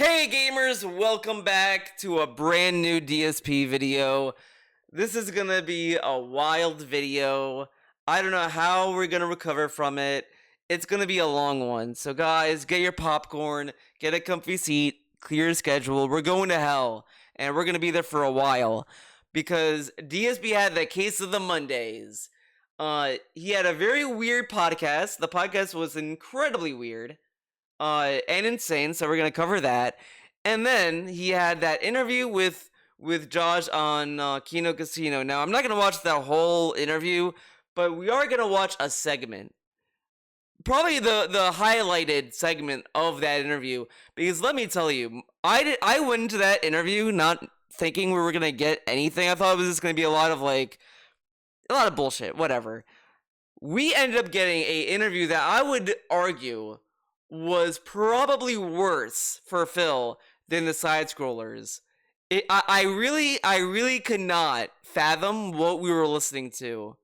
Hey gamers, welcome back to a brand new DSP video. This is gonna be a wild video. I don't know how we're gonna recover from it. It's gonna be a long one. So guys, get your popcorn, get a comfy seat, clear your schedule. We're going to hell, and we're gonna be there for a while. Because DSP had the case of the Mondays. He had a very weird podcast. The podcast was incredibly weird. And insane, so we're gonna cover that. And then he had that interview with Josh on Kino Casino. Now I'm not gonna watch that whole interview, but we are gonna watch a segment, probably the highlighted segment of that interview. Because let me tell you, I went into that interview not thinking we were gonna get anything. I thought it was just gonna be a lot of bullshit, whatever. We ended up getting a interview that I would argue was probably worse for Phil than the side scrollers. I really could not fathom what we were listening to.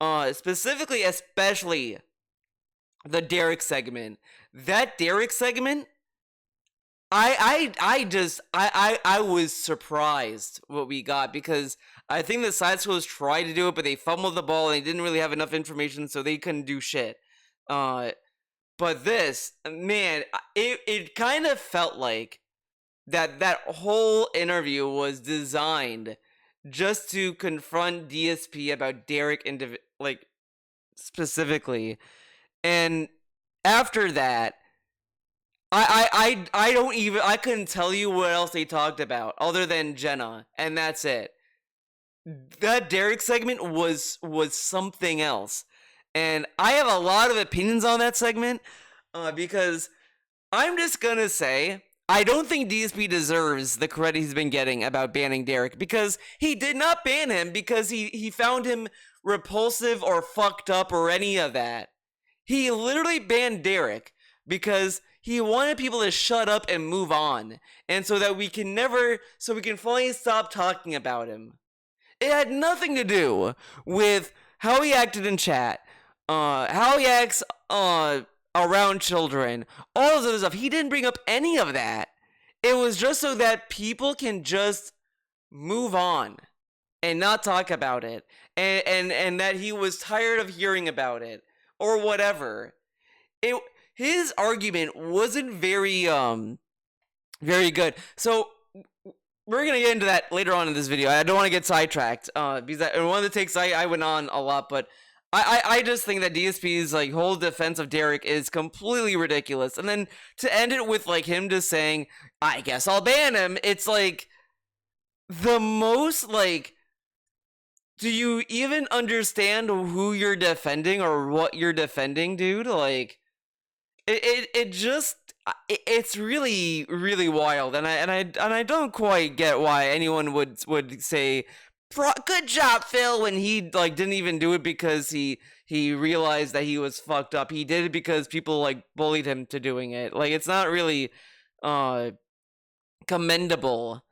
Especially the Derek segment. That Derek segment, I was surprised what we got, because I think the side scrollers tried to do it, but they fumbled the ball and they didn't really have enough information, so they couldn't do shit. But this, man, it kind of felt like that whole interview was designed just to confront DSP about Derek specifically. And after that, I couldn't tell you what else they talked about other than Jenna, and that's it. That Derek segment was something else. And I have a lot of opinions on that segment, because I'm just gonna say, I don't think DSP deserves the credit he's been getting about banning Derek, because he did not ban him because he found him repulsive or fucked up or any of that. He literally banned Derek because he wanted people to shut up and move on, and so we can finally stop talking about him. It had nothing to do with how he acted in chat, how he acts around children, all this other stuff. He didn't bring up any of that. It was just so that people can just move on and not talk about it, and that he was tired of hearing about it or whatever. His argument wasn't very good. So we're gonna get into that later on in this video. I don't want to get sidetracked, because one of the takes I went on a lot, but I just think that DSP's whole defense of Derek is completely ridiculous. And then to end it with him just saying, I guess I'll ban him, it's the most do you even understand who you're defending or what you're defending, dude? It's really, really wild, and I don't quite get why anyone would say good job, Phil, when he didn't even do it because he realized that he was fucked up. He did it because people bullied him to doing it. It's not really commendable.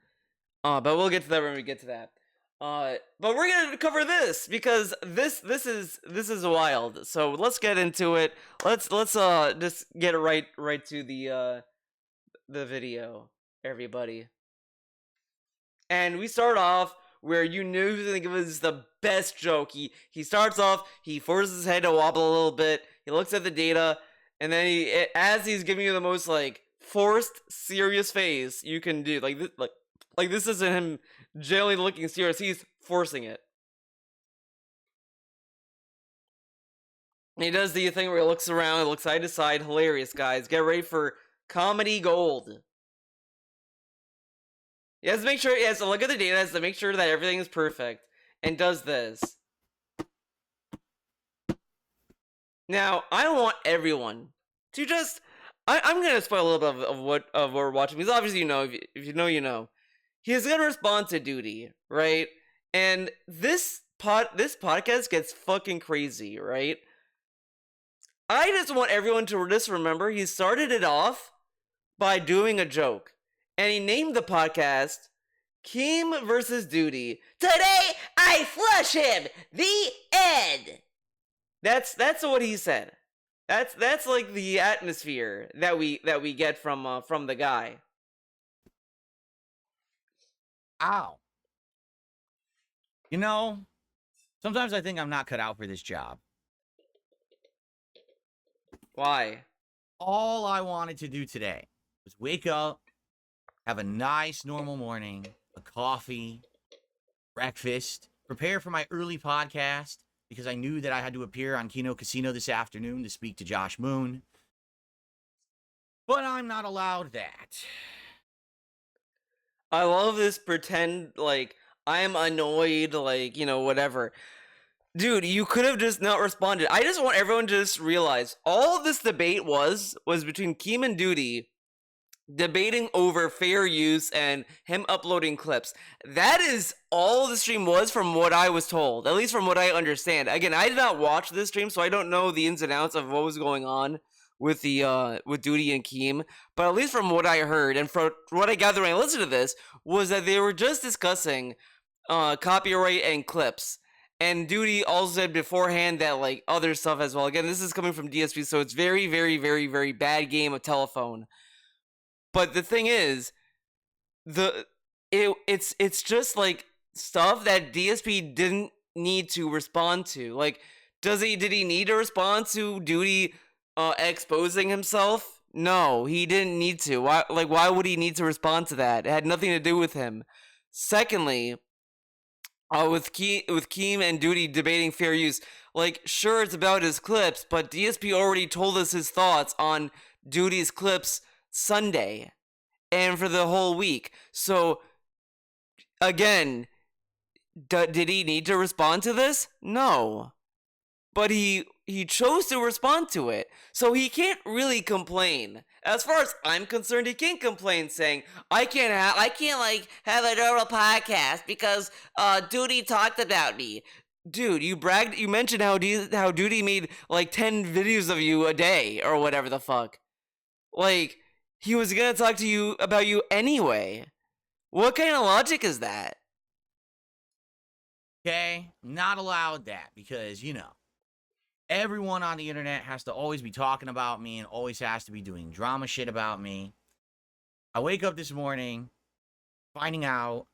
But we'll get to that when we get to that. But we're gonna cover this because this is wild. So let's get into it. Let's just get right to the video, everybody. And we start off where you knew he was gonna give us the best joke. He starts off, he forces his head to wobble a little bit, he looks at the data, and then as he's giving you the most forced serious face you can do, this isn't him generally looking serious, he's forcing it. And he does the thing where he looks around, he looks side to side. Hilarious, guys. Get ready for comedy gold. He has to make sure, he has to look at the data, has to make sure that everything is perfect, and does this. Now, I don't want everyone to just, I'm gonna spoil a little bit of what we're watching, because obviously if you know, you know. He's gonna respond to Doody, right? And this podcast gets fucking crazy, right? I just want everyone to just remember he started it off by doing a joke. And he named the podcast Keem versus Doody. Today I flush him. The end. That's what he said. That's the atmosphere that we get from the guy. Ow. You know, sometimes I think I'm not cut out for this job. Why? All I wanted to do today was wake up, have a nice normal morning, a coffee, breakfast, prepare for my early podcast because I knew that I had to appear on Kino Casino this afternoon to speak to Josh Moon. But I'm not allowed that. I love this pretend, like, I'm annoyed, like, whatever. Dude, you could have just not responded. I just want everyone to just realize all this debate was between Keem and Doody debating over fair use and him uploading clips. That is all the stream was, from what I was told, at least from what I understand. Again, I did not watch this stream, so I don't know the ins and outs of what was going on with the with Doody and Keem, but at least from what I heard and from what I gathered when I listened to this, was that they were just discussing copyright and clips. And Doody also said beforehand that, like, other stuff as well. Again, this is coming from DSP, so it's very, very, very, very bad game of telephone. But the thing is, it's just like stuff that DSP didn't need to respond to. Like, did he need to respond to Doody exposing himself? No, he didn't need to. Why would he need to respond to that? It had nothing to do with him. Secondly, with Keem and Doody debating fair use, like, sure, it's about his clips, but DSP already told us his thoughts on Doody's clips Sunday and for the whole week. So again, did he need to respond to this? No, but he chose to respond to it, so he can't really complain. As far as I'm concerned, he can't complain saying I can't have a normal podcast because Doody talked about me. Dude, you mentioned how Doody made like 10 videos of you a day or whatever the fuck. Like, he was gonna talk to you about you anyway. What kind of logic is that? Okay? Not allowed that because, everyone on the internet has to always be talking about me and always has to be doing drama shit about me. I wake up this morning finding out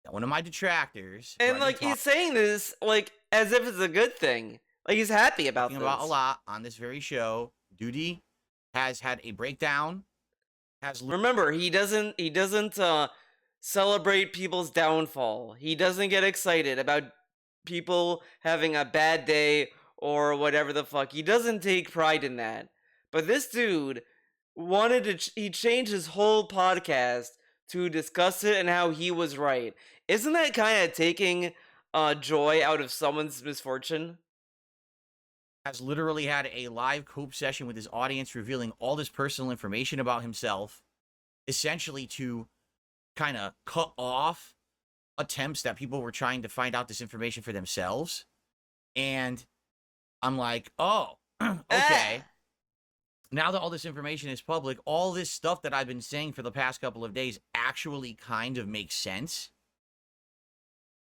that one of my detractors, And like, he's saying this like as if it's a good thing. Like, he's happy about this. About a lot on this very show, Doody has had a breakdown. Remember, he doesn't celebrate people's downfall. He doesn't get excited about people having a bad day or whatever the fuck. He doesn't take pride in that. But this dude wanted to he changed his whole podcast to discuss it and how he was right. Isn't that kind of taking joy out of someone's misfortune? Has literally had a live cope session with his audience revealing all this personal information about himself, essentially to kind of cut off attempts that people were trying to find out this information for themselves. And I'm like, oh, okay. Now that all this information is public, all this stuff that I've been saying for the past couple of days actually kind of makes sense.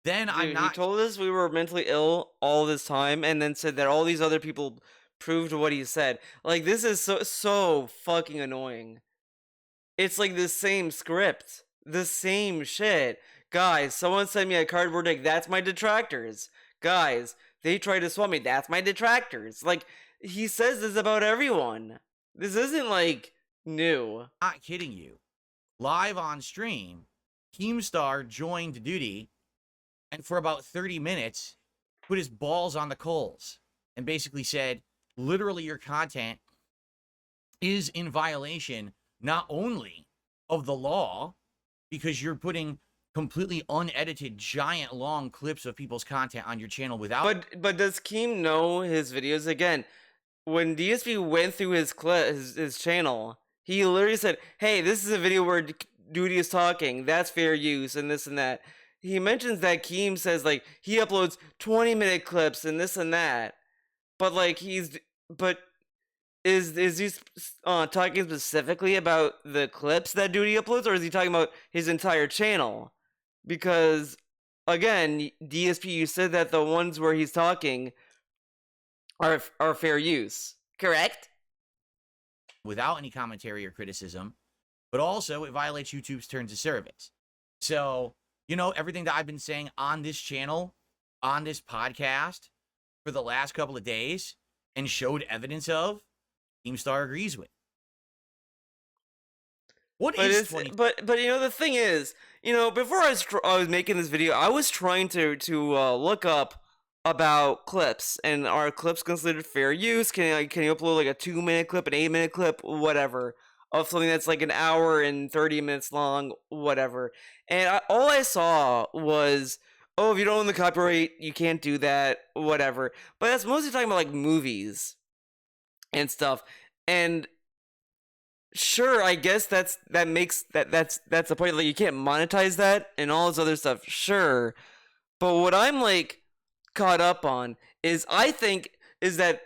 Then Dude, he told us we were mentally ill all this time and then said that all these other people proved what he said. Like, this is so fucking annoying. It's like the same script, the same shit. Guys, someone sent me a cardboard deck. That's my detractors. Guys, they tried to swap me. That's my detractors. Like, he says this about everyone. This isn't like new. Not kidding you. Live on stream, Keemstar joined Doody and for about 30 minutes put his balls on the coals and basically said, literally, your content is in violation not only of the law, because you're putting completely unedited, giant, long clips of people's content on your channel without... But does Keem know his videos? Again, when DSP went through his channel, he literally said, hey, this is a video where Doody is talking. That's fair use and this and that. He mentions that Keem says, like, he uploads 20-minute clips and this and that. But, like, is he talking specifically about the clips that Doody uploads, or is he talking about his entire channel? Because, again, DSP, you said that the ones where he's talking are fair use, correct? Without any commentary or criticism, but also it violates YouTube's terms of service. So You know, everything that I've been saying on this channel, on this podcast for the last couple of days and showed evidence of, Keemstar agrees with. What But is it's 20? but you know the thing is, you know, before I was making this video, I was trying to look up about clips, and are clips considered fair use? Can you upload like a 2 minute clip, an 8 minute clip, whatever, of something that's like an hour and 30 minutes long, whatever? And all I saw was, oh, if you don't own the copyright, you can't do that, whatever. But that's mostly talking about like movies and stuff, and sure, I guess that's the point. Like, you can't monetize that and all this other stuff. Sure, but what I'm like caught up on is, I think, is that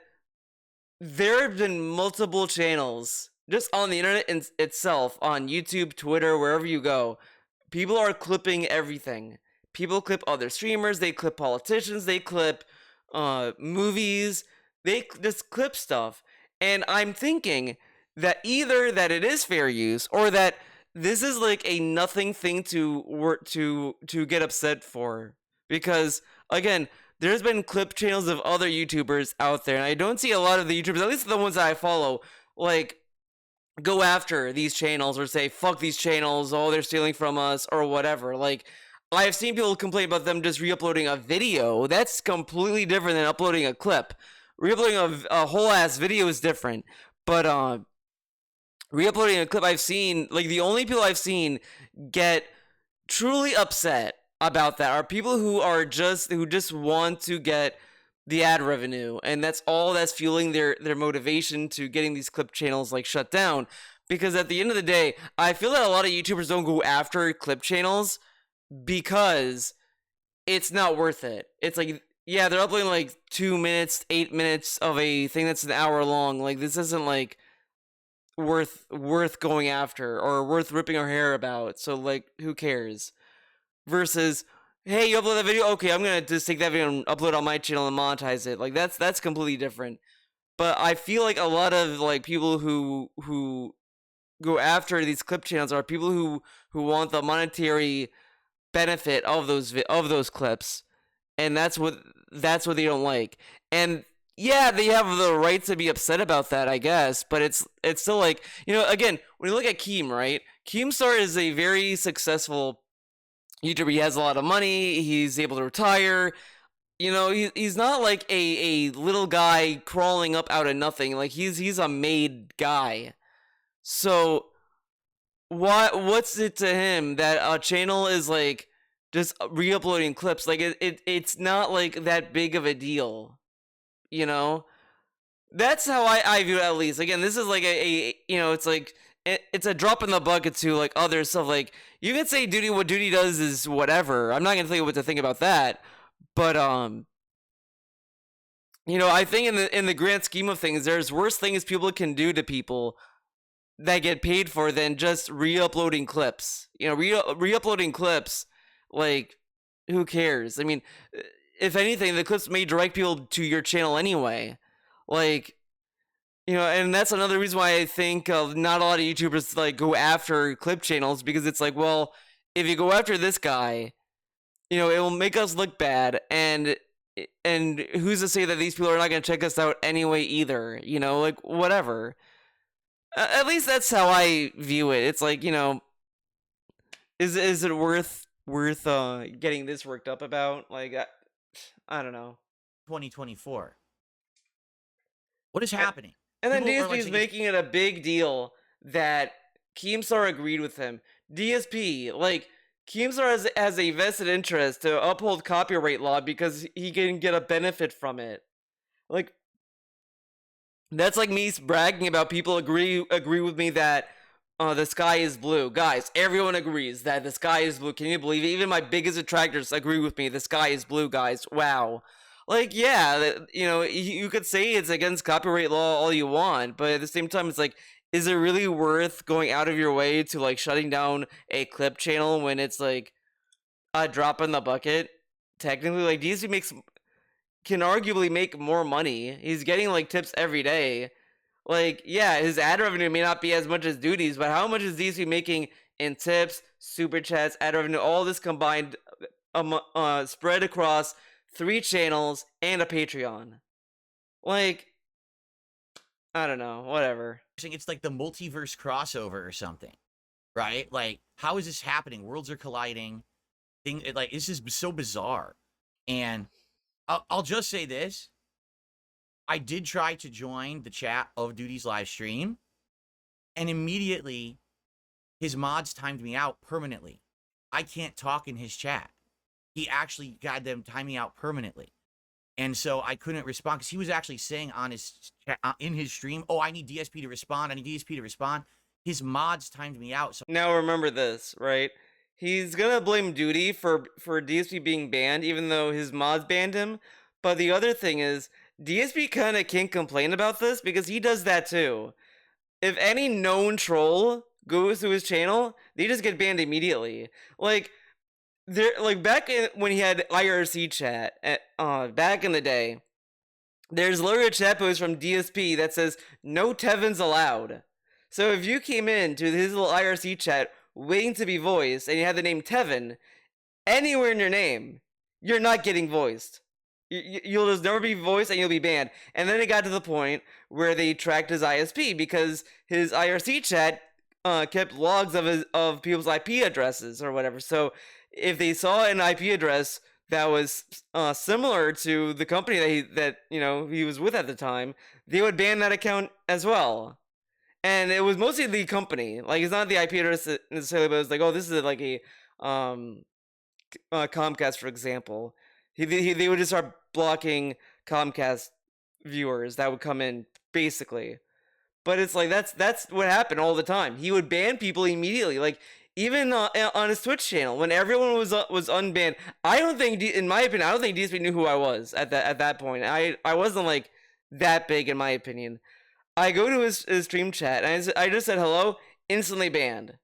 there have been multiple channels just on the internet itself, on YouTube, Twitter, wherever you go. People are clipping everything. People clip other streamers. They clip politicians. They clip movies. They just clip stuff, and I'm thinking that either that it is fair use, or that this is like a nothing thing to work to get upset for. Because again, there's been clip channels of other YouTubers out there, and I don't see a lot of the YouTubers, at least the ones that I follow, like, go after these channels or say fuck these channels, oh, they're stealing from us or whatever. Like, I've seen people complain about them just re-uploading a video. That's completely different than uploading a clip. Re-uploading a whole ass video is different, but re-uploading a clip, I've seen, like, the only people I've seen get truly upset about that are people who just want to get the ad revenue, and that's all that's fueling their motivation to getting these clip channels like shut down. Because at the end of the day, I feel that a lot of YouTubers don't go after clip channels because it's not worth it. It's like, yeah, they're uploading like 2 minutes, 8 minutes of a thing that's an hour long. Like, this isn't like worth going after or worth ripping our hair about. So, like, who cares? Versus, hey, you upload that video, okay, I'm gonna just take that video and upload it on my channel and monetize it. Like, that's completely different. But I feel like a lot of like people who go after these clip channels are people who want the monetary benefit of those clips, and that's what they don't like. And yeah, they have the right to be upset about that, I guess, but it's still like, you know, again, when you look at Keem, right? Keemstar is a very successful YouTuber. He has a lot of money. He's able to retire. You know, he's not like a little guy crawling up out of nothing. Like, he's a made guy. So what's it to him that a channel is like just re-uploading clips? Like, it's not like that big of a deal, you know? That's how I view it, at least. Again, this is like a you know, it's like, it's a drop in the bucket to like other stuff. Like, you could say Doody, what Doody does is whatever. I'm not gonna tell you what to think about that, but you know, I think in the grand scheme of things, there's worse things people can do to people that get paid for than just re-uploading clips. You know, re-uploading clips, like, who cares? I mean, if anything, the clips may direct people to your channel anyway. Like, you know, and that's another reason why I think not a lot of YouTubers like go after clip channels, because it's like, well, if you go after this guy, you know, it will make us look bad, and who's to say that these people are not going to check us out anyway either? You know, like, whatever. At least that's how I view it. It's like, you know, is it worth getting this worked up about? Like, I don't know. 2024. What is happening? And then People are, DSP is making it a big deal that Keemstar agreed with him. DSP, like, Keemstar has a vested interest to uphold copyright law because he can get a benefit from it. Like, that's like me bragging about people agree with me that the sky is blue. Guys, everyone agrees that the sky is blue. Can you believe it? Even my biggest detractors agree with me. The sky is blue, guys. Wow. Like, yeah, you know, you could say it's against copyright law all you want, but at the same time, it's like, is it really worth going out of your way to like shutting down a clip channel when it's like a drop in the bucket? Technically, like, DSP can arguably make more money. He's getting like tips every day. Like, yeah, his ad revenue may not be as much as Duty's, but how much is DSP making in tips, super chats, ad revenue, all this combined, spread across 3 channels and a Patreon. Like, I don't know, whatever. It's like the multiverse crossover or something, right? Like, how is this happening? Worlds are colliding. Like, this is so bizarre. And I'll just say this. I did try to join the chat of Duty's live stream, and immediately his mods timed me out permanently. I can't talk in his chat. He actually got them time me out permanently. And so I couldn't respond because he was actually saying on his in his stream, "Oh, I need DSP to respond. I need DSP to respond." His mods timed me out. So Now remember this, right? He's gonna blame Duty for DSP being banned, even though his mods banned him. But the other thing is, DSP kind of can't complain about this because he does that too. If any known troll goes to his channel, they just get banned immediately. Like, back when he had IRC chat, back in the day, there's literally a chat post from DSP that says no Tevins allowed. So if you came in to his little IRC chat waiting to be voiced and you had the name Tevin anywhere in your name, you're not getting voiced. You'll just never be voiced and you'll be banned. And then it got to the point where they tracked his ISP because his IRC chat kept logs of people's IP addresses or whatever. So if they saw an IP address that was similar to the company that he was with at the time, they would ban that account as well. And it was mostly the company. Like, it's not the IP address necessarily, but it was like, oh, this is like a Comcast, for example. They would just start blocking Comcast viewers that would come in, basically. But it's like that's what happened all the time. He would ban people immediately. Like, even on his Twitch channel, when everyone was unbanned, I don't think, in my opinion, I don't think DSP knew who I was at that point. I wasn't like that big, in my opinion. I go to his stream chat and I just said hello, instantly banned.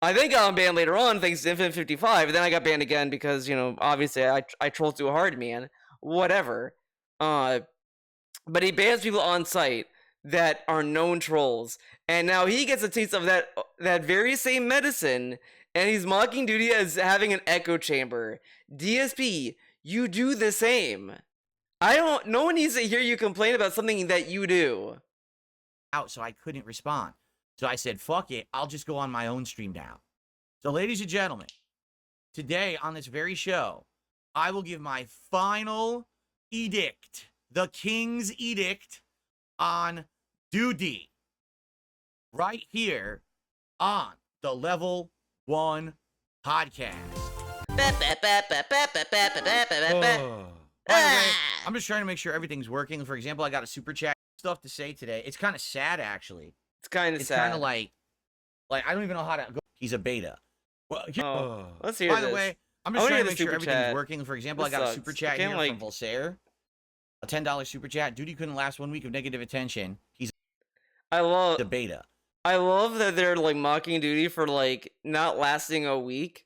I then got banned later on thanks to Infinite 55, and then I got banned again because, obviously I trolled too hard, man. Whatever. But he bans people on site that are known trolls, and now he gets a taste of that very same medicine, and he's mocking Duty as having an echo chamber. DSP, you do the same. No one needs to hear you complain about something that you do. Out, so I couldn't respond. So I said, fuck it, I'll just go on my own stream now. So, ladies and gentlemen, today on this very show, I will give my final edict, the King's Edict, on Duty, right here on the Level 1 podcast. By the way, I'm just trying to make sure everything's working. For example, I got a super chat stuff to say today. It's kind of sad, actually. It's kind of sad. It's kind of like I don't even know how to go. He's a beta. Well, let's hear this. By the way, I'm just trying to make sure everything's working. For example, I got a super chat here from Volsair. A $10 super chat. Duty couldn't last 1 week of negative attention. He's the beta. I love that they're like mocking Duty for like not lasting a week.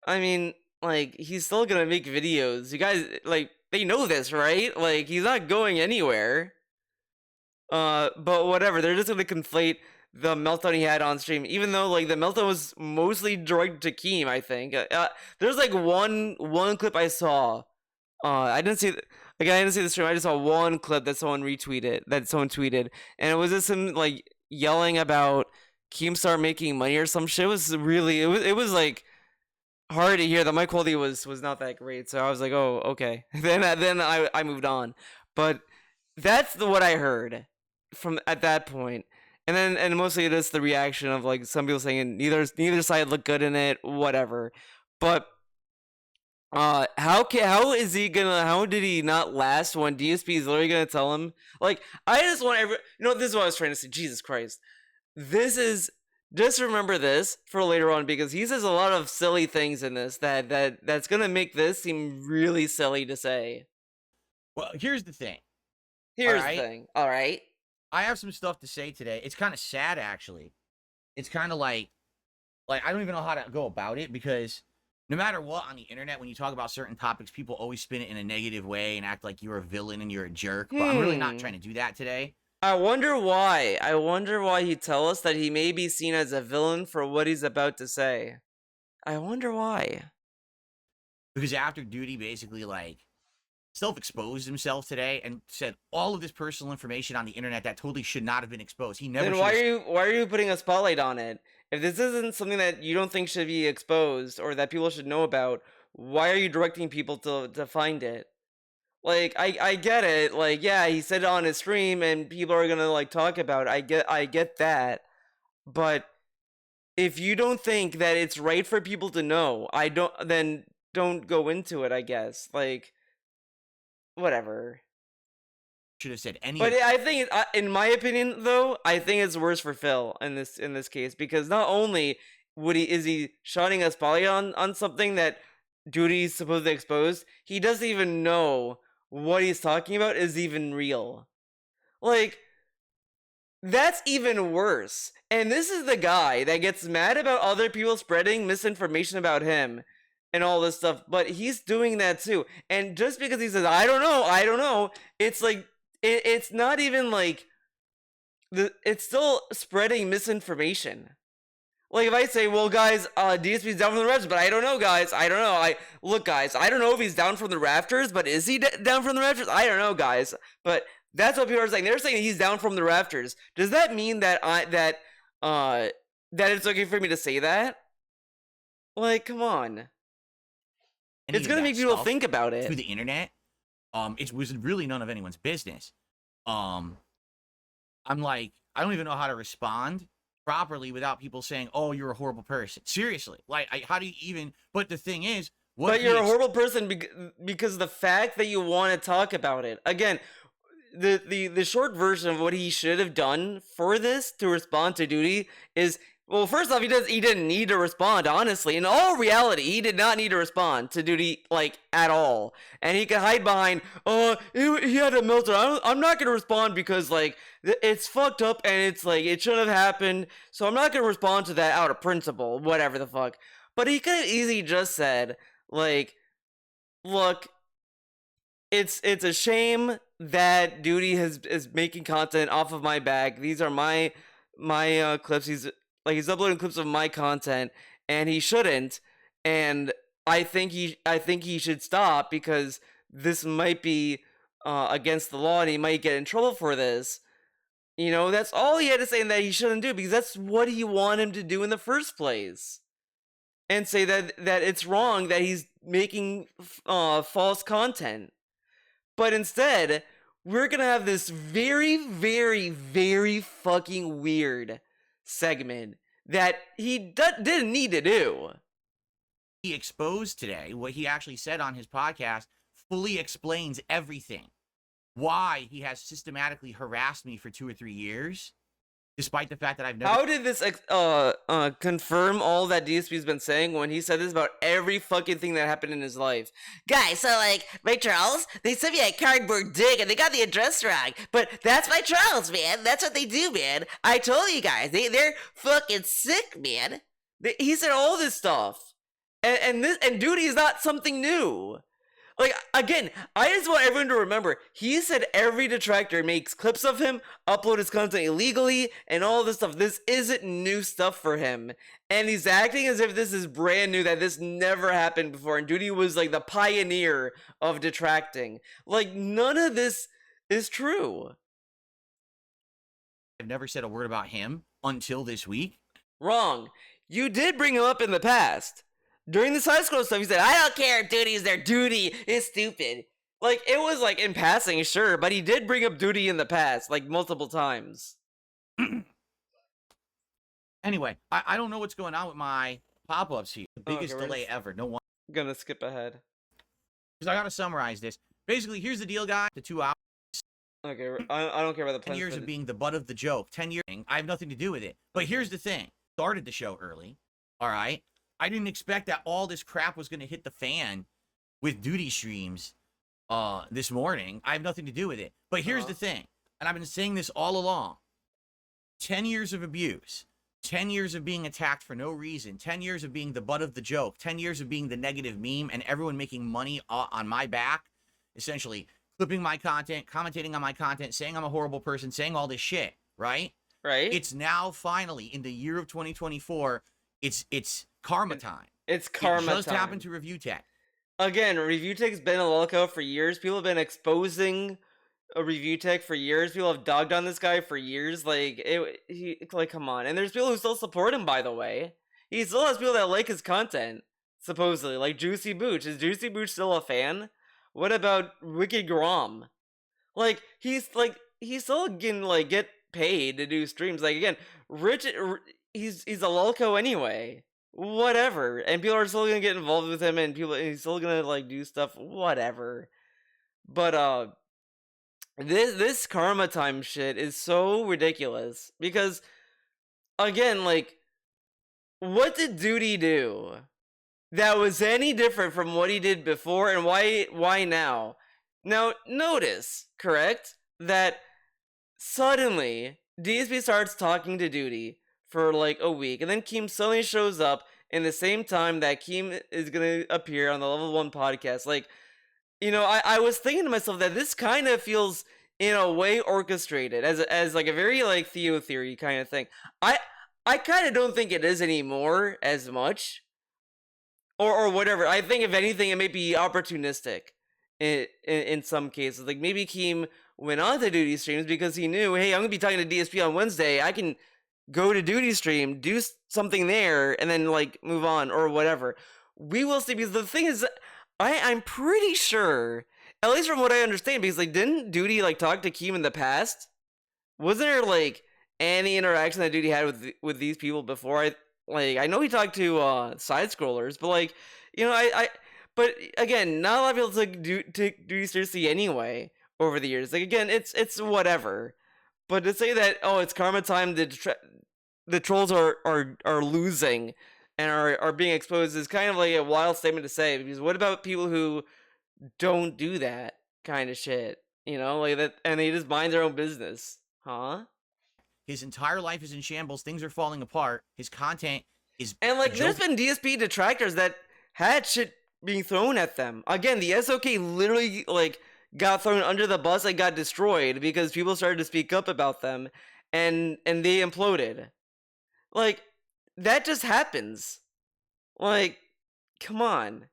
I mean, like, he's still gonna make videos. You guys, like, they know this, right? Like, he's not going anywhere. But whatever, they're just gonna conflate the meltdown he had on stream, even though, like, the meltdown was mostly directed to Keem, I think. There's like one clip I saw. I didn't see the stream. I just saw one clip that someone tweeted, and it was just him like yelling about Keemstar making money or some shit. It was like hard to hear. The mic quality was not that great, so I was like, oh, okay. then I moved on, but that's what I heard from at that point. And mostly it's the reaction of like some people saying neither side looked good in it, whatever. But how did he not last when DSP is literally gonna tell him? Like, I just want this is what I was trying to say. Jesus Christ, just remember this for later on, because he says a lot of silly things in this that's gonna make this seem really silly to say. Well, here's the thing. All right. I have some stuff to say today. It's kind of sad, actually. It's kind of like I don't even know how to go about it, because no matter what on the internet, when you talk about certain topics, people always spin it in a negative way and act like you're a villain and you're a jerk. But I'm really not trying to do that today. I wonder why. I wonder why he'd tell us that he may be seen as a villain for what he's about to say. I wonder why. Because after Duty basically like self-exposed himself today and said all of this personal information on the internet that totally should not have been exposed. He never. Then why are you putting a spotlight on it? If this isn't something that you don't think should be exposed or that people should know about, why are you directing people to find it? Like I get it. Like yeah, he said it on his stream and people are gonna like talk about it. I get that. But if you don't think that it's right for people to know, then don't go into it, I guess. Like whatever. Should have said any. But I think, in my opinion, though, I think it's worse for Phil in this case because not only is he shining a spotlight on something that Duty's supposed to expose, he doesn't even know what he's talking about is even real. Like that's even worse. And this is the guy that gets mad about other people spreading misinformation about him and all this stuff, but he's doing that too. And just because he says, I don't know, it's like, it's not even like, it's still spreading misinformation. Like if I say, well guys, DSP's down from the rafters, but I don't know guys, I don't know. Look guys, I don't know if he's down from the rafters, but is he down from the rafters? I don't know guys. But that's what people are saying. They're saying he's down from the rafters. Does that mean that that it's okay for me to say that? Like, come on. It's gonna make people think about it through the internet. It was really none of anyone's business. I'm like, I don't even know how to respond properly without people saying, "Oh, you're a horrible person." Seriously, like, how do you even? But the thing is, but you're a horrible person because the fact that you want to talk about it again. The short version of what he should have done for this to respond to Duty is, well, first off, he didn't need to respond, honestly. In all reality, he did not need to respond to Duty, like, at all. And he could hide behind, he had a meltdown. I'm not going to respond because, like, it's fucked up and it's, like, it shouldn't have happened. So I'm not going to respond to that out of principle, whatever the fuck. But he could have easily just said, like, look, it's a shame that Duty is making content off of my back. These are my clips. He's uploading clips of my content, and he shouldn't. And I think he should stop because this might be against the law, and he might get in trouble for this. You know, that's all he had to say, and that he shouldn't do because that's what he wanted him to do in the first place. And say that it's wrong that he's making false content. But instead, we're gonna have this very, very, very fucking weird segment that he didn't need to do. He exposed today, what he actually said on his podcast, fully explains everything. Why he has systematically harassed me for 2 or 3 years, despite the fact that I've never... How did this confirm all that DSP's been saying when he said this about every fucking thing that happened in his life? Guys, so like, my trolls, they sent me a cardboard dick and they got the address wrong. But that's my trolls, man. That's what they do, man. I told you guys, they're fucking sick, man. He said all this stuff. And Duty is not something new. Like, again, I just want everyone to remember, he said every detractor makes clips of him, upload his content illegally, and all this stuff. This isn't new stuff for him. And he's acting as if this is brand new, that this never happened before, and Duty was, like, the pioneer of detracting. Like, none of this is true. I've never said a word about him until this week. Wrong. You did bring him up in the past. During the side scroll stuff, he said, I don't care if Duty is their Duty. It's stupid. Like, it was, like, in passing, sure, but he did bring up Duty in the past, like, multiple times. Anyway, I don't know what's going on with my pop-ups here. The biggest delay ever. No one. I'm gonna skip ahead. Because I gotta summarize this. Basically, here's the deal, guys. The 2 hours. Okay, I don't care about the 10 years of being the butt of the joke. 10 years. I have nothing to do with it. But here's the thing. Started the show early. All right. I didn't expect that all this crap was going to hit the fan with Duty streams this morning. I have nothing to do with it. But here's the thing, and I've been saying this all along. 10 years of abuse, 10 years of being attacked for no reason, 10 years of being the butt of the joke, 10 years of being the negative meme, and everyone making money on my back, essentially clipping my content, commentating on my content, saying I'm a horrible person, saying all this shit, right? Right? It's now finally in the year of 2024, it's karma time. It's It karma just time. happened to Review Tech. Again, Review Tech's been a lolco for years. People have been exposing a Review Tech for years. People have dogged on this guy for years. Like, come on. And there's people who still support him, by the way. He still has people that like his content, supposedly. Like Juicy Booch. Is Juicy Booch still a fan? What about Wicked Grom? He's still can get paid to do streams. Like, again, he's a lolco anyway. Whatever, and people are still gonna get involved with him, and he's still gonna do stuff. Whatever, but this karma time shit is so ridiculous because, again, what did Doody do that was any different from what he did before, and why now? Now notice, correct, that suddenly DSP starts talking to Doody for a week, and then Keem suddenly shows up in the same time that Keem is gonna appear on the Level 1 podcast. I was thinking to myself that this kind of feels in a way orchestrated as a very Theo theory kind of thing. I kind of don't think it is anymore as much, or whatever. I think if anything, it may be opportunistic in some cases. Like maybe Keem went on to Duty streams because he knew, hey, I'm gonna be talking to DSP on Wednesday. I can go to Duty stream, do something there, and then move on or whatever. We will see, because the thing is, I'm pretty sure, at least from what I understand, because didn't Duty talk to Keem in the past? Wasn't there any interaction that Duty had with these people before? I know he talked to side scrollers, but but again, not a lot of people take Duty seriously anyway over the years. Again, it's whatever. But to say that, oh, it's karma time, the trolls are losing and are being exposed is kind of a wild statement to say, because what about people who don't do that kind of shit? That, and they just mind their own business, huh? His entire life is in shambles. Things are falling apart. His content is... And there's been DSP detractors that had shit being thrown at them. Again, the SOK literally got thrown under the bus and got destroyed because people started to speak up about them, and they imploded. That just happens. Come on.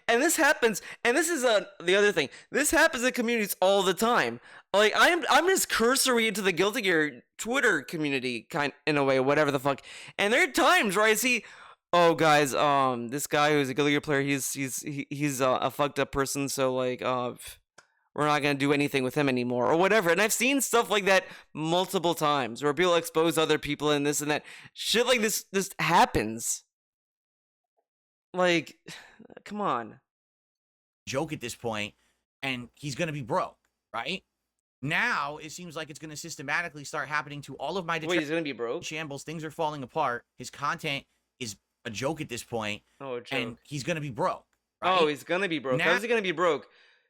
And this happens, and this is the other thing. This happens in communities all the time. I'm just cursory into the Guilty Gear Twitter community, in a way, whatever the fuck. And there are times where I see, oh guys, this guy who's a Guilty Gear player, he's a fucked up person, so we're not gonna do anything with him anymore, or whatever. And I've seen stuff like that multiple times, where people expose other people and this and that. Shit like this happens. Come on. Joke at this point, and he's gonna be broke, right? Now it seems like it's gonna systematically start happening to all of my Wait, he's gonna be broke? Shambles. Things are falling apart. His content is a joke at this point. Oh, a joke. And he's gonna be broke. Right? Oh, he's gonna be broke. How's he gonna be broke?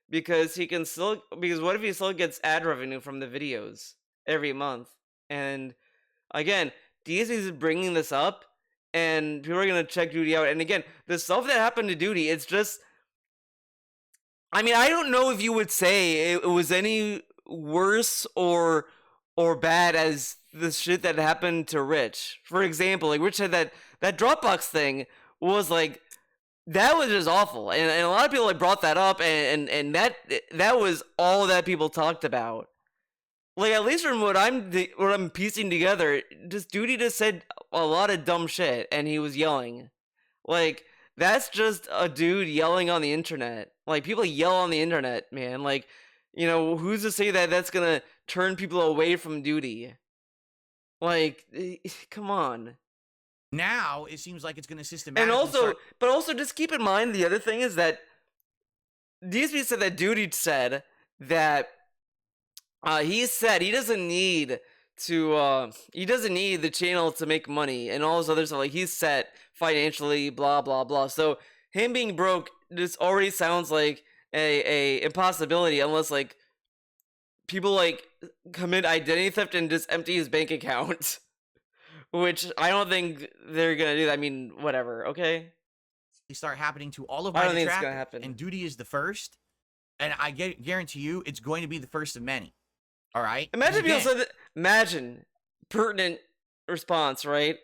Because what if he still gets ad revenue from the videos every month? And again, DSP is bringing this up, and people are gonna check Duty out. And again, the stuff that happened to Duty, it's just, I mean, I don't know if you would say it was any worse or bad as the shit that happened to Rich. For example, Rich said that Dropbox thing was that was just awful, and a lot of people brought that up, and that was all that people talked about. At least from what I'm piecing together, just Duty just said a lot of dumb shit, and he was yelling. That's just a dude yelling on the internet. People yell on the internet, man. Who's to say that that's gonna turn people away from Duty? Come on. Now it seems like it's going to systematically but also just keep in mind, the other thing is that DSP said that Duty said that he doesn't need the channel to make money and all this other stuff. He's set financially, blah blah blah. So him being broke just already sounds like a impossibility, unless people commit identity theft and just empty his bank account. Which I don't think they're gonna do that. I mean, whatever, okay? They start happening to all of my I don't think it's gonna happen. And Duty is the first. And I guarantee you, it's going to be the first of many. All right. Imagine people said that. Imagine pertinent response, right?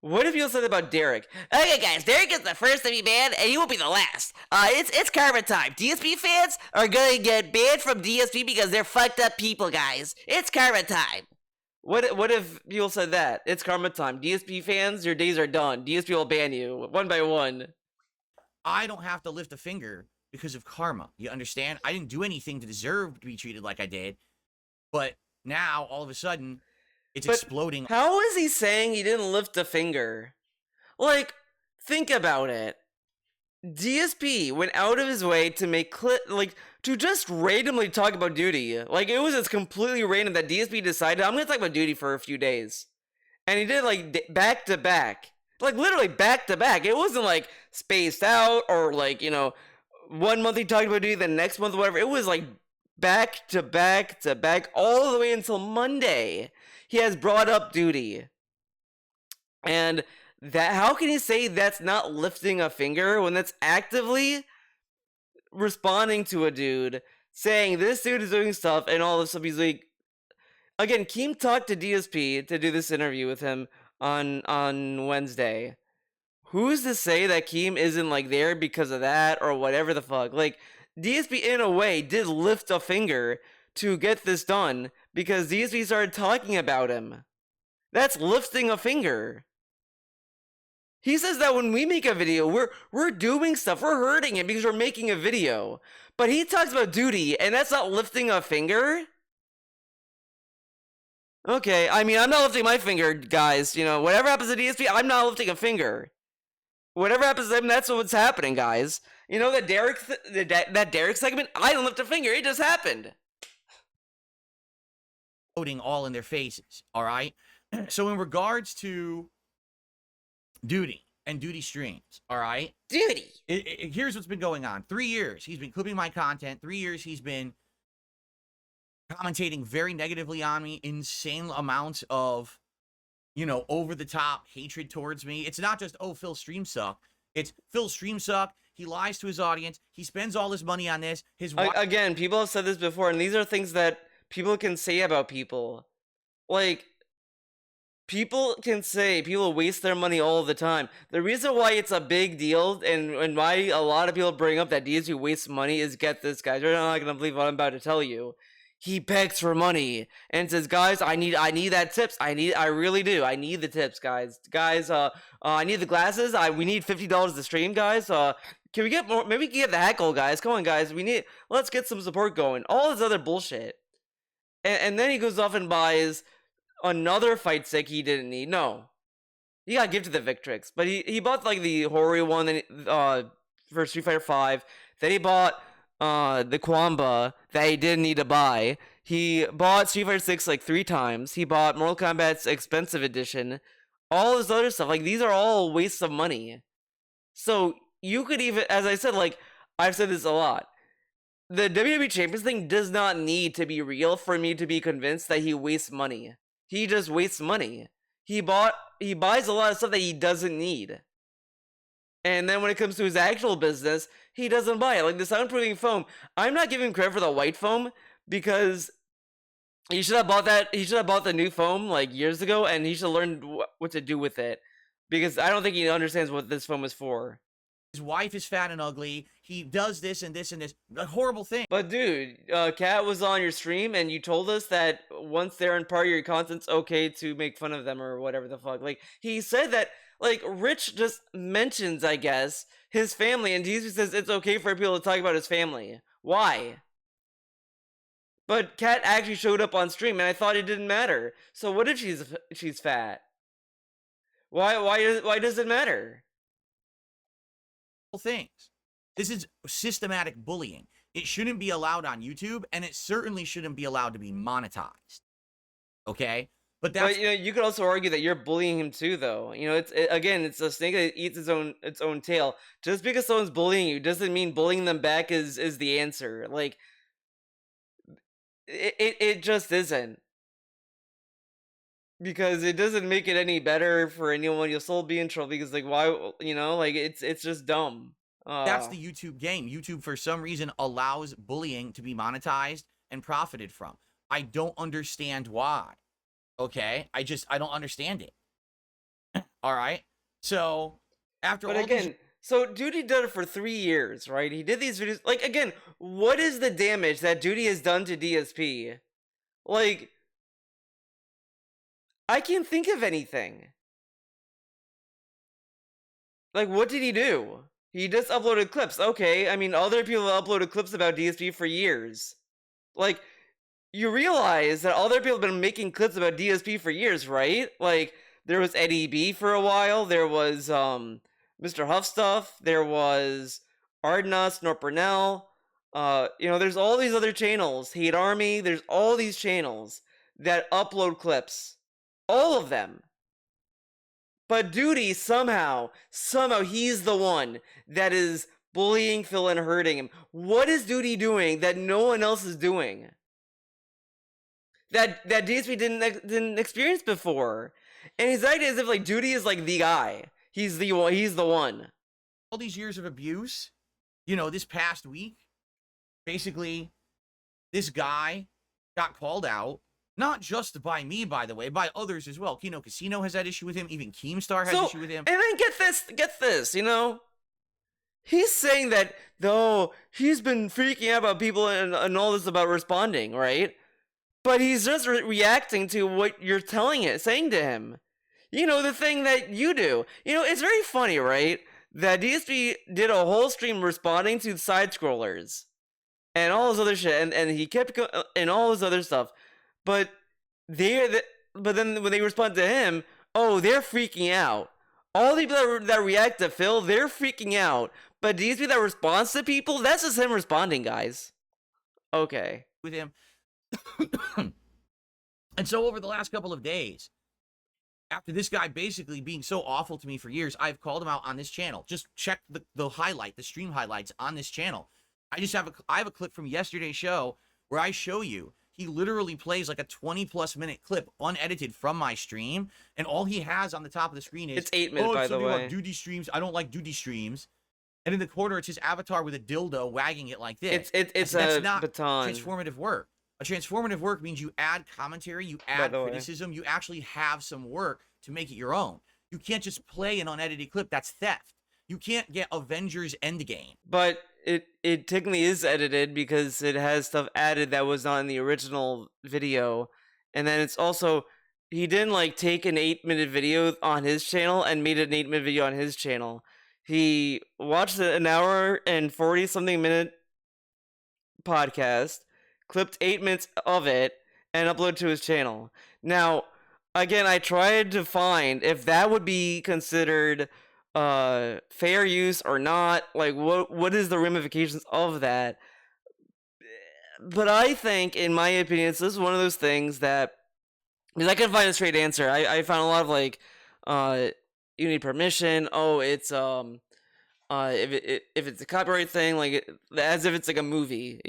What if you said that about Derek? Okay, guys, Derek is the first to be banned, and he will be the last. It's karma time. DSP fans are gonna get banned from DSP because they're fucked up people, guys. It's karma time. What if people said that? It's karma time. DSP fans, your days are done. DSP will ban you one by one. I don't have to lift a finger because of karma. You understand? I didn't do anything to deserve to be treated like I did. But now, all of a sudden, it's exploding. How is he saying he didn't lift a finger? Like, think about it. DSP went out of his way to make to just randomly talk about Doody. Like, it was just completely random that DSP decided, I'm gonna talk about Doody for a few days. And he did, like, back to back. Like, literally back to back. It wasn't, like, spaced out or, like, 1 month he talked about Doody, the next month, whatever. It was, like, back to back to back all the way until Monday. He has brought up Doody. And that, how can you say that's not lifting a finger when that's actively responding to a dude saying this dude is doing stuff and all this stuff? He's like, again, Keem talked to DSP to do this interview with him on Wednesday. Who's to say that Keem isn't like there because of that or whatever the fuck? Like, DSP in a way did lift a finger to get this done because DSP started talking about him. That's lifting a finger. He says that when we make a video, we're doing stuff, we're hurting him because we're making a video. But he talks about Doody, and that's not lifting a finger? Okay, I mean, I'm not lifting my finger, guys. Whatever happens to DSP, I'm not lifting a finger. Whatever happens to him, that's what's happening, guys. That Derek segment, I didn't lift a finger, it just happened. Exploding all in their faces, all right? So in regards to Doody and Doody streams, all right? Doody! Here's what's been going on. 3 years, he's been clipping my content. 3 years, he's been commentating very negatively on me, insane amounts of, over-the-top hatred towards me. It's not just, oh, Phil's streams suck. It's Phil's streams suck. He lies to his audience. He spends all his money on this. Again, people have said this before, and these are things that people can say about people. Like, people waste their money all the time. The reason why it's a big deal and why a lot of people bring up that DSP wastes money is, get this, guys. You're not going to believe what I'm about to tell you. He begs for money and says, guys, I need that tips. I really do. I need the tips, guys. I need the glasses. We need $50 to stream, guys. Can we get more? Maybe we can get the heckle, guys. Come on, guys. Let's get some support going. All this other bullshit. And then he goes off and buys another fight stick he didn't need. No. He got gifted the Victrix. But he bought, like, the Hori one for Street Fighter 5. Then he bought the Kwamba that he didn't need to buy. He bought Street Fighter 6 like 3 times. He bought Mortal Kombat's expensive edition. All this other stuff. Like, these are all wastes of money. So you could even, as I said, like, I've said this a lot. The WWE Champions thing does not need to be real for me to be convinced that he wastes money. He just wastes money. He buys a lot of stuff that he doesn't need. And then when it comes to his actual business, he doesn't buy it. Like the soundproofing foam, I'm not giving him credit for the white foam because he should have bought that. He should have bought the new foam like years ago, and he should have learned what to do with it. Because I don't think he understands what this foam is for. His wife is fat and ugly. He does this and this and this. A horrible thing. But dude, Kat was on your stream and you told us that once they're in part of your content's okay to make fun of them or whatever the fuck. Like, he said that, like, Rich just mentions, I guess, his family, and Jesus says it's okay for people to talk about his family. Why? But Kat actually showed up on stream and I thought it didn't matter. So what if she's fat? Why does it matter? Things. This is systematic bullying. It shouldn't be allowed on YouTube, and it certainly shouldn't be allowed to be monetized. Okay? But you could also argue that you're bullying him too, though. It's a snake that eats its own tail. Just because someone's bullying you doesn't mean bullying them back is the answer. Like, it just isn't. Because it doesn't make it any better for anyone. You'll still be in trouble because, like, why, like, it's just dumb. That's the YouTube game. YouTube, for some reason, allows bullying to be monetized and profited from. I don't understand why. Okay? I don't understand it. All right? So, after But all these... again, so Duty did it for 3 years, right? He did these videos. Like, again, what is the damage that Duty has done to DSP? Like, I can't think of anything. Like, what did he do? He just uploaded clips. Okay, I mean, other people have uploaded clips about DSP for years. Like, you realize that other people have been making clips about DSP for years, right? Like, there was Eddie B for a while. There was Mr. Huff Stuff. There was Ardnuts, Nort Burnell. There's all these other channels. Hate Army. There's all these channels that upload clips. All of them. But Duty, somehow, he's the one that is bullying Phil and hurting him. What is Duty doing that no one else is doing? That DSP didn't experience before. And his idea is if like Duty is like the guy. He's the one. All these years of abuse, this past week, basically, this guy got called out. Not just by me, by the way, by others as well. Kino Casino has that issue with him. Even Keemstar has issue with him. And then get this, he's saying that, though, he's been freaking out about people and all this about responding, right? But he's just reacting to what you're saying to him. The thing that you do. It's very funny, right? That DSP did a whole stream responding to side scrollers and all this other shit, and he kept and all this other stuff. But then when they respond to him, they're freaking out. All the people that react to Phil, they're freaking out. But DSP that responds to people, that's just him responding, guys. Okay. With him. And so over the last couple of days, after this guy basically being so awful to me for years, I've called him out on this channel. Just check the stream highlights on this channel. I have a clip from yesterday's show where I show you. He literally plays like a 20-plus minute clip unedited from my stream, and all he has on the top of the screen is, it's 8 minutes, by the way. Duty streams. I don't like Duty streams. And in the corner, it's his avatar with a dildo wagging it like this. That's not baton. Transformative work. A transformative work means you add commentary, you add criticism, you actually have some work to make it your own. You can't just play an unedited clip. That's theft. You can't get Avengers Endgame. But it technically is edited because it has stuff added that was not in the original video. And then it's also, he didn't like take an 8-minute video on his channel and made an 8-minute video on his channel. He watched an hour and 40-something minute podcast, clipped 8 minutes of it, and uploaded to his channel. Now, again, I tried to find if that would be considered fair use or not. Like, what is the ramifications of that? But I think, in my opinion, this is one of those things that, because I couldn't find a straight answer. I found a lot of like, you need permission. It's if it's a copyright thing, like as if it's like a movie,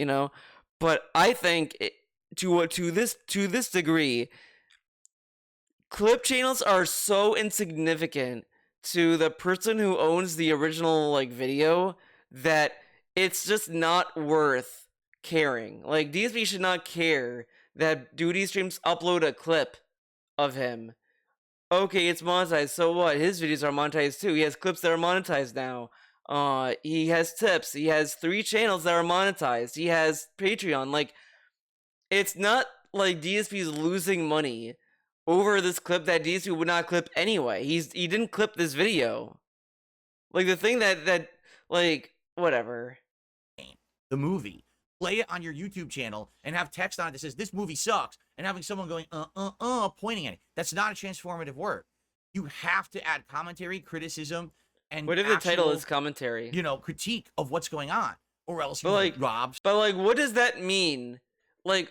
But I think to this degree, clip channels are so insignificant to the person who owns the original like video that it's just not worth caring. Like, DSP should not care that Duty Streams upload a clip of him. Okay, it's monetized, so what? His videos are monetized too. He has clips that are monetized now. He has tips. He has 3 channels that are monetized. He has Patreon. Like, it's not like DSP is losing money over this clip that DSP would not clip anyway. He didn't clip this video. Like, the thing that like, whatever. The movie. Play it on your YouTube channel and have text on it that says, this movie sucks, and having someone going, pointing at it. That's not a transformative work. You have to add commentary, criticism, and what if the title is commentary? Critique of what's going on. Or else But like, what does that mean? Like,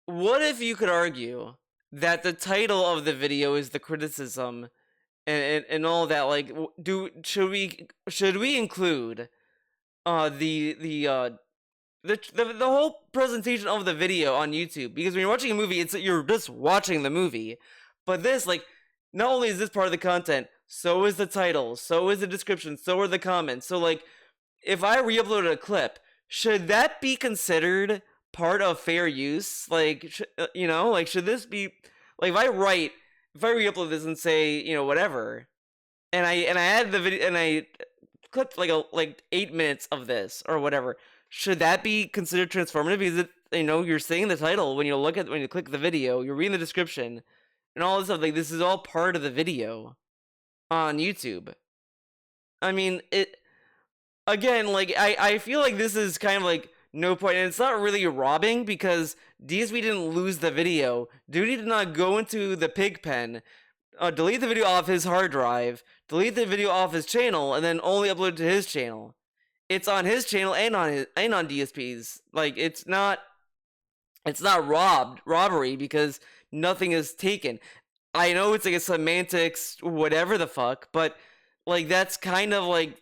what if you could argue that the title of the video is the criticism and all that? Like, should we include the whole presentation of the video on YouTube? Because when you're watching a movie, you're just watching the movie. But this, like, not only is this part of the content, so is the title, so is the description, so are the comments. So like, if I re-uploaded a clip, should that be considered part of fair use? Like, like should this be like if I re-upload this and say whatever, and I add the video and I clipped like 8 minutes of this or whatever, should that be considered transformative? Because you're saying the title when you click the video, you're reading the description, and all this stuff. Like this is all part of the video on YouTube. I mean, it again. Like I feel like this is kind of like no point, and it's not really robbing because DSP didn't lose the video. Doody did not go into the pig pen, delete the video off his hard drive, delete the video off his channel, and then only upload it to his channel. It's on his channel and on DSP's. Like it's not robbery because nothing is taken. I know it's like a semantics, whatever the fuck, but like that's kind of like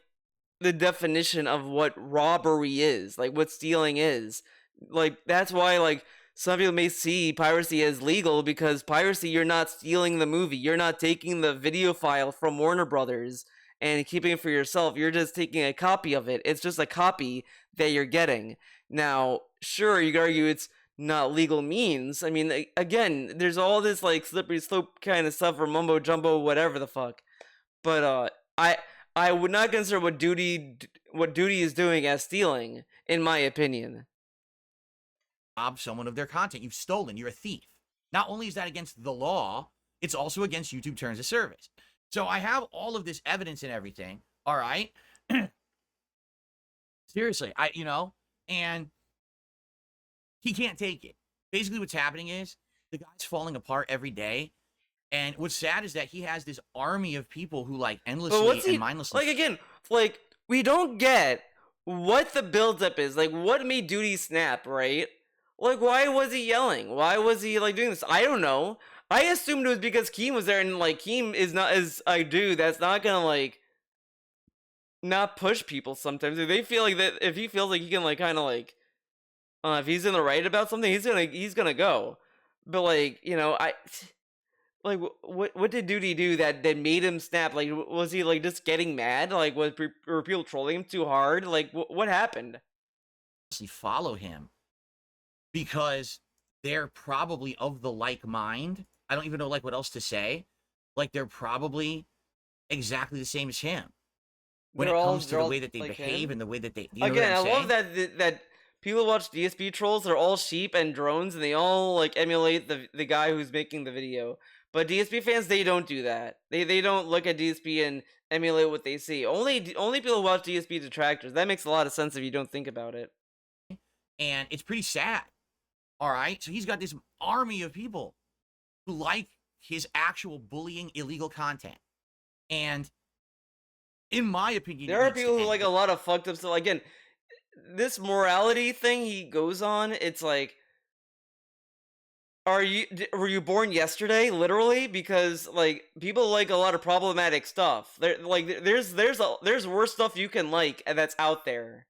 the definition of what robbery is, like what stealing is. Like that's why like some people may see piracy as legal because piracy, you're not stealing the movie, you're not taking the video file from Warner Brothers and keeping it for yourself. You're just taking a copy of it. It's just a copy that you're getting. Now, sure, you could argue it's not legal means. I mean, again, there's all this like slippery slope kind of stuff or mumbo jumbo, whatever the fuck. But I would not consider what Doody is doing as stealing, in my opinion. Rob someone of their content. You've stolen. You're a thief. Not only is that against the law, it's also against YouTube terms of service. So I have all of this evidence and everything. All right. Seriously, and he can't take it. Basically, what's happening is the guy's falling apart every day. And what's sad is that he has this army of people who like endlessly and mindlessly. Like again, like we don't get what the buildup is. Like what made Doody snap, right? Like why was he yelling? Why was he like doing this? I don't know. I assumed it was because Keem was there, and like Keem is not as a dude that's not gonna like not push people sometimes. If they feel like that, if he feels like he can like kind of like if he's in the right about something, he's gonna go. But like like what did Doody do that made him snap? Like was he like just getting mad? Like were people trolling him too hard? Like what happened? Follow him because they're probably of the like mind. I don't even know like what else to say. Like they're probably exactly the same as him when it comes to the way that they like behave and the way that they. Again, I love that people watch DSP trolls. They're all sheep and drones, and they all like emulate the guy who's making the video. But DSP fans, they don't do that. They don't look at DSP and emulate what they see. Only people watch DSP detractors. That makes a lot of sense if you don't think about it. And it's pretty sad. All right, so he's got this army of people who like his actual bullying, illegal content. And in my opinion, there are people who like a lot of fucked up stuff. Again, this morality thing he goes on, it's like, were you born yesterday, literally? Because like people like a lot of problematic stuff. There's worse stuff you can like that's out there.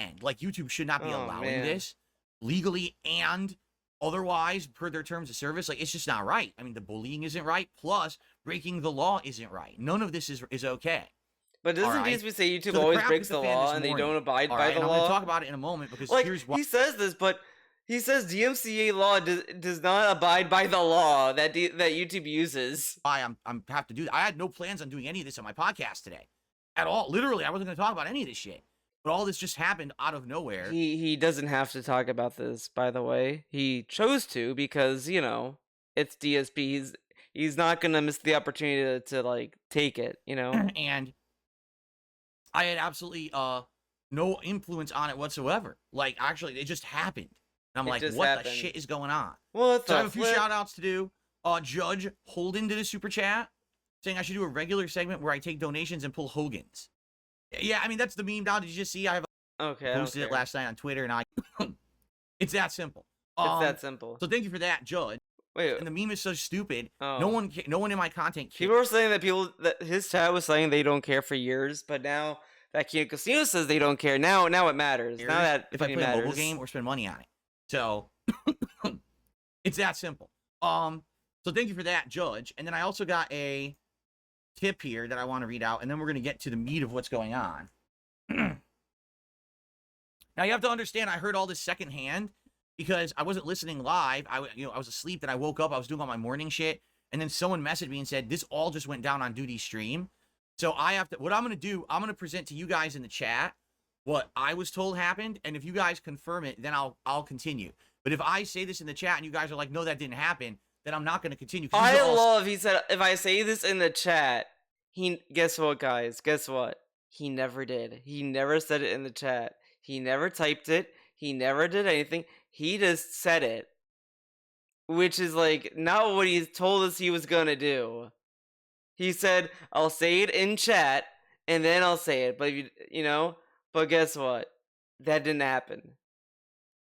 And like YouTube should not be allowing this legally and otherwise per their terms of service. Like it's just not right. I mean, the bullying isn't right. Plus, breaking the law isn't right. None of this is okay. But doesn't DSP say YouTube always breaks the law and they don't abide by the law? I'm going to talk about it in a moment because like, here's why. He says this, but he says DMCA law does not abide by the law that YouTube uses. I'm have to do that. I had no plans on doing any of this on my podcast today at all. Literally, I wasn't going to talk about any of this shit. But all this just happened out of nowhere. He doesn't have to talk about this, by the way. He chose to because, it's DSP. He's not going to miss the opportunity to like take it, And I had absolutely no influence on it whatsoever. Like actually, it just happened. And I'm like, what the shit is going on? Well, so I have a few shout outs to do. Judge Holden did a super chat saying I should do a regular segment where I take donations and pull Hogan's. Yeah, I mean, that's the meme now. Did you just see? I have posted it last night on Twitter, and it's that simple. It's that simple. So thank you for that, Judge. Wait, and the meme is so stupid. No one in my content cares. People were saying that his chat was saying they don't care for years, but now that Kino Casino says they don't care, now it matters. Now that if I play a mobile game or spend money on it. So it's that simple. So thank you for that, Judge. And then I also got a tip here that I want to read out, and then we're going to get to the meat of what's going on. Now you have to understand, I heard all this secondhand because I wasn't listening live. I was asleep. Then I woke up. I was doing all my morning shit, and then someone messaged me and said this all just went down on Doody's stream. So I have to. What I'm gonna do, I'm gonna present to you guys in the chat what I was told happened, and if you guys confirm it, then I'll continue. But if I say this in the chat and you guys are like, no, that didn't happen, then I'm not gonna continue. He said if I say this in the chat, guess what, guys? Guess what? He never did. He never said it in the chat. He never typed it. He never did anything. He just said it. Which is like not what he told us he was gonna do. He said, I'll say it in chat and then I'll say it. But but guess what? That didn't happen.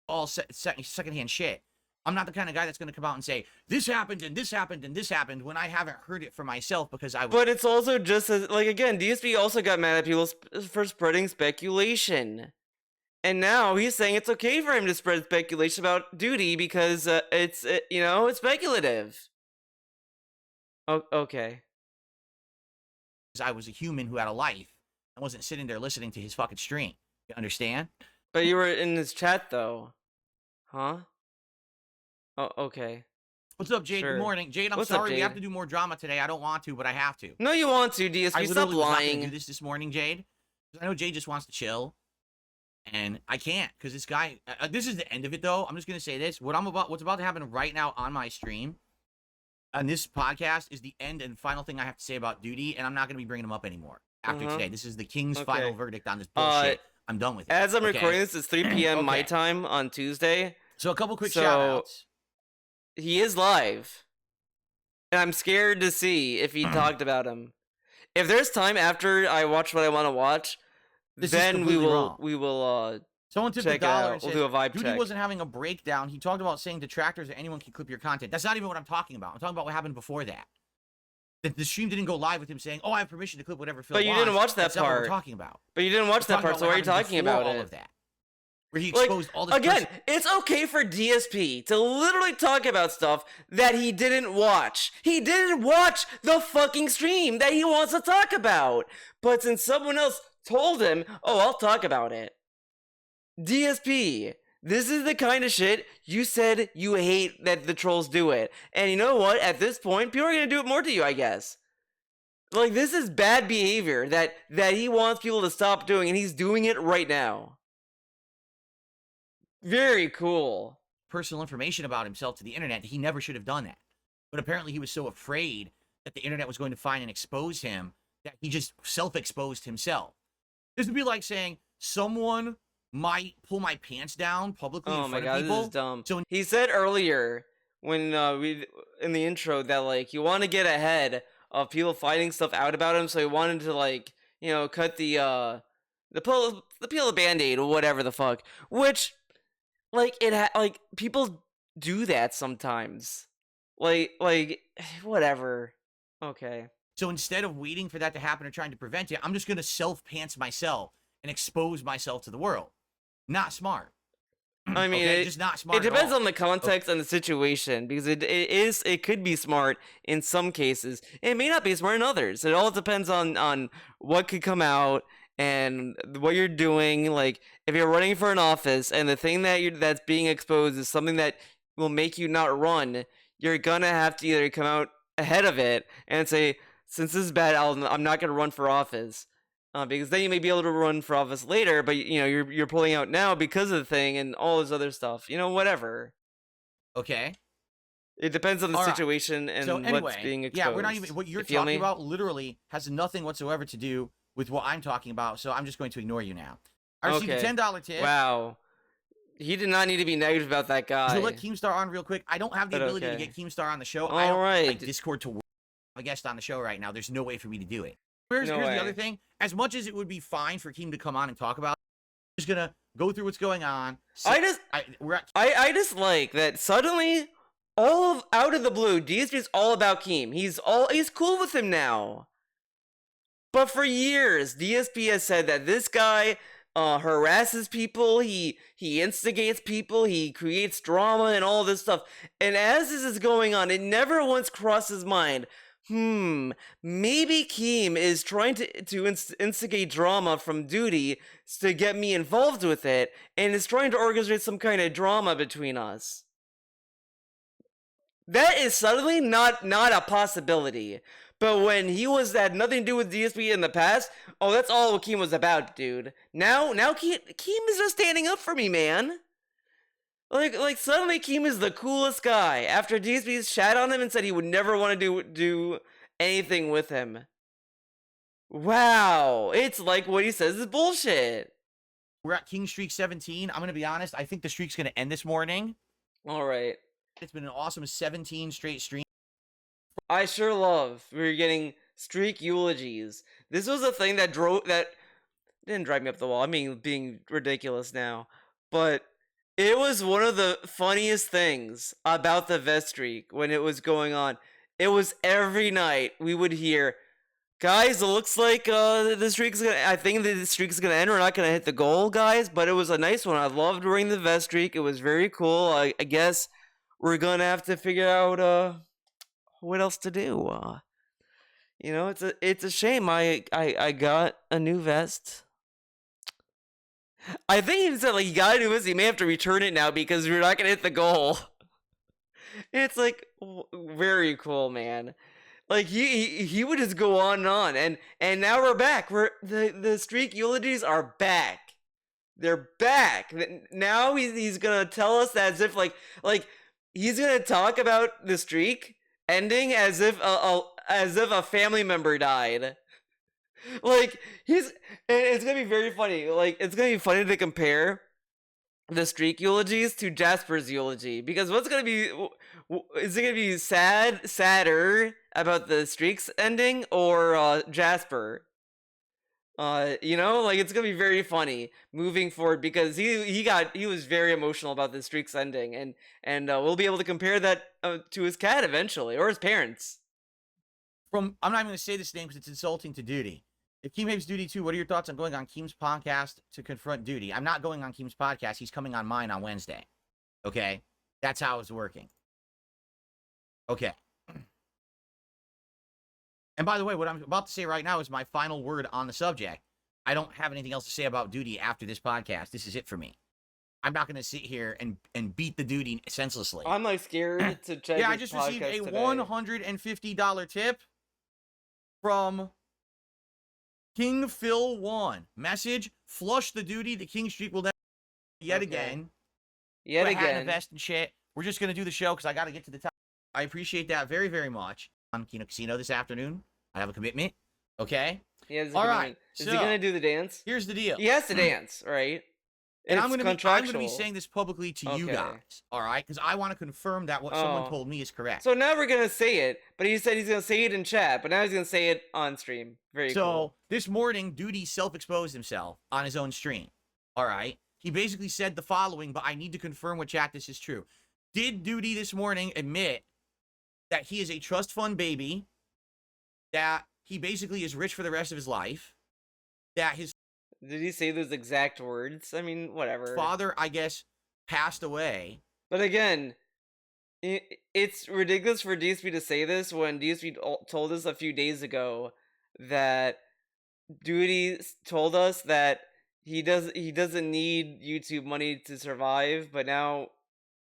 All secondhand shit. I'm not the kind of guy that's going to come out and say, this happened and this happened and this happened when I haven't heard it for myself because I was... But it's also just as, like, again, DSP also got mad at people for spreading speculation. And now he's saying it's okay for him to spread speculation about Doody because it's speculative. Okay. Because I was a human who had a life. I wasn't sitting there listening to his fucking stream. You understand? But you were in his chat, though. Huh? Oh, okay. What's up, Jade? Sure. Good morning. Jade, I'm What's up, sorry we Jade? have to do more drama today. I don't want to, but I have to. No, you want to, DSP. I Stop literally was not lying. gonna do this morning, Jade. I know Jade just wants to chill. And I can't, because this guy... this is the end of it, though. I'm just going to say this. What's about to happen right now on my stream, on this podcast, is the end and final thing I have to say about Doody, and I'm not going to be bringing him up anymore after today. This is the king's final verdict on this bullshit. I'm done with it. As I'm recording this, it's 3 p.m. my time on Tuesday. So a couple quick shout-outs. He is live. And I'm scared to see if he talked about him. If there's time after I watch what I want to watch, then we will someone tipped $1 and we'll do a vibe Doody check. wasn't having a breakdown. He talked about saying detractors that anyone can clip your content. That's not even what I'm talking about. I'm talking about what happened before that. The stream didn't go live with him saying, "Oh, I have permission to clip whatever Phil wants." But you didn't watch that That's not what part. we're talking about. But you didn't watch that part, so why are you talking about all it? of that, where he exposed all this. Again, it's okay for DSP to literally talk about stuff that he didn't watch. He didn't watch the fucking stream that he wants to talk about. But since someone else told him, "Oh, I'll talk about it." DSP, this is the kind of shit you said you hate that the trolls do it. And you know what? At this point, people are going to do it more to you, I guess. Like, this is bad behavior that he wants people to stop doing, and he's doing it right now. Very cool. Personal information about himself to the internet. He never should have done that. But apparently he was so afraid that the internet was going to find and expose him that he just self-exposed himself. This would be like saying someone might pull my pants down publicly in front of people. This is dumb. So he said earlier when we in the intro that like you want to get ahead of people finding stuff out about him, so he wanted to like cut the peel the Band-Aid or whatever the fuck. Which like people do that sometimes. Like whatever. Okay. So instead of waiting for that to happen or trying to prevent it, I'm just gonna self-pants myself and expose myself to the world. Not smart. I mean, okay? Just not smart. It depends on the context and the situation, because it could be smart in some cases. It may not be smart in others. It all depends on what could come out and what you're doing. Like if you're running for an office and the thing that's being exposed is something that will make you not run, you're gonna have to either come out ahead of it and say, since this is bad, I'm not gonna run for office. Because then you may be able to run for office later, but you're pulling out now because of the thing and all this other stuff. Whatever. Okay. It depends on the situation and so anyway, what's being exposed. Yeah, we're not even what you're talking about. Literally has nothing whatsoever to do with what I'm talking about. So I'm just going to ignore you now. I received a $10 tip. Wow. He did not need to be negative about that guy. So let Keemstar on real quick. I don't have the ability to get Keemstar on the show. All right. Like Discord to work a guest on the show right now. There's no way for me to do it. Here's the other thing. As much as it would be fine for Keem to come on and talk about it, I'm just gonna go through what's going on. So I just like that suddenly, out of the blue, DSP is all about Keem. He's cool with him now. But for years, DSP has said that this guy harasses people, he instigates people, he creates drama and all this stuff. And as this is going on, it never once crossed his mind, maybe Keem is trying to instigate drama from Doody to get me involved with it, and is trying to orchestrate some kind of drama between us. That is suddenly not a possibility. But when he had nothing to do with DSP in the past, oh, that's all Keem was about, dude. Now Keem is just standing up for me, man. Like suddenly Keem is the coolest guy after DSP shat on him and said he would never want to do anything with him. Wow, it's like what he says is bullshit. We're at King Streak 17. I'm going to be honest. I think the streak's going to end this morning. All right. It's been an awesome 17 straight streams. I sure love we're getting streak eulogies. This was a thing that didn't drive me up the wall. I mean, being ridiculous now, but it was one of the funniest things about the vest streak when it was going on. It was every night we would hear, guys, it looks like the streak's gonna. I think the streak's gonna end. We're not gonna hit the goal, guys. But it was a nice one. I loved wearing the vest streak. It was very cool. I guess we're gonna have to figure out what else to do. It's a shame. I got a new vest. I think he said like he got a new vest. He may have to return it now because we're not gonna hit the goal. It's like very cool, man. Like he would just go on and now we're back. The streak eulogies are back. They're back. Now he's gonna tell us that as if like he's gonna talk about the streak ending as if a family member died. Like it's gonna be very funny. Like it's gonna be funny to compare the streak eulogies to Jasper's eulogy, because what's gonna be, is it gonna be sadder about the streaks ending or Jasper? It's gonna be very funny moving forward because he was very emotional about the streaks ending, and we'll be able to compare that to his cat eventually, or his parents. I'm not even gonna say this name because it's insulting to Doody. If Keem hates Doody too, what are your thoughts on going on Keem's podcast to confront Doody? I'm not going on Keem's podcast. He's coming on mine on Wednesday. Okay? That's how it's working. Okay. And by the way, what I'm about to say right now is my final word on the subject. I don't have anything else to say about Doody after this podcast. This is it for me. I'm not going to sit here and beat the Doody senselessly. I'm like scared to check. Yeah, I just received a $150 tip from King Phil 1. Message: flush the Doody. The King Streak will never yet again. Yet Put a hat again. and a vest and shit. We're just gonna do the show because I got to get to the top. I appreciate that very, very much. On Kino Casino this afternoon, I have a commitment. Okay. Yeah. All right. Is he gonna do the dance? Here's the deal. He has to dance, right? And It's I'm gonna contractual. be saying this publicly to you Okay. guys. All right, because I want to confirm that what someone told me is correct. So now we're gonna say it, but he said he's gonna say it in chat, but now he's gonna say it on stream. Very cool. This morning, Doody self-exposed himself on his own stream. All right, he basically said the following, but I need to confirm with chat this is true. Did Doody this morning admit that he is a trust fund baby, that he basically is rich for the rest of his life, that his Did he say those exact words? I mean, whatever. father, I guess, passed away? But again, it's ridiculous for DSP to say this when DSP told us a few days ago that Doody told us that he doesn't need YouTube money to survive, but now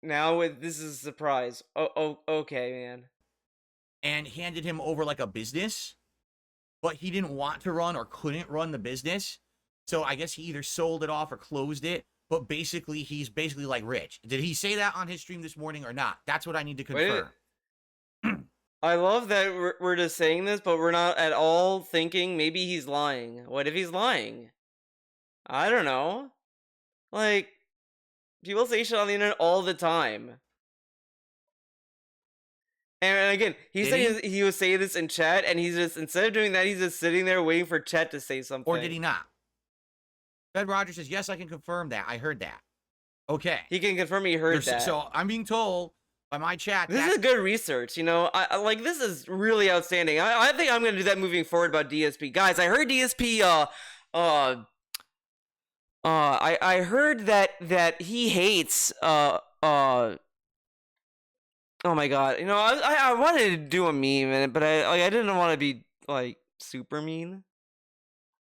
this is a surprise. Oh, okay, man. And handed him over like a business, but he didn't want to run or couldn't run the business. So I guess he either sold it off or closed it, but basically he's basically like rich. Did he say that on his stream this morning or not? That's what I need to confirm. I love that we're just saying this, but we're not at all thinking maybe he's lying. What if he's lying? I don't know. Like, people say shit on the internet all the time. And again, he was saying this in chat, and he's just, instead of doing that, he's just sitting there waiting for chat to say something. Or did he not? Fed Rogers says, yes, I can confirm that. I heard that. Okay. He can confirm he heard that. So I'm being told by my chat. This is good research, you know. I like, this is really outstanding. I think I'm gonna do that moving forward about DSP. Guys, I heard DSP I heard that he hates Oh my god! You know, I wanted to do a meme, but I didn't want to be like super mean.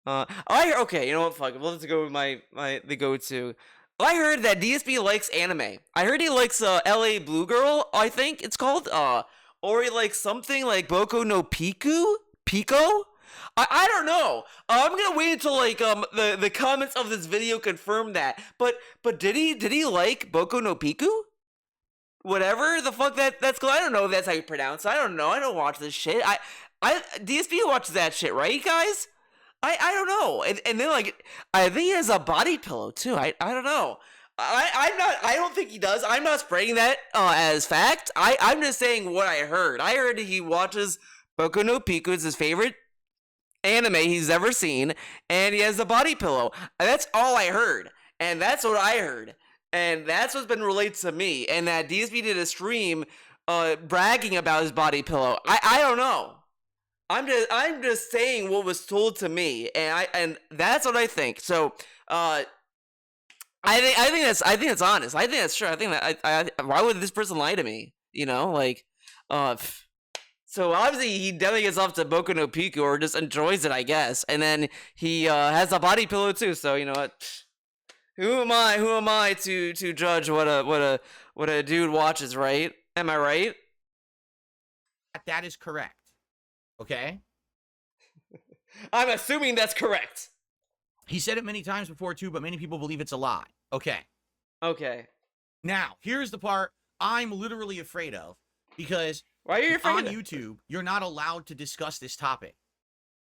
Okay, you know what? Fuck it. Let's go with my the go-to. I heard that DSP likes anime. I heard he likes LA Blue Girl, I think it's called. Or he likes something like Boku no Pico. I don't know. I'm gonna wait until like the comments of this video confirm that. But did he like Boku no Piku? Whatever the fuck that's called. I don't know if that's how you pronounce it. I don't know. I don't watch this shit. I DSP watches that shit, right, guys? I don't know. And then like I think he has a body pillow too. I don't know. I'm not. I don't think he does. I'm not spreading that as fact. I'm just saying what I heard. I heard he watches Boku no Pico. It's his favorite anime he's ever seen, and he has a body pillow. That's all I heard, and that's what I heard, and that's what's been relayed to me. And that DSP did a stream, bragging about his body pillow. I don't know. I'm just saying what was told to me, and that's what I think. So, I think that's honest. I think that's true. I think that why would this person lie to me? You know, like, uh, so obviously he definitely gets off to Boku no Pico or just enjoys it, I guess. And then he has a body pillow too. So you know what? Who am I? Who am I to judge what a dude watches? Right? Am I right? That is correct. Okay? I'm assuming that's correct. He said it many times before too, but many people believe it's a lie. Okay. Okay. Now, here's the part I'm literally afraid of, because Why are you afraid on of? YouTube, you're not allowed to discuss this topic.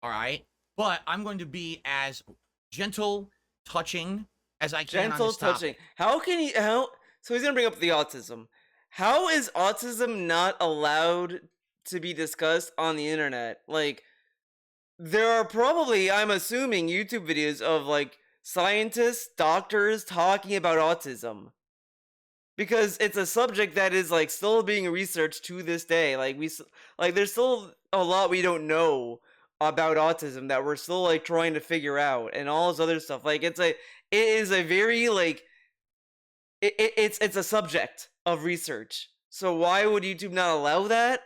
All right? But I'm going to be as gentle, touching as I can on Gentle this touching. topic. How can he? How? So he's gonna bring up the autism. How is autism not allowed to be discussed on the internet? Like, there are probably, I'm assuming, YouTube videos of like scientists, doctors talking about autism because it's a subject that is like still being researched to this day. Like there's still a lot we don't know about autism that we're still like trying to figure out and all this other stuff. Like it is a very like it's a subject of research. So why would YouTube not allow that?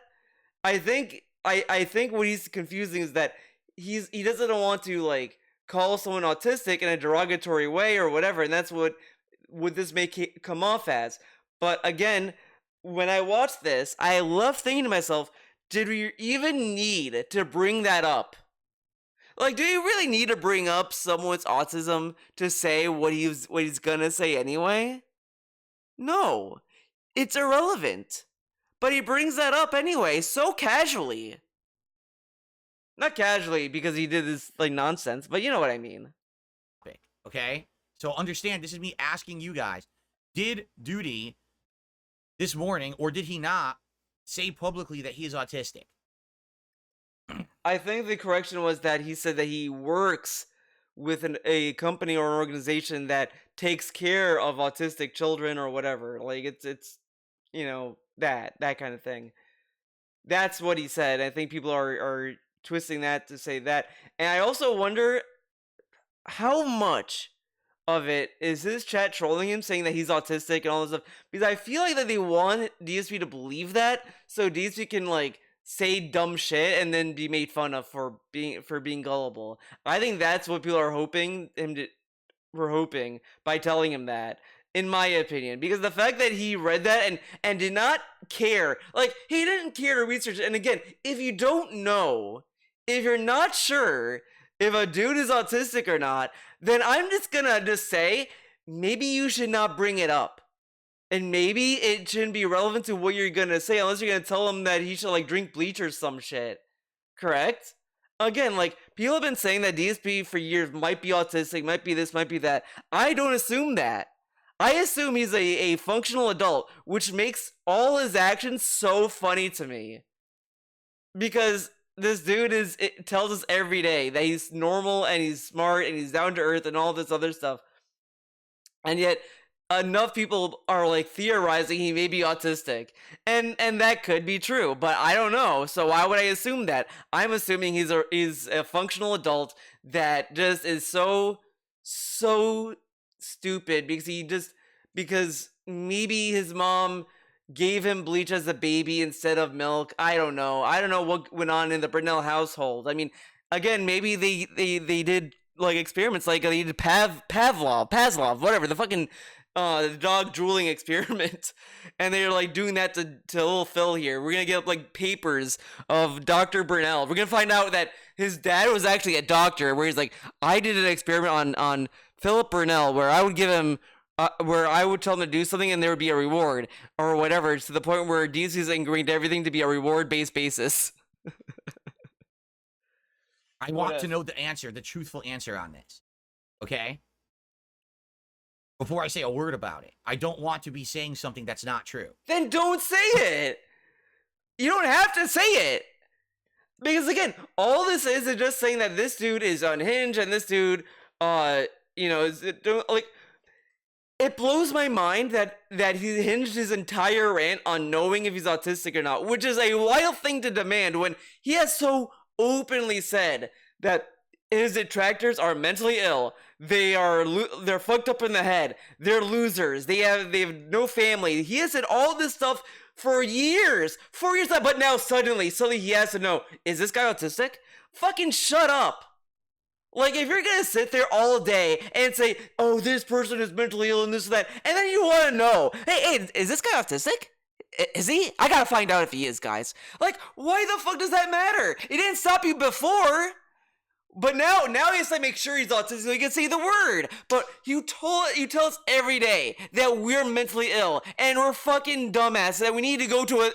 I think what he's confusing is that he doesn't want to like call someone autistic in a derogatory way or whatever, and that's what would this make come off as. But again, when I watched this, I love thinking to myself, did we even need to bring that up? Like, do you really need to bring up someone's autism to say what he's gonna say anyway? No, it's irrelevant. But he brings that up anyway, so casually. Not casually because he did this like nonsense, but you know what I mean. Okay? So understand, this is me asking you guys, did Doody this morning, or did he not, say publicly that he is autistic? I think the correction was that he said that he works with a company or an organization that takes care of autistic children or whatever. Like it's you know that kind of thing. That's what he said. I think people are twisting that to say that. And I also wonder how much of it is his chat trolling him, saying that he's autistic and all this stuff. Because I feel like that they want DSP to believe that, so DSP can like say dumb shit and then be made fun of for being gullible. I think that's what people are hoping him to. We're hoping by telling him that, in my opinion, because the fact that he read that and did not care, like he didn't care to research it. And again, if you don't know, if you're not sure if a dude is autistic or not, then I'm just gonna just say maybe you should not bring it up. And maybe it shouldn't be relevant to what you're gonna say unless you're gonna tell him that he should like drink bleach or some shit. Correct? Again, like people have been saying that DSP for years might be autistic, might be this, might be that. I don't assume that. I assume he's a functional adult, which makes all his actions so funny to me. Because this dude it tells us every day that he's normal and he's smart and he's down to earth and all this other stuff. And yet enough people are like theorizing he may be autistic. And that could be true, but I don't know. So why would I assume that? I'm assuming he's a functional adult that just is so stupid because because maybe his mom gave him bleach as a baby instead of milk. I don't know. I don't know what went on in the Brunel household. I mean, again, maybe they did like experiments, like they did Pavlov, whatever, the fucking the dog drooling experiment, and they're like doing that to little Phil here. We're gonna get like papers of Dr. Brunel. We're gonna find out that his dad was actually a doctor, where he's like, I did an experiment on Philip Brunel where I would give him where I would tell him to do something and there would be a reward or whatever, to the point where DC is ingrained everything to be a reward-based basis. I want to know the answer, the truthful answer on this. Okay? Before I say a word about it. I don't want to be saying something that's not true. Then don't say it. You don't have to say it. Because again, all this is just saying that this dude is unhinged and this dude, is like. It blows my mind that he hinged his entire rant on knowing if he's autistic or not, which is a wild thing to demand when he has so openly said that his detractors are mentally ill. They're fucked up in the head. They're losers. They have no family. He has said all this stuff for years. 4 years, but now suddenly he has to know, is this guy autistic? Fucking shut up. Like, if you're gonna sit there all day and say, oh, this person is mentally ill and this and that, and then you want to know, hey, is this guy autistic? Is he? I gotta find out if he is, guys. Like, why the fuck does that matter? It didn't stop you before. But now he has to make sure he's autistic so he can say the word. But you tell us every day that we're mentally ill and we're fucking dumbasses, that we need to go to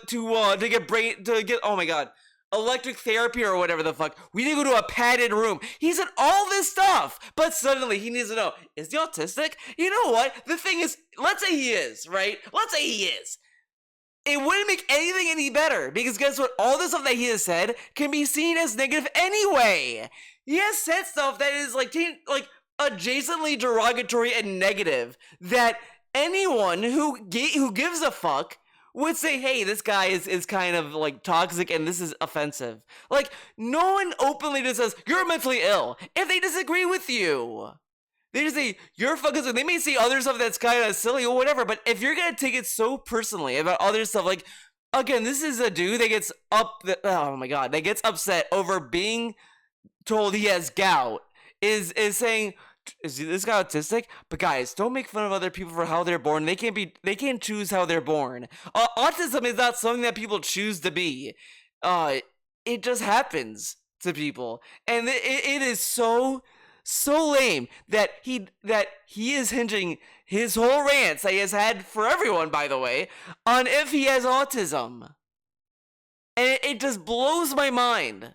get oh my god, electric therapy or whatever the fuck. We need to go to a padded room. He said all this stuff, but suddenly he needs to know, is he autistic? You know what? The thing is, let's say he is, right? Let's say he is. It wouldn't make anything any better, because guess what? All the stuff that he has said can be seen as negative anyway. He has said stuff that is like adjacently derogatory and negative, that anyone who gives a fuck would say, hey, this guy is kind of like toxic and this is offensive. Like, no one openly just says, you're mentally ill if they disagree with you. They just say, you're fucking, they may say other stuff that's kind of silly or whatever, but if you're gonna take it so personally about other stuff, like, again, this is a dude that gets that gets upset over being told he has gout, is saying, is this guy autistic? But guys, don't make fun of other people for how they're born. They can't choose how they're born. Autism is not something that people choose to be. It just happens to people, and it is so lame that he is hinging his whole rants that he has had for everyone, by the way, on if he has autism, and it just blows my mind.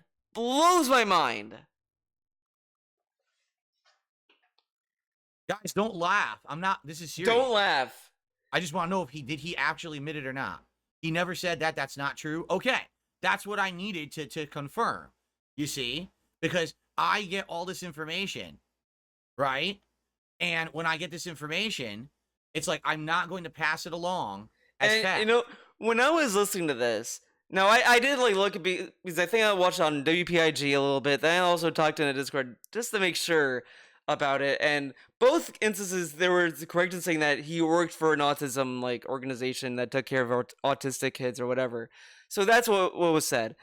Guys, don't laugh. This is serious. Don't laugh. I just want to know if he actually admit it or not. He never said that. That's not true. Okay. That's what I needed to confirm. You see? Because I get all this information, right? And when I get this information, it's like I'm not going to pass it along as fact. You know, when I was listening to this, now I did like look at because I think I watched on WPIG a little bit. Then I also talked in a Discord just to make sure about it, and both instances there was correction saying that he worked for an autism like organization that took care of autistic kids or whatever. So that's what was said.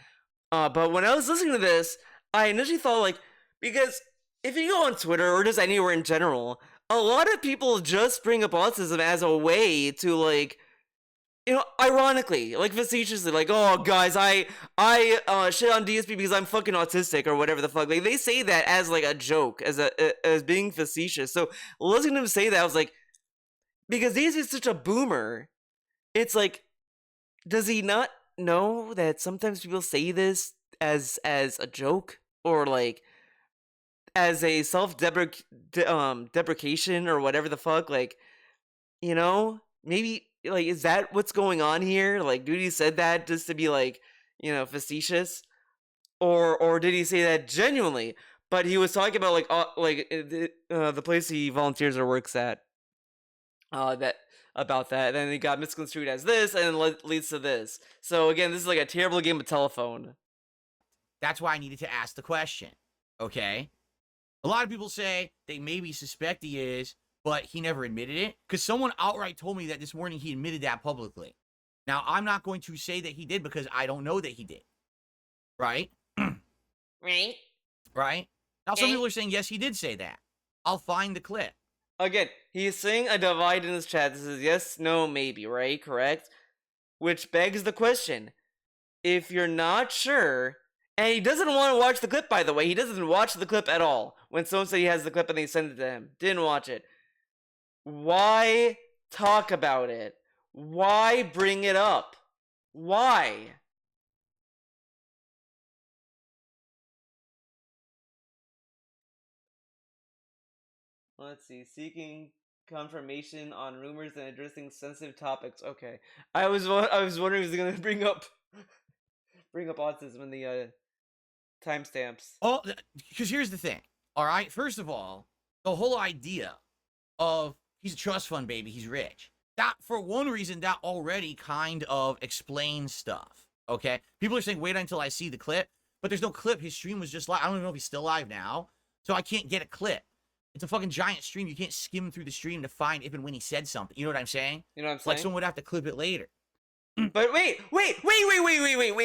But when I was listening to this, I initially thought, like, because if you go on Twitter or just anywhere in general, a lot of people just bring up autism as a way to, like, you know, ironically, like facetiously, like, oh guys, I shit on DSP because I'm fucking autistic or whatever the fuck. Like, they say that as like a joke, as being facetious. So listening to him say that, I was like, because DSP is such a boomer, it's like, does he not know that sometimes people say this as a joke, or like as a deprecation or whatever the fuck? Like, you know, maybe, like, is that what's going on here? Like, Doody said that just to be, like, you know, facetious, or did he say that genuinely? But he was talking about the place he volunteers or works at, about that, and then he got misconstrued as this, and leads to this. So again, this is like a terrible game of telephone. That's why I needed to ask the question. Okay, a lot of people say they maybe suspect he is, but he never admitted it, because someone outright told me that this morning he admitted that publicly. Now, I'm not going to say that he did because I don't know that he did. Right? Right? Right? Now, some people are saying, yes, he did say that. I'll find the clip. Again, he's saying a divide in his chat. This is yes, no, maybe, right? Correct? Which begs the question. If you're not sure, and he doesn't want to watch the clip, by the way, he doesn't watch the clip at all. When someone said he has the clip and they send it to him, didn't watch it. Why talk about it? Why bring it up? Why? Let's see. Seeking confirmation on rumors and addressing sensitive topics. Okay. I was wondering if he was gonna bring up autism in the timestamps. Oh, because here's the thing. All right. First of all, the whole idea of he's a trust fund baby, he's rich. That, for one reason, that already kind of explains stuff. Okay. People are saying, wait until I see the clip, but there's no clip. His stream was just live. I don't even know if he's still live now. So I can't get a clip. It's a fucking giant stream. You can't skim through the stream to find if and when he said something. You know what I'm saying? You know what I'm saying? Like someone would have to clip it later. But wait,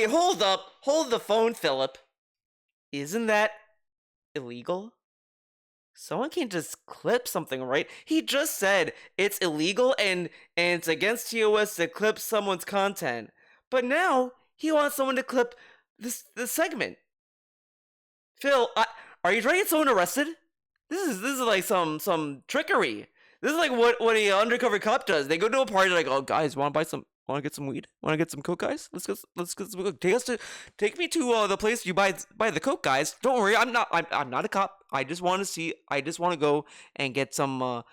hold up. Hold the phone, Philip. Isn't that illegal? Someone can't just clip something, right? He just said it's illegal and it's against TOS to clip someone's content. But now he wants someone to clip this segment. Phil, are you trying to get someone arrested? This is like some trickery. This is like what a undercover cop does. They go to a party like, oh guys, want to get some weed? Want to get some coke, guys? Let's get some coke. Take me to the place you buy the coke, guys. Don't worry, I'm not a cop. I just want to go and get some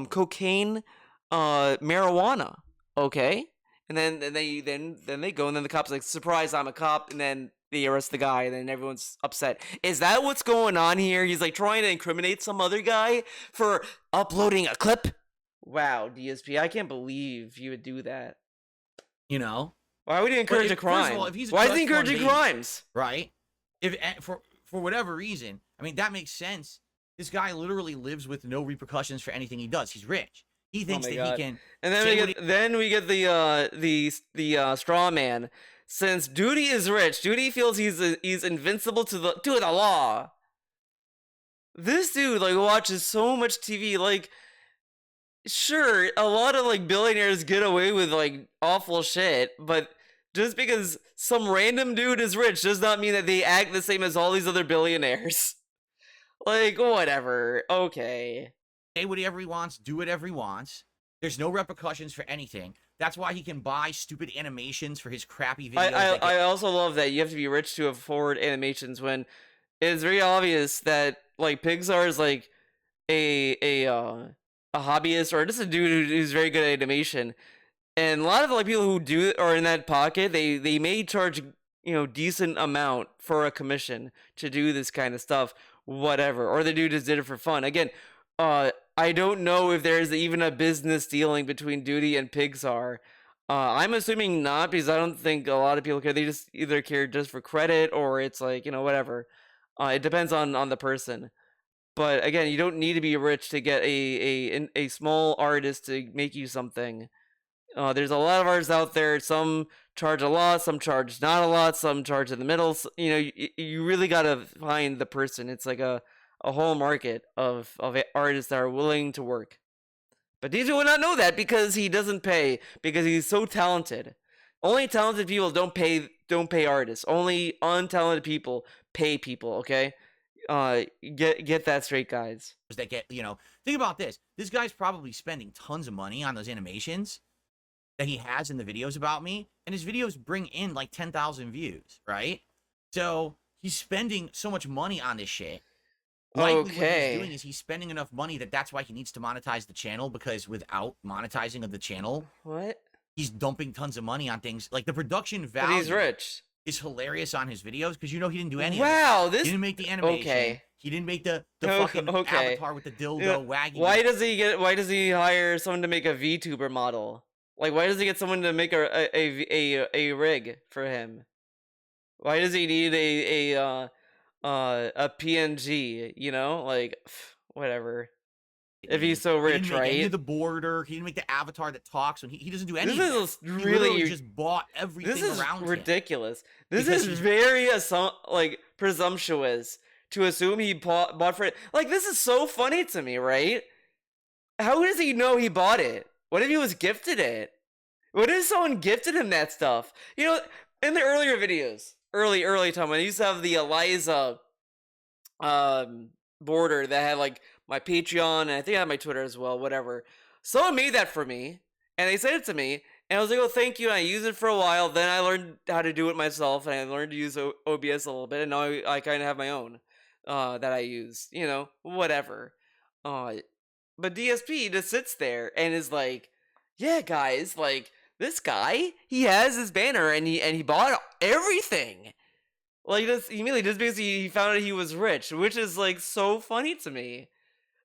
cocaine, marijuana. Okay, and then they go, and then the cops like, surprise, I'm a cop, and then they arrest the guy, and then everyone's upset. Is that what's going on here? He's like trying to incriminate some other guy for uploading a clip. Wow, DSP, I can't believe you would do that. You know, why would he encourage a crime? All, if why is he encouraging crimes? Right? If for whatever reason, I mean, that makes sense. This guy literally lives with no repercussions for anything he does. He's rich. He thinks that he can. And then we get the straw man. Since Doody is rich, Doody feels he's invincible to the law. This dude like watches so much TV. Like, sure, a lot of like billionaires get away with like awful shit, but just because some random dude is rich does not mean that they act the same as all these other billionaires. Like, whatever. Okay. Say whatever he wants, do whatever he wants. There's no repercussions for anything. That's why he can buy stupid animations for his crappy videos. I also love that you have to be rich to afford animations when it's very obvious that like Pixar is like a hobbyist or just a dude who's very good at animation. And a lot of like people who do are in that pocket, they may charge, decent amount for a commission to do this kind of stuff, whatever. Or the dude just did it for fun. Again, I don't know if there's even a business dealing between Doody and Pixar. I'm assuming not, because I don't think a lot of people care. They just either care just for credit or it's like, whatever. It depends on the person. But again, you don't need to be rich to get a small artist to make you something. There's a lot of artists out there. Some charge a lot, some charge not a lot, some charge in the middle. So, you really gotta find the person. It's like a whole market of artists that are willing to work. But DJ would not know that because he doesn't pay, because he's so talented. Only talented people don't pay artists. Only untalented people pay people, okay? Get that straight, guys. That get, think about this. This guy's probably spending tons of money on those animations that he has in the videos about me, and his videos bring in like 10,000 views, right? So he's spending so much money on this shit. Likely what he's doing is he's spending enough money that's why he needs to monetize the channel, because without monetizing of the channel, he's dumping tons of money on things. Like the production value. But he's rich. Is hilarious on his videos because he didn't do any of it. He didn't make the animation. Okay. He didn't make the fucking avatar with the dildo wagging. Why does he hire someone to make a VTuber model? Like, why does he get someone to make a rig for him? Why does he need a PNG? Like, whatever. If he's so He rich, didn't make any right? of the border. He didn't make the avatar that talks. When he doesn't do any This of that. is He literally really just bought everything this is around him. ridiculous. This Because is he's- very like presumptuous to assume he bought for it. Like, this is so funny to me, right? How does he know he bought it? What if he was gifted it? What if someone gifted him that stuff? You know, in the earlier videos, early time, when I used to have the Eliza border that had like my Patreon, and I think I had my Twitter as well, whatever. Someone made that for me, and they sent it to me, and I was like, oh, thank you, and I used it for a while. Then I learned how to do it myself, and I learned to use OBS a little bit, and now I kind of have my own that I use, you know, whatever. But DSP just sits there and is like, yeah, guys, like, this guy, he has his banner, and he bought everything. Like, just immediately, just because he found out he was rich, which is like so funny to me.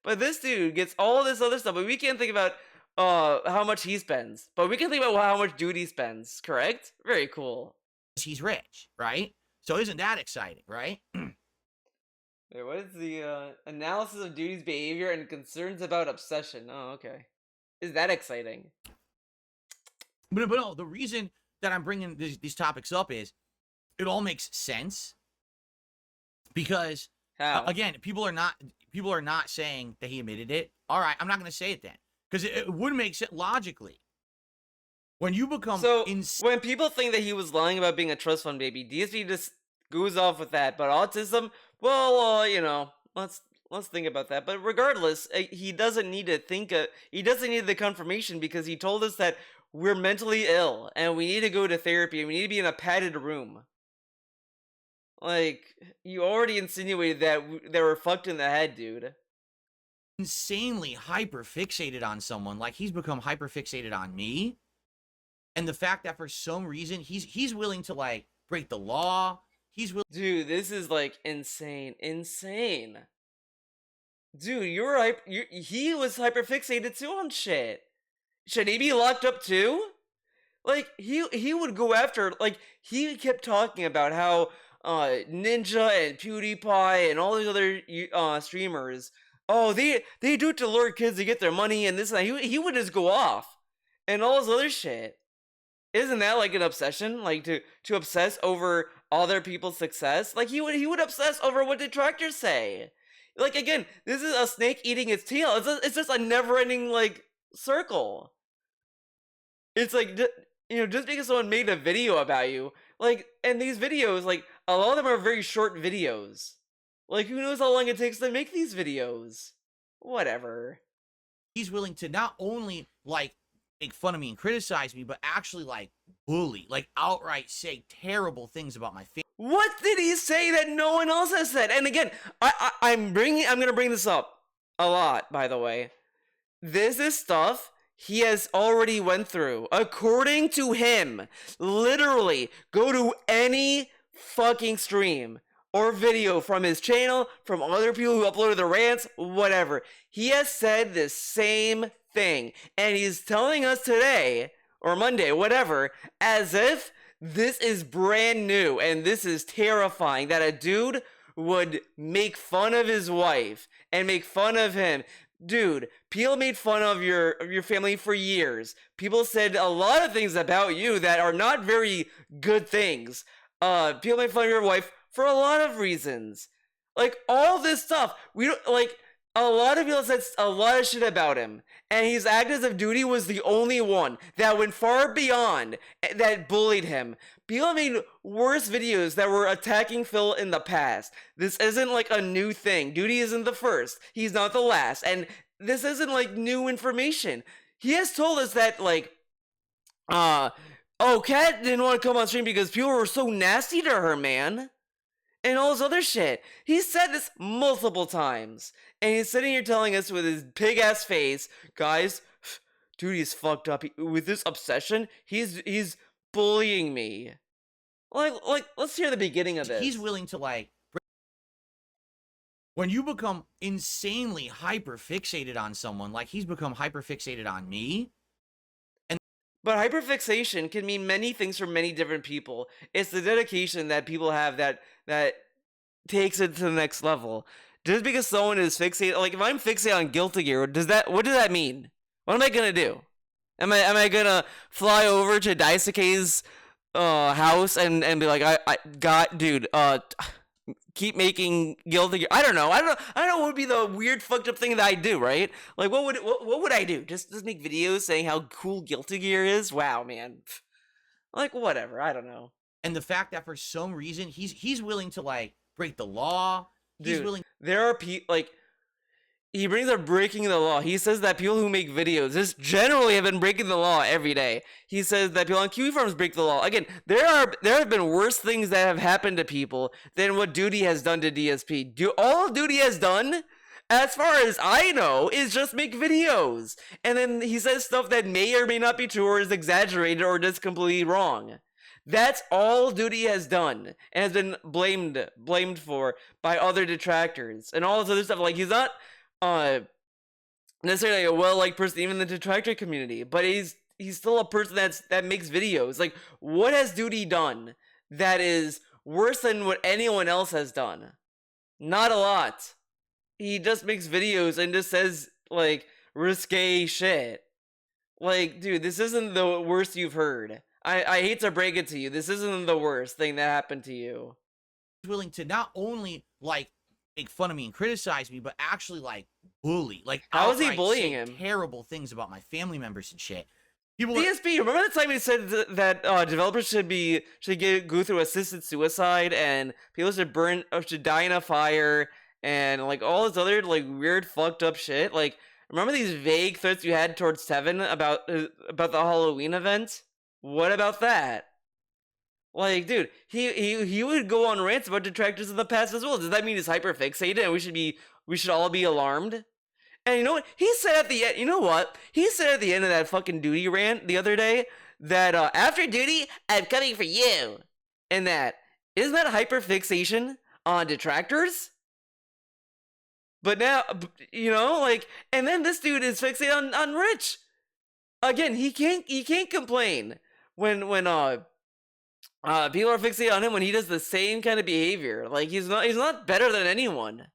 But this dude gets all this other stuff, but we can't think about how much he spends. But we can think about how much Doody spends, correct? Very cool. he's rich, right? So isn't that exciting, right? Wait, what is the analysis of Doody's behavior and concerns about obsession? Oh, okay. Is that exciting? But no, the reason that I'm bringing these topics up is it all makes sense because How? again, people are not saying that he admitted it. All right, I'm not going to say it then because it would make sense logically. When you become So when people think that he was lying about being a trust fund baby, DSP just goes off with that. But autism, well, you know, let's think about that. But regardless, he doesn't need to think. He doesn't need the confirmation because he told us that we're mentally ill and we need to go to therapy and we need to be in a padded room. Like, you already insinuated that they were fucked in the head, dude. insanely hyper fixated on someone, like he's become hyper fixated on me, and the fact that for some reason he's willing to like break the law. Dude, this is like insane. Dude, he was hyperfixated too on shit. Should he be locked up too? Like, he would go after, like, he kept talking about how Ninja and PewDiePie and all these other streamers, oh, they do it to lure kids to get their money and this and that. He would just go off and all this other shit. Isn't that like an obsession? Like, to obsess over other people's success? Like, he would obsess over what detractors say. Like, again, this is a snake eating its tail. It's just a never-ending, like, circle. It's like, you know, just because someone made a video about you, like, and these videos, like, a lot of them are very short videos. Like, who knows how long it takes to make these videos? Whatever. He's willing to not only like make fun of me and criticize me, but actually like bully, like outright say terrible things about my family. What did he say that no one else has said? And again, I'm gonna bring this up a lot, by the way. This is stuff he has already went through. According to him, literally, go to any fucking stream or video from his channel, from other people who uploaded the rants, whatever. He has said the same thing. And he's telling us today, or Monday, whatever, as if this is brand new and this is terrifying that a dude would make fun of his wife and make fun of him. Dude, people made fun of your family for years. People said a lot of things about you that are not very good things. People made fun of your wife for a lot of reasons. Like, all this stuff, we don't, like, a lot of people said a lot of shit about him, and he's acted as if Doody was the only one that went far beyond, that bullied him. People made worse videos that were attacking Phil in the past. This isn't like a new thing. Doody isn't the first. He's not the last. And this isn't like new information. He has told us that, like, oh, Kat didn't want to come on stream because people were so nasty to her, man. And all this other shit. He said this multiple times. And he's sitting here telling us with his big ass face, guys, dude, he's fucked up. With this obsession, he's bullying me. Like, let's hear the beginning of this. He's willing to like, when you become insanely hyper fixated on someone, like he's become hyper fixated on me. But hyperfixation can mean many things for many different people. It's the dedication that people have that takes it to the next level. just because someone is fixated, like if I'm fixated on Guilty Gear, what does that mean? What am I gonna do? Am I gonna fly over to Daisuke's house and be like, I got dude, keep making Guilty Gear. I don't know what would be the weird fucked up thing that I do, right? Like what would I do? Just make videos saying how cool Guilty Gear is? Wow, man. Like whatever, I don't know. And the fact that for some reason he's willing to like break the law. He's Dude, willing. there are people like he brings up breaking the law. He says that people who make videos just generally have been breaking the law every day. He says that people on Kiwi farms break the law. Again, there have been worse things that have happened to people than what Doody has done to DSP. All Doody has done, as far as I know, is just make videos. And then he says stuff that may or may not be true or is exaggerated or just completely wrong. That's all Doody has done and has been blamed for by other detractors and all this other stuff. Like he's not necessarily a well-liked person even in the detractor community, but he's still a person that makes videos. Like what has Doody done that is worse than what anyone else has done? Not a lot. He just makes videos and just says like risque shit. Like, dude, this isn't the worst you've heard. I hate to break it to you. This isn't the worst thing that happened to you. Willing to not only like make fun of me and criticize me, but actually like bully. Like how is he outright bullying say him? Terrible things about my family members and shit. DSP, remember the time he said that developers should go through assisted suicide and people should die in a fire and like all this other like weird fucked up shit? Like remember these vague threats you had towards Tevin about the Halloween event? What about that? Like, dude, he would go on rants about detractors in the past as well. Does that mean he's hyperfixated and we should all be alarmed? And you know what? He said at the end, you know what? He said at the end of that fucking Doody rant the other day that after Doody, I'm coming for you. And that, isn't that hyperfixation on detractors? But now, you know, like, and then this dude is fixated on Rich. Again, he can't complain when people are fixated on him when he does the same kind of behavior. Like he's not better than anyone.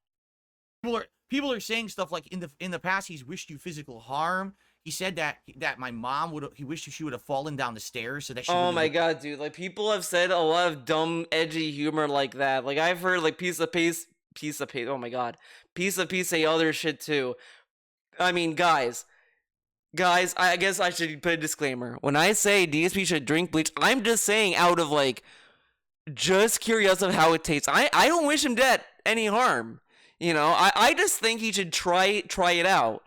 People are saying stuff like in the past he's wished you physical harm. He said that my mom he wished she would have fallen down the stairs so that she. Oh my god, dude! Like people have said a lot of dumb, edgy humor like that. Like I've heard like piece of piece. Oh my god, piece of piece say other shit too. I mean, guys, I guess I should put a disclaimer. When I say DSP should drink bleach, I'm just saying out of like just curious of how it tastes. I don't wish him dead any harm. You know, I just think he should try it out.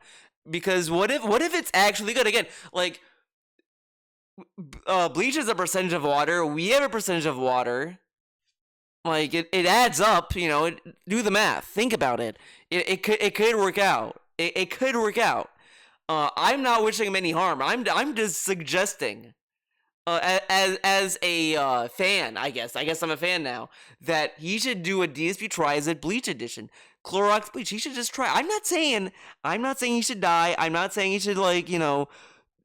Because what if it's actually good? Again, like bleach is a percentage of water. We have a percentage of water. Like it adds up, you know. Do the math. Think about it. It could work out. It could work out. I'm not wishing him any harm. I'm just suggesting, as a fan, I guess I'm a fan now, that he should do a DSP tries it Bleach edition. Clorox bleach. He should just try. I'm not saying he should die. I'm not saying he should like, you know,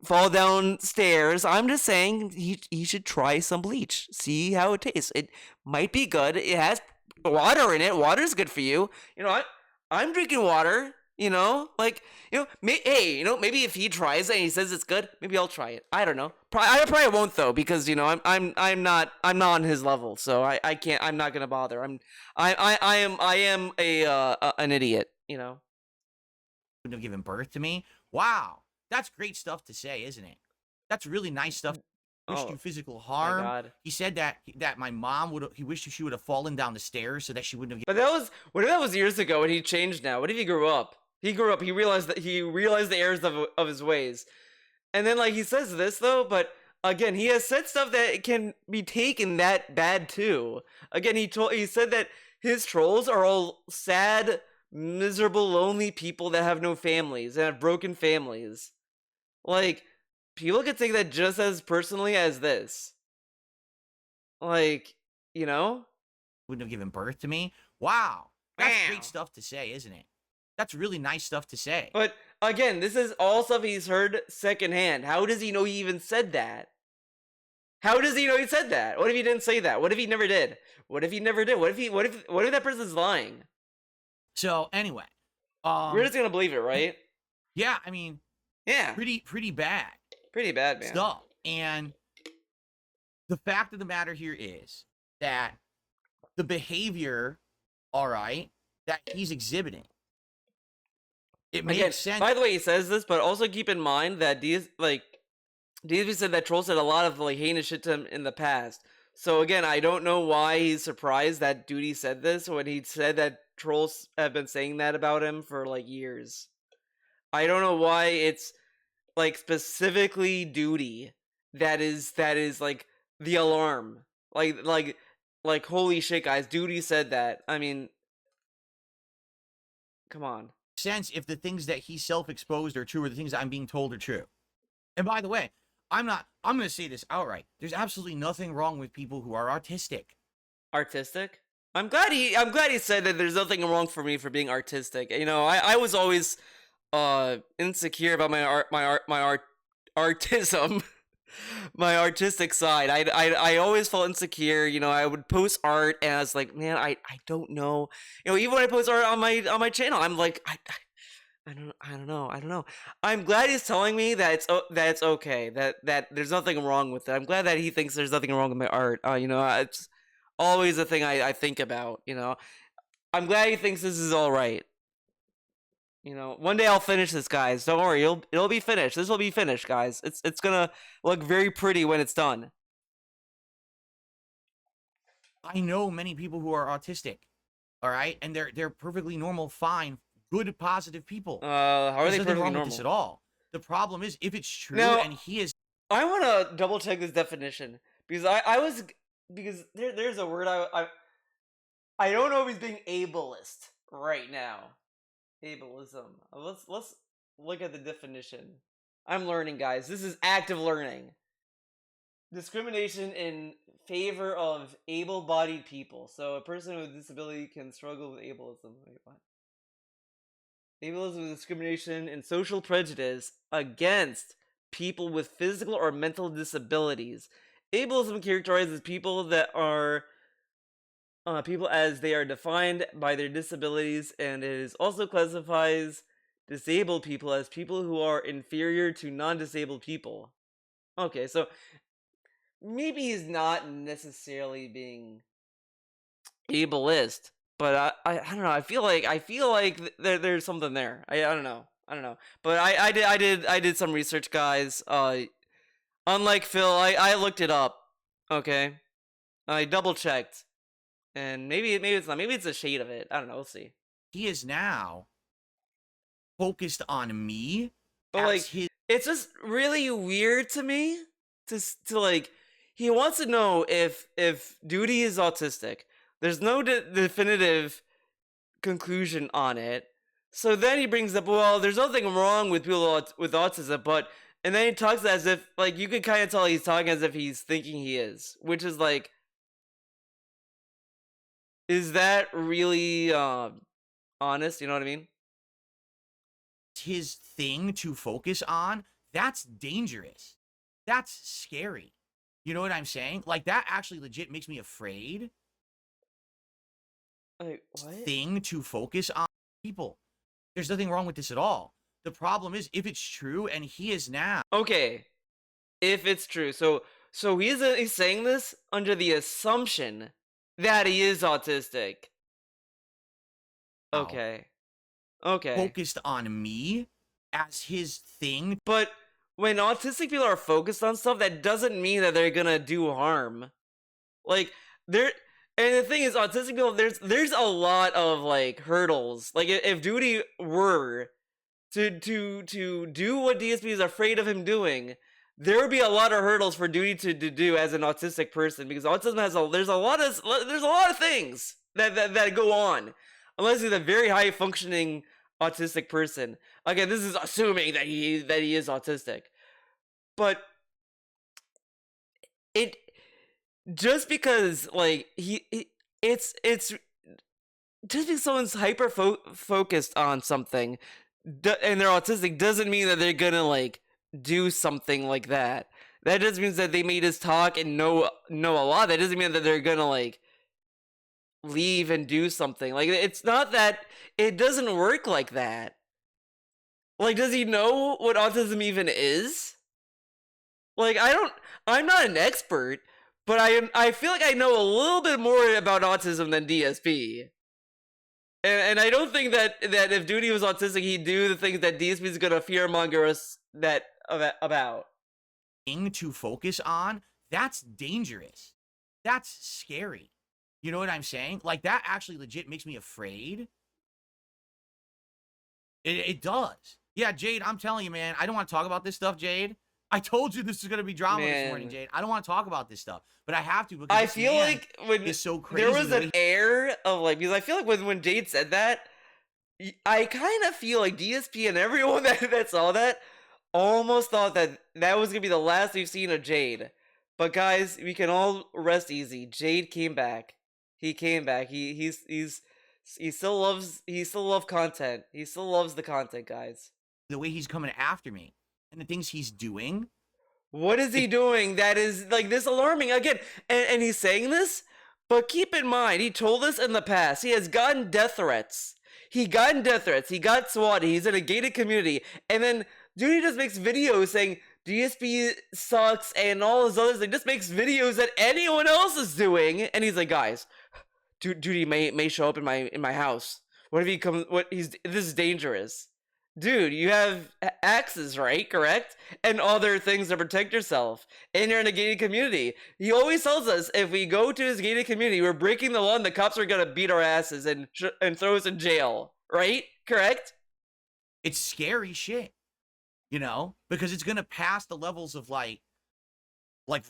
fall down stairs. I'm just saying he should try some bleach. See how it tastes. It might be good. It has water in it. Water's good for you. You know, I'm drinking water. You know, like, you know, hey, you know, maybe if he tries it and he says it's good, maybe I'll try it. I don't know. I probably won't though, because you know I'm not on his level, so I can't. I'm not gonna bother. I am an idiot. You know. Wouldn't have given birth to me. Wow, that's great stuff to say, isn't it? That's really nice stuff. Wished you physical harm. My God. He said that my mom he wished she would have fallen down the stairs so that she wouldn't have. But what if that was years ago and he changed now? What if he grew up? He realized the errors of his ways. And then like he says this though, but again, he has said stuff that can be taken that bad too. Again, he said that his trolls are all sad, miserable, lonely people that have no families and have broken families. Like people could take that just as personally as this. Like, you know? Wouldn't have given birth to me. Wow. That's great stuff to say, isn't it? That's really nice stuff to say. But again, this is all stuff he's heard secondhand. How does he know he even said that? How does he know he said that? What if he didn't say that? What if he never did? What if he never did? What if that person's lying? So anyway, We're just gonna believe it, right? yeah, I mean, Yeah. pretty bad Pretty bad, man. stuff. And the fact of the matter here is that the behavior, all right, that he's exhibiting, it Again, makes sense. by the way, he says this, but also keep in mind that DSP said that Troll said a lot of like heinous shit to him in the past. So again, I don't know why he's surprised that Doody said this when he said that trolls have been saying that about him for like years. I don't know why it's like specifically Doody that is like the alarm. Like holy shit, guys! Doody said that. I mean, come on. Sense if the things that he self-exposed are true or the things I'm being told are true. And by the way, I'm going to say this outright. There's absolutely nothing wrong with people who are autistic. Artistic? I'm glad he said that there's nothing wrong for me for being artistic. You know, I was always insecure about my artism. My artistic side. I always felt insecure. You know, I would post art and I was like, man, I don't know. You know, even when I post art on my channel, I'm like, I don't know. I'm glad he's telling me that it's okay. That there's nothing wrong with it. I'm glad that he thinks there's nothing wrong with my art. You know, it's always a thing I think about. You know, I'm glad he thinks this is all right. You know, one day I'll finish this, guys. Don't worry, it'll be finished. This will be finished, guys. It's gonna look very pretty when it's done. I know many people who are autistic, all right, and they're perfectly normal, fine, good, positive people. How are There's they nothing perfectly wrong normal? with this at all. The problem is if it's true Now, and he is. I want to double check this definition because because there's a word I don't know if he's being ableist right now. Ableism. Let's look at the definition. I'm learning, guys. This is active learning. Discrimination in favor of able-bodied people. So a person with disability can struggle with ableism. Wait, what? Ableism is discrimination and social prejudice against people with physical or mental disabilities. Ableism characterizes people that are people as they are defined by their disabilities, and it is also classifies disabled people as people who are inferior to non-disabled people. Okay, so maybe he's not necessarily being ableist, but I don't know. I feel like there's something there. I don't know. But I did some research, guys. Unlike Phil, I looked it up. Okay, I double checked. And maybe it's not. Maybe it's a shade of it. I don't know. We'll see. He is now focused on me. But like, it's just really weird to me to like. He wants to know if Doody is autistic. There's no definitive conclusion on it. So then he brings up, well, there's nothing wrong with people with autism, but and then he talks as if like you could kind of tell he's talking as if he's thinking he is, which is like. Is that really honest? You know what I mean? His thing to focus on, that's dangerous. That's scary. You know what I'm saying? Like, that actually legit makes me afraid. Like, what? Thing to focus on people. There's nothing wrong with this at all. The problem is, if it's true and he is now. Okay. If it's true. So he's saying this under the assumption that he is autistic. Okay. Focused on me as his thing. But when autistic people are focused on stuff, that doesn't mean that they're gonna do harm. Like, and the thing is, autistic people, there's a lot of, like, hurdles. Like, if Doody were to do what DSP is afraid of him doing, there would be a lot of hurdles for Doody to do as an autistic person, because autism has there's a lot of things that go on, unless he's a very high functioning autistic person. Again, this is assuming that he is autistic, but it just because like it's just because someone's hyper focused on something and they're autistic doesn't mean that they're gonna like do something like that. That just means that they may just talk and know a lot. That doesn't mean that they're gonna like leave and do something. Like, it's not that, it doesn't work like that. Like, does he know what autism even is? Like, I'm not an expert, but I feel like I know a little bit more about autism than DSP. And I don't think that if Doody was autistic, he'd do the things that DSP is gonna fearmonger us about. To focus on, that's dangerous. That's scary. You know what I'm saying? Like, that actually legit makes me afraid. It does. Yeah, Jade, I'm telling you, man, I don't want to talk about this stuff, Jade. I told you this is going to be drama this morning, Jade. I don't want to talk about this stuff, but I have to, because I feel like when it's so crazy. There was an air of, like, because I feel like when Jade said that, I kind of feel like DSP and everyone that saw that almost thought that was gonna be the last we've seen of Jade. But guys, we can all rest easy. Jade came back. He came back. He still loves content. He still loves the content, guys. The way he's coming after me and the things he's doing. What is he doing that is like this alarming again? And he's saying this, but keep in mind, he told us in the past he has gotten death threats. He got swatted. He's in a gated community, and then Doody just makes videos saying DSP sucks and all his others. He just makes videos that anyone else is doing, and he's like, guys, Doody may show up in my house. What if he comes? This is dangerous. Dude, you have axes, right? Correct? And other things to protect yourself. And you're in a gated community. He always tells us if we go to his gated community, we're breaking the law and the cops are going to beat our asses and throw us in jail. Right? Correct? It's scary shit. You know? Because it's going to pass the levels of, like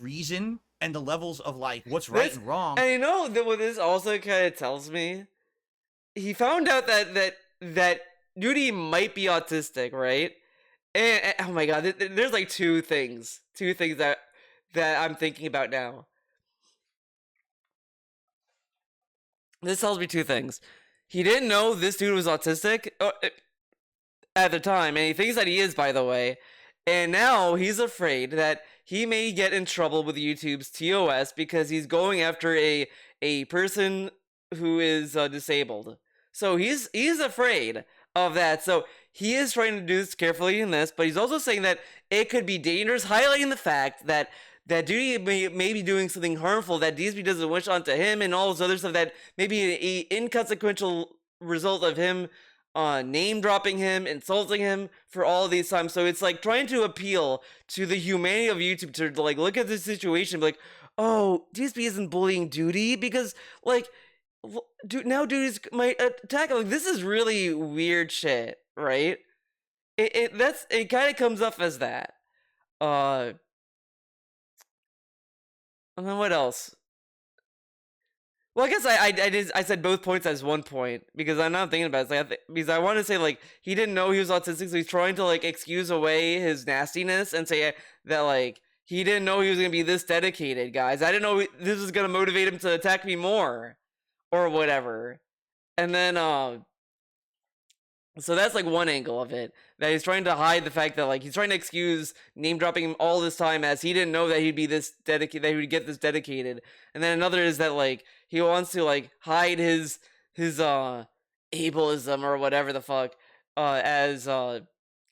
reason and the levels of, like, what's right and wrong. And you know what this also kind of tells me? He found out that Doody might be autistic, right? And oh my god, there's like two things that I'm thinking about now. This tells me two things. He didn't know this dude was autistic at the time, and he thinks that he is, by the way. And now he's afraid that he may get in trouble with YouTube's TOS because he's going after a person who is disabled. So he's afraid of that. So he is trying to do this carefully in this, but he's also saying that it could be dangerous, highlighting the fact that Doody may be doing something harmful that DSP doesn't wish onto him, and all this other stuff that may be an inconsequential result of him name dropping him, insulting him for all these times. So it's like trying to appeal to the humanity of YouTube to like look at this situation and be like, oh, DSP isn't bullying Doody because like now Doody's might attack him. Like, this is really weird shit, right? It kind of comes up as that. And then what else? Well, I guess I said both points as one point because I'm not thinking about it. It's like, because I want to say like he didn't know he was autistic, so he's trying to like excuse away his nastiness and say that like he didn't know he was gonna be this dedicated, guys. I didn't know this was gonna motivate him to attack me more, or whatever. And then so that's like one angle of it, that he's trying to hide the fact that like he's trying to excuse name dropping him all this time as he didn't know that he'd be this dedicated, that he would get this dedicated. And then another is that like he wants to like hide his ableism or whatever the fuck as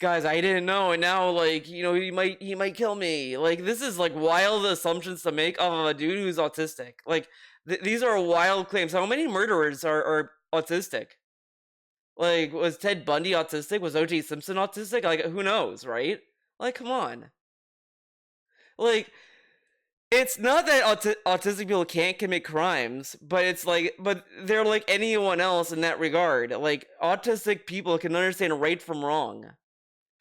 guys, I didn't know, and now like, you know, he might kill me. Like, this is like wild assumptions to make of a dude who's autistic. Like these are wild claims. How many murderers are autistic? Like, was Ted Bundy autistic? Was O.J. Simpson autistic? Like, who knows, right? Like, come on. Like, it's not that autistic people can't commit crimes, but it's like, but they're like anyone else in that regard. Like, autistic people can understand right from wrong.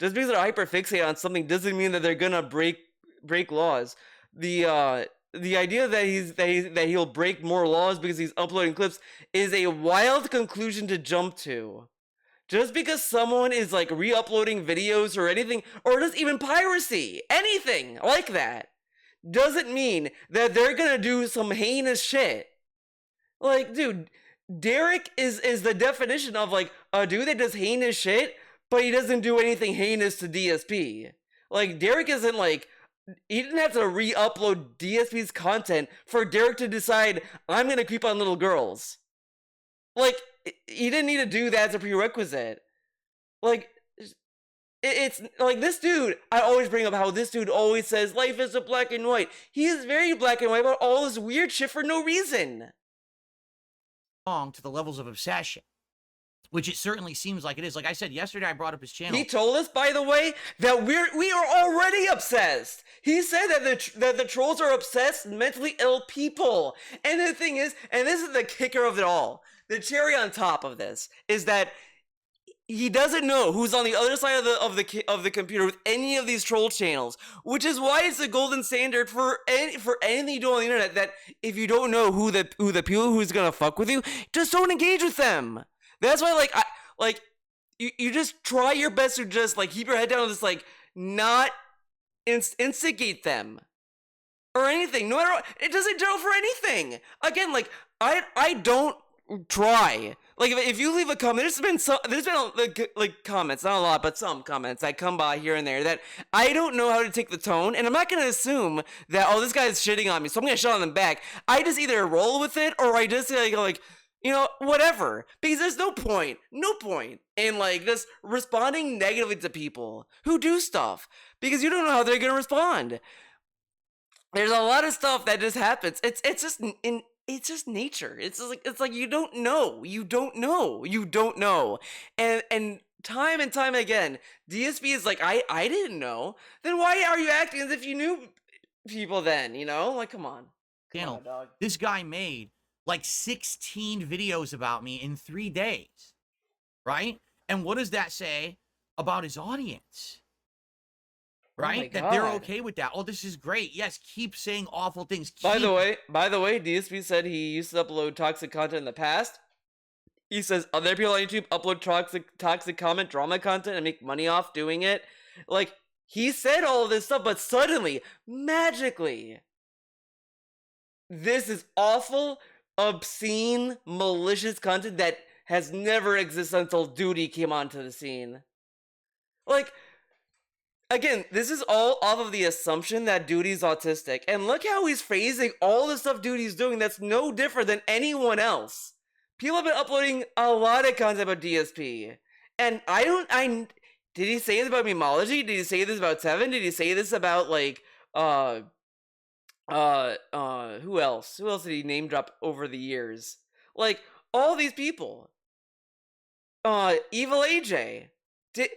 Just because they're hyperfixated on something doesn't mean that they're gonna break laws. The idea that he'll break more laws because he's uploading clips is a wild conclusion to jump to. Just because someone is like re-uploading videos or anything, or just even piracy, anything like that, doesn't mean that they're gonna do some heinous shit. Like, dude, Derek is the definition of like a dude that does heinous shit, but he doesn't do anything heinous to DSP. Like, Derek isn't like, he didn't have to re-upload DSP's content for Derek to decide, I'm gonna creep on little girls. Like, he didn't need to do that as a prerequisite. Like, it's like this dude. I always bring up how this dude always says life is a black and white. He is very black and white about all this weird shit for no reason. To the levels of obsession, which it certainly seems like it is. Like I said yesterday, I brought up his channel. He told us, by the way, that we are already obsessed. He said that the trolls are obsessed, mentally ill people. And the thing is, and this is the kicker of it all, the cherry on top of this is that he doesn't know who's on the other side of the computer with any of these troll channels, which is why it's the golden standard for anything you do on the internet. That if you don't know who the people who's gonna fuck with you, just don't engage with them. That's why, you just try your best to just like keep your head down and just like not instigate them or anything. No matter what, it doesn't go for anything. Again, like I don't try. Like if you leave a comment, there's been like comments, not a lot, but some comments that come by here and there that I don't know how to take the tone, and I'm not gonna assume that this guy's shitting on me, so I'm gonna shit on them back. I just either roll with it or I just like whatever, because there's no point in like just responding negatively to people who do stuff because you don't know how they're gonna respond. There's a lot of stuff that just happens. It's just nature. It's like you don't know, and time again, DSP is like I didn't know. Then why are you acting as if you knew people? Then like come on, dog. This guy made like 16 videos about me in 3 days, right? And what does that say about his audience? Right? That they're okay with that. Oh, this is great. Yes, keep saying awful things. By the way, DSP said he used to upload toxic content in the past. He says other people on YouTube upload toxic comment, drama content, and make money off doing it. Like, he said all of this stuff, but suddenly, magically, this is awful, obscene, malicious content that has never existed until Doody came onto the scene. Like, again, this is all off of the assumption that Doody's autistic. And look how he's phrasing all the stuff Doody's doing that's no different than anyone else. People have been uploading a lot of content about DSP. And did he say this about memology? Did he say this about Seven? Did he say this about, like, who else? Who else did he name drop over the years? Like, all these people. Evil AJ. He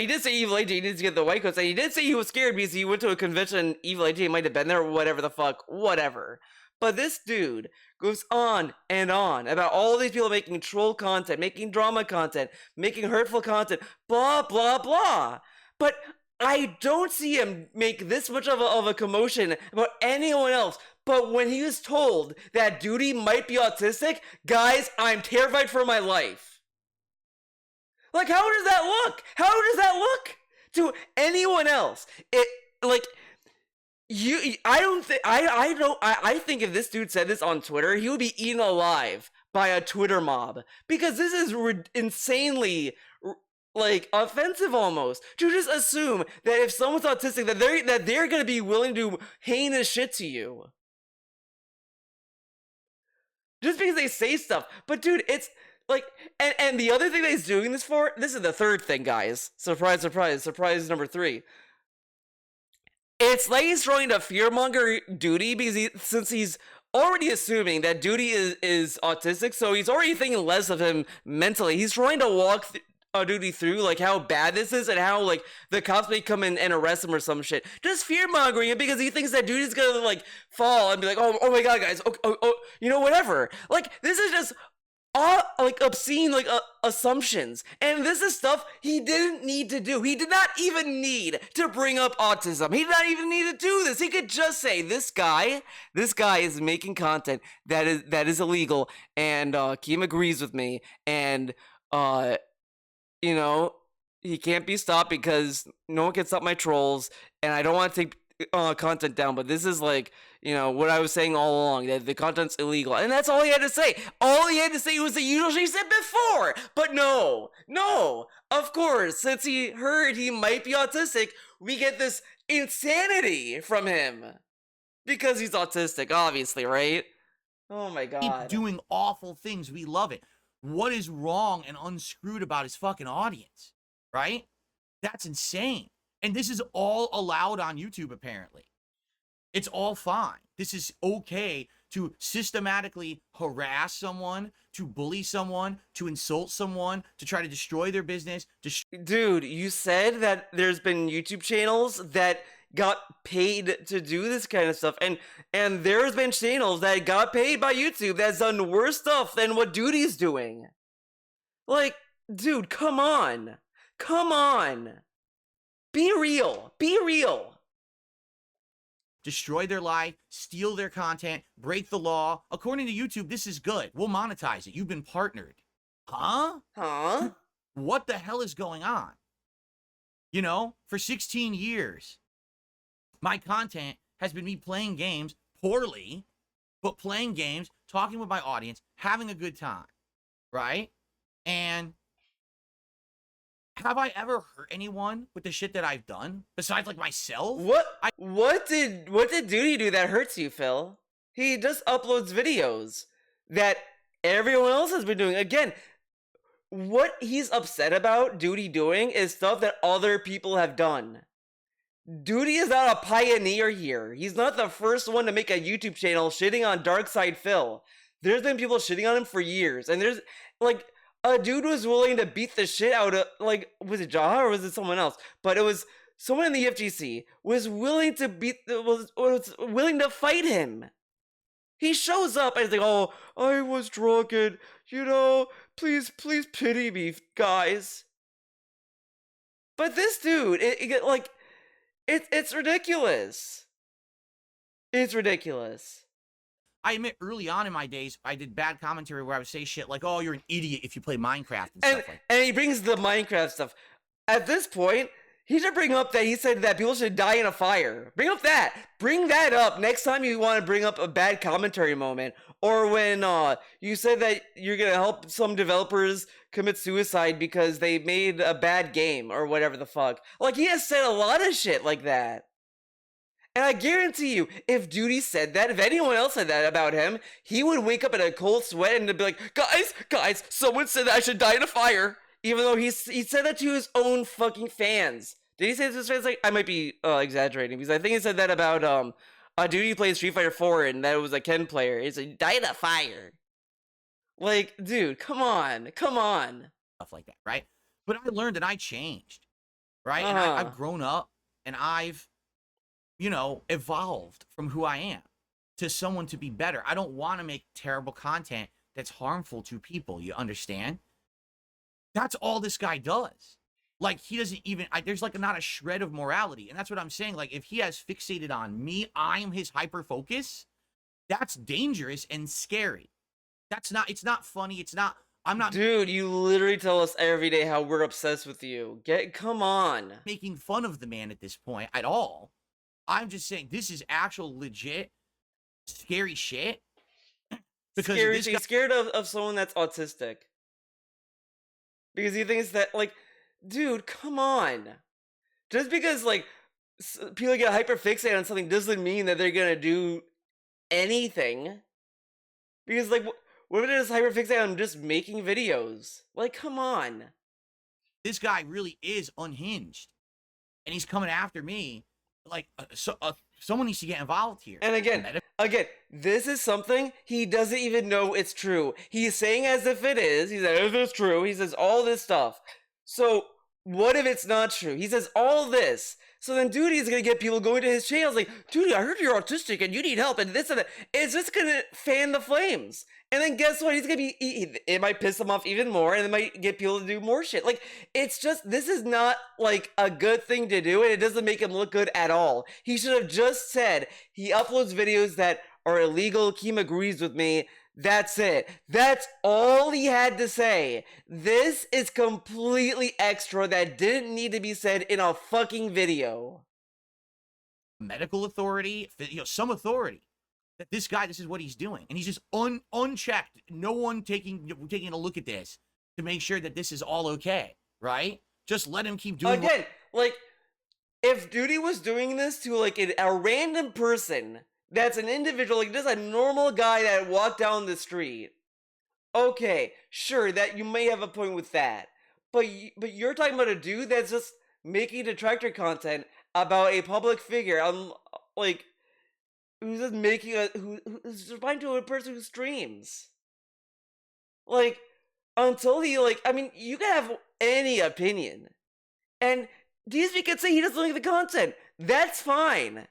did say Evil AJ needs to get the white coats, and he did say he was scared because he went to a convention, Evil AJ might have been there, whatever the fuck, whatever. But this dude goes on and on about all these people making troll content, making drama content, making hurtful content, blah, blah, blah. But I don't see him make this much of a commotion about anyone else. But when he was told that Doody might be autistic, guys, I'm terrified for my life. Like, how does that look? How does that look to anyone else? I think if this dude said this on Twitter, he would be eaten alive by a Twitter mob, because this is insanely like offensive almost to just assume that if someone's autistic that they're gonna be willing to do heinous shit to you just because they say stuff. But dude, it's like, and the other thing that he's doing this for, this is the third thing, guys. Surprise, surprise, surprise number 3. It's like he's trying to fearmonger Doody because since he's already assuming that Doody is autistic, so he's already thinking less of him mentally. He's trying to walk Doody through like how bad this is and how like the cops may come in and arrest him or some shit. Just fearmongering him because he thinks that Doody's gonna like fall and be like, oh my god, guys, whatever. Like, this is just like obscene like assumptions, and this is stuff he didn't need to do. He did not even need to bring up autism. He did not even need to do this. He could just say this guy is making content that is illegal, and Keem agrees with me, and he can't be stopped because no one can stop my trolls, and I don't want to take content down, but this is like, what I was saying all along, that the content's illegal. And that's all he had to say. All he had to say was the usual shit he said before. But no, of course, since he heard he might be autistic, we get this insanity from him. Because he's autistic, obviously, right? Oh my Keep god. doing awful things. We love it. What is wrong and unscrewed about his fucking audience, right? That's insane. And this is all allowed on YouTube, apparently. It's all fine. This is okay to systematically harass someone, to bully someone, to insult someone, to try to destroy their business. Dude, you said that there's been YouTube channels that got paid to do this kind of stuff, and there's been channels that got paid by YouTube that's done worse stuff than what Doody's doing. Like, dude, come on. Come on. Be real. Be real. Destroy their life, steal their content, break the law. According to YouTube, this is good. We'll monetize it. You've been partnered. Huh? Huh? What the hell is going on? You know, for 16 years, my content has been me playing games poorly, but playing games, talking with my audience, having a good time, right? And have I ever hurt anyone with the shit that I've done besides like myself? What did Doody do that hurts you, Phil? He just uploads videos that everyone else has been doing. Again, what he's upset about Doody doing is stuff that other people have done. Doody is not a pioneer here. He's not the first one to make a YouTube channel shitting on Darkside Phil. There's been people shitting on him for years, and there's like a dude was willing to beat the shit out of, like, was it Jaha or was it someone else? But it was someone in the FGC was willing to was willing to fight him. He shows up and he's like, "Oh, I was drunk and, you know, please pity me, guys." But this dude, it's ridiculous. It's ridiculous. I admit, early on in my days, I did bad commentary where I would say shit like, "Oh, you're an idiot if you play Minecraft," and stuff like that. And he brings the Minecraft stuff. At this point, he should bring up that he said that people should die in a fire. Bring up that. Bring that up next time you want to bring up a bad commentary moment. Or when you said that you're going to help some developers commit suicide because they made a bad game or whatever the fuck. Like, he has said a lot of shit like that. And I guarantee you, if Doody said that, if anyone else said that about him, he would wake up in a cold sweat and be like, guys, someone said that I should die in a fire. Even though he said that to his own fucking fans. Did he say this to his fans? Like, I might be exaggerating, because I think he said that about Doody plays Street Fighter 4 and that it was a Ken player. He's like, die in a fire. Like, dude, come on. Stuff like that, right? But I learned and I changed, right? And I've grown up and I've, you know, evolved from who I am to someone to be better. I don't want to make terrible content that's harmful to people. You understand? That's all this guy does. Like, he doesn't even, there's like not a shred of morality. And that's what I'm saying. Like, if he has fixated on me, I'm his hyper focus. That's dangerous and scary. It's not funny. I'm not. Dude, you literally tell us every day how we're obsessed with you. Come on. Making fun of the man at this point at all. I'm just saying this is actual legit scary shit. Because he's scared of someone that's autistic. Because he thinks that, like, dude, come on. Just because, like, people get hyperfixated on something doesn't mean that they're gonna do anything. Because, like, what if they're just hyperfixated on just making videos? Like, come on. This guy really is unhinged. And he's coming after me. Like, someone needs to get involved here. And again, this is something he doesn't even know it's true. He's saying as if it is. He says, if it's true. He says all this stuff. So, what if it's not true? He says all this. So then Doody is going to get people going to his channels like, Doody, I heard you're autistic and you need help and this and that. It's just going to fan the flames. And then guess what? He's going to be, it might piss him off even more and it might get people to do more shit. Like, it's just, this is not like a good thing to do and it doesn't make him look good at all. He should have just said he uploads videos that are illegal. Keem agrees with me. That's it. That's all he had to say. This is completely extra that didn't need to be said in a fucking video. Medical authority, you know, some authority. That this guy, this is what he's doing. And he's just unchecked. No one taking a look at this to make sure that this is all okay, right? Just let him keep doing Again, like, if Doody was doing this to, like, a random person that's an individual, like just a normal guy that walked down the street. Okay, sure, that you may have a point with that, but you're talking about a dude that's just making detractor content about a public figure. Like who's just making who's replying to a person who streams. Like until he like, I mean, you can have any opinion, and DSP can say he doesn't like the content. That's fine.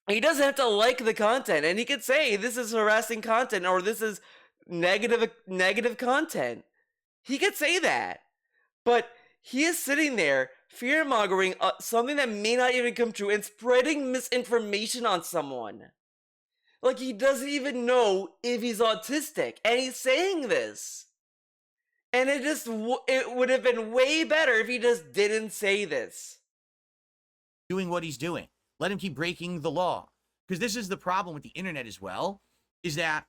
He doesn't have to like the content, and he could say this is harassing content or this is negative content. He could say that, but he is sitting there fear mongering something that may not even come true and spreading misinformation on someone. Like he doesn't even know if he's autistic, and he's saying this. And it would have been way better if he just didn't say this. Doing what he's doing. Let him keep breaking the law. Because this is the problem with the internet as well, is that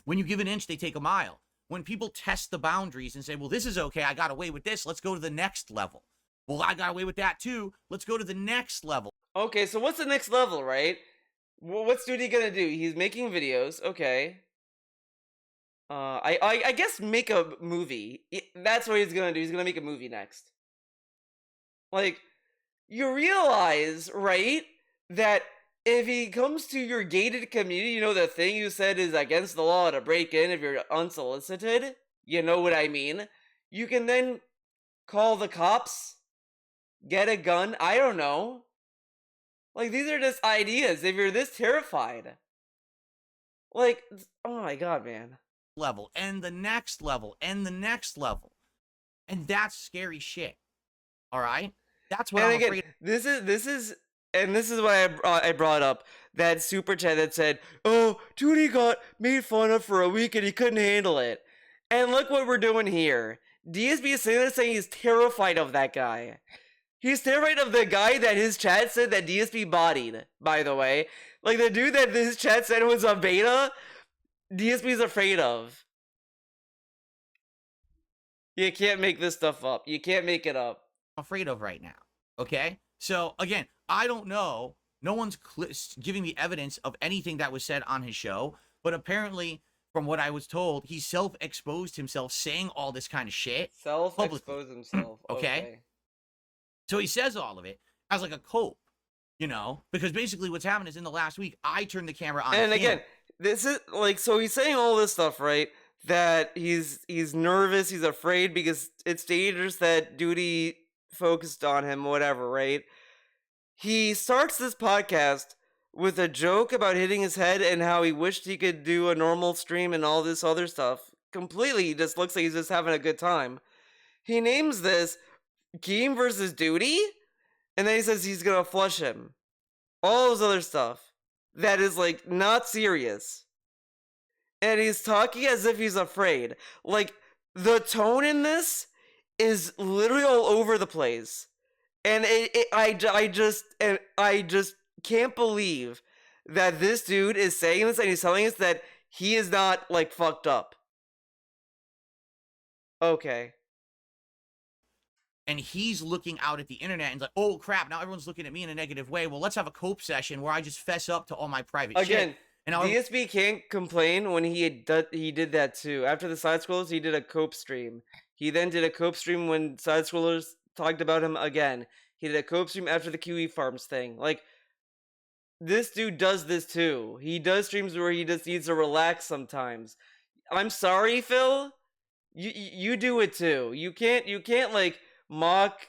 when you give an inch, they take a mile. When people test the boundaries and say, well, this is okay, I got away with this, let's go to the next level. Well, I got away with that too, let's go to the next level. Okay, so what's the next level, right? What's Doody gonna do? He's making videos, okay. I guess make a movie. That's what he's gonna do. He's gonna make a movie next. Like, you realize, right, that if he comes to your gated community, you know the thing you said is against the law to break in if you're unsolicited? You know what I mean? You can then call the cops, get a gun, I don't know. Like, these are just ideas if you're this terrified. Like, oh my god, man. Level, and the next level, and the next level. And that's scary shit. Alright? That's what I'm afraid of. This is what I brought up. That super chat that said, oh, Doody got made fun of for a week and he couldn't handle it. And look what we're doing here. DSB is saying he's terrified of that guy. He's terrified of the guy that his chat said that DSP bodied, by the way. Like the dude that his chat said was a beta, DSP's afraid of. You can't make this stuff up. You can't make it up. I'm afraid of right now. Okay? So, again, I don't know. No one's giving me evidence of anything that was said on his show. But apparently, from what I was told, he self-exposed himself saying all this kind of shit. Self-exposed himself. Okay? So he says all of it as like a cope, you know? Because basically what's happened is in the last week, I turned the camera on. And again, this is like, so he's saying all this stuff, right? That he's nervous, he's afraid because it's dangerous that Doody focused on him, whatever, right? He starts this podcast with a joke about hitting his head and how he wished he could do a normal stream and all this other stuff. Completely just looks like he's just having a good time. He names this Game versus Doody, and then he says he's gonna flush him. All this other stuff that is like not serious. And he's talking as if he's afraid. Like, the tone in this is literally all over the place. And I just can't believe that this dude is saying this and he's telling us that he is not, like, fucked up. Okay. And he's looking out at the internet and like, oh crap, now everyone's looking at me in a negative way. Well, let's have a cope session where I just fess up to all my private shit. Again, DSB can't complain when he did that too. After the side scrollers, he did a cope stream. He then did a cope stream when side scrollers talked about him again. He did a cope stream after the QE farms thing. Like, this dude does this too. He does streams where he just needs to relax sometimes. I'm sorry, Phil. You do it too. You can't like mock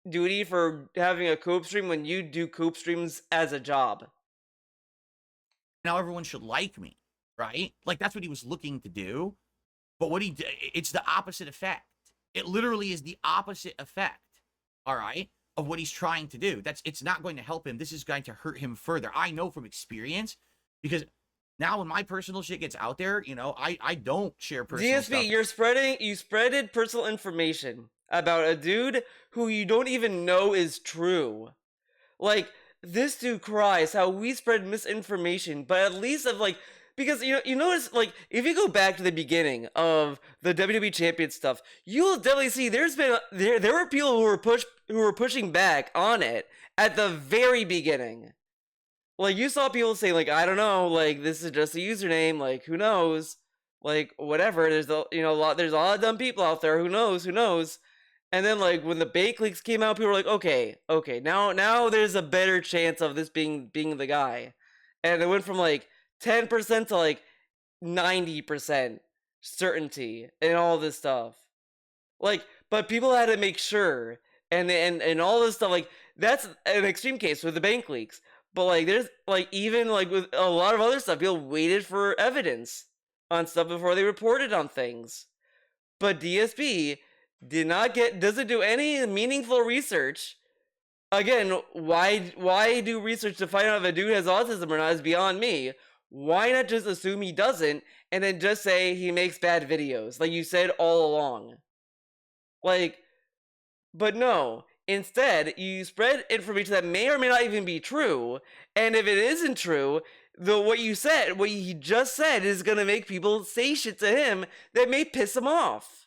Doody for having a cope stream when you do cope streams as a job. Now everyone should like me, right? Like that's what he was looking to do. But what he did, it's the opposite effect. It literally is the opposite effect, all right, of what he's trying to do. It's not going to help him. This is going to hurt him further. I know from experience, because now when my personal shit gets out there, you know, I don't share personal stuff. DSP, you spreaded personal information about a dude who you don't even know is true. Like, this dude cries how we spread misinformation, but at least of like, because you notice, like, if you go back to the beginning of the WWE Champion stuff, you will definitely see there were people who were pushing back on it at the very beginning. like you saw people say like, I don't know, like this is just a username, like who knows, like whatever. There's there's a lot of dumb people out there. Who knows? And then like when the bait leaks came out, people were like, okay, now there's a better chance of this being the guy, and it went from like 10% to like 90% certainty and all this stuff. Like, but people had to make sure, and all this stuff. Like, that's an extreme case with the bank leaks. But like, there's like even like with a lot of other stuff, people waited for evidence on stuff before they reported on things. But DSP doesn't do any meaningful research. Again, why do research to find out if a dude has autism or not is beyond me. Why not just assume he doesn't and then just say he makes bad videos like you said all along? Like, but no. Instead, you spread information that may or may not even be true, and if it isn't true, what he just said, is gonna make people say shit to him that may piss him off.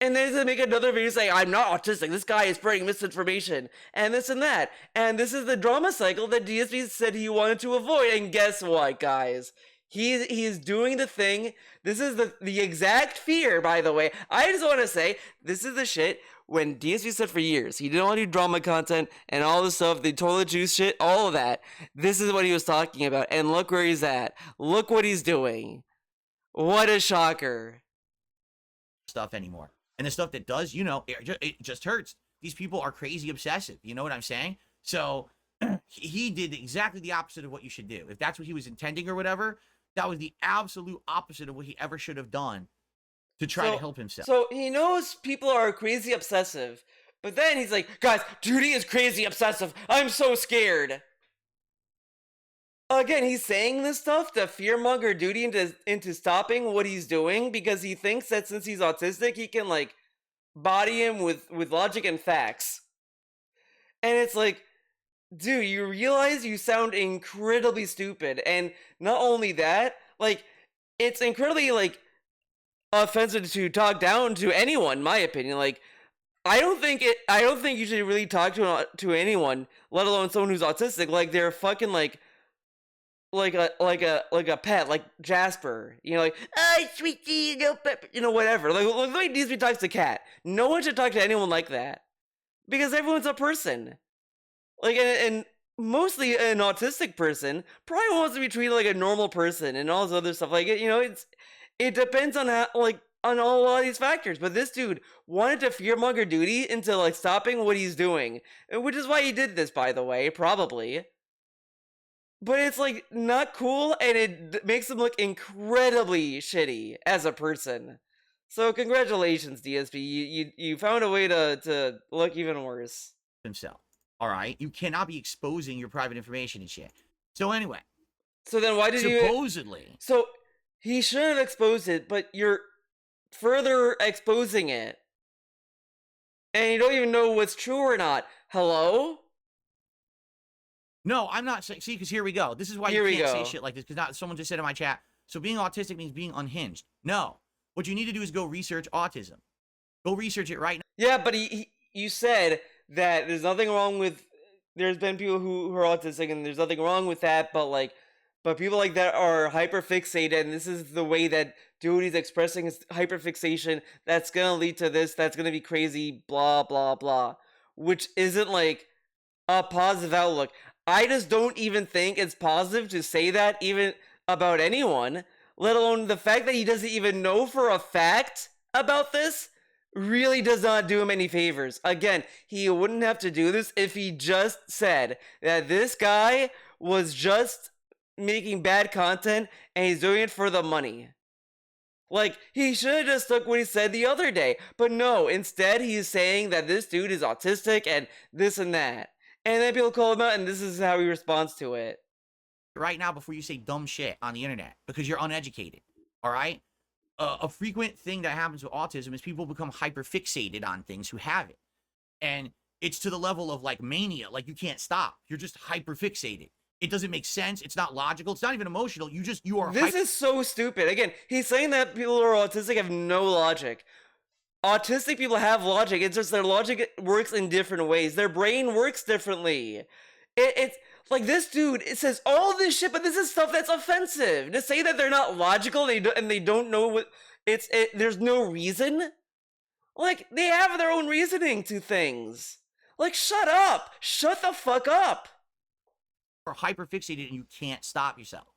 And then he's gonna make another video saying, I'm not autistic, this guy is spreading misinformation, and this and that. And this is the drama cycle that DSP said he wanted to avoid, and guess what, guys? He is doing the thing. This is the exact fear, by the way. I just want to say, this is the shit when DSP said for years he didn't want to do drama content and all this stuff, the toilet juice shit, all of that. This is what he was talking about, and look where he's at. Look what he's doing. What a shocker. Stuff anymore. And the stuff that does, it just hurts. These people are crazy obsessive. You know what I'm saying? So he did exactly the opposite of what you should do. If that's what he was intending or whatever, that was the absolute opposite of what he ever should have done to try to help himself. So he knows people are crazy obsessive, but then he's like, guys, Doody is crazy obsessive. I'm so scared. Again, he's saying this stuff to fearmonger Doody into stopping what he's doing because he thinks that since he's autistic, he can like body him with logic and facts. And it's like, dude, you realize you sound incredibly stupid. And not only that, like, it's incredibly like offensive to talk down to anyone, in my opinion. Like, I don't think you should really talk to anyone, let alone someone who's autistic, like they're fucking like a pet, like Jasper, like, sweetie, whatever. Like the way Disney talks to cat. No one should talk to anyone like that, because everyone's a person. Like, and mostly an autistic person probably wants to be treated like a normal person and all this other stuff. Like, it depends on how, like, on a lot of these factors. But this dude wanted to fearmonger Doody into like stopping what he's doing, which is why he did this, by the way, probably. But it's like not cool, and it makes him look incredibly shitty as a person. So congratulations, DSP. You found a way to look even worse. Himself. All right, you cannot be exposing your private information and shit. So anyway. So then why did supposedly? So he shouldn't have exposed it, but you're further exposing it, and you don't even know what's true or not. Hello? No, I'm not saying. See, because here we go. This is why you can't say shit like this. Because someone just said in my chat, so being autistic means being unhinged. No. What you need to do is go research autism. Go research it right now. Yeah, but you said that there's nothing wrong with. There's been people who are autistic, and there's nothing wrong with that. But people like that are hyperfixated, and this is the way that Doody's expressing his hyperfixation. That's gonna lead to this. That's gonna be crazy. Blah blah blah. Which isn't like a positive outlook. I just don't even think it's positive to say that even about anyone, let alone the fact that he doesn't even know for a fact about this really does not do him any favors. Again, he wouldn't have to do this if he just said that this guy was just making bad content and he's doing it for the money. Like, he should have just took what he said the other day. But no, instead he's saying that this dude is autistic and this and that. And then people call him out, and this is how he responds to it. Right now, before you say dumb shit on the internet, because you're uneducated, all right? A frequent thing that happens with autism is people become hyperfixated on things who have it. And it's to the level of, like, mania. Like, you can't stop. You're just hyperfixated. It doesn't make sense. It's not logical. It's not even emotional. You are... This is so stupid. Again, he's saying that people who are autistic have no logic. Autistic people have logic. It's just their logic works in different ways. Their brain works differently. It's Like, this dude, it says all this shit, but this is stuff that's offensive. To say that they're not logical and they don't know what there's no reason. Like, they have their own reasoning to things. Like, shut up. Shut the fuck up. You're hyperfixated and you can't stop yourself.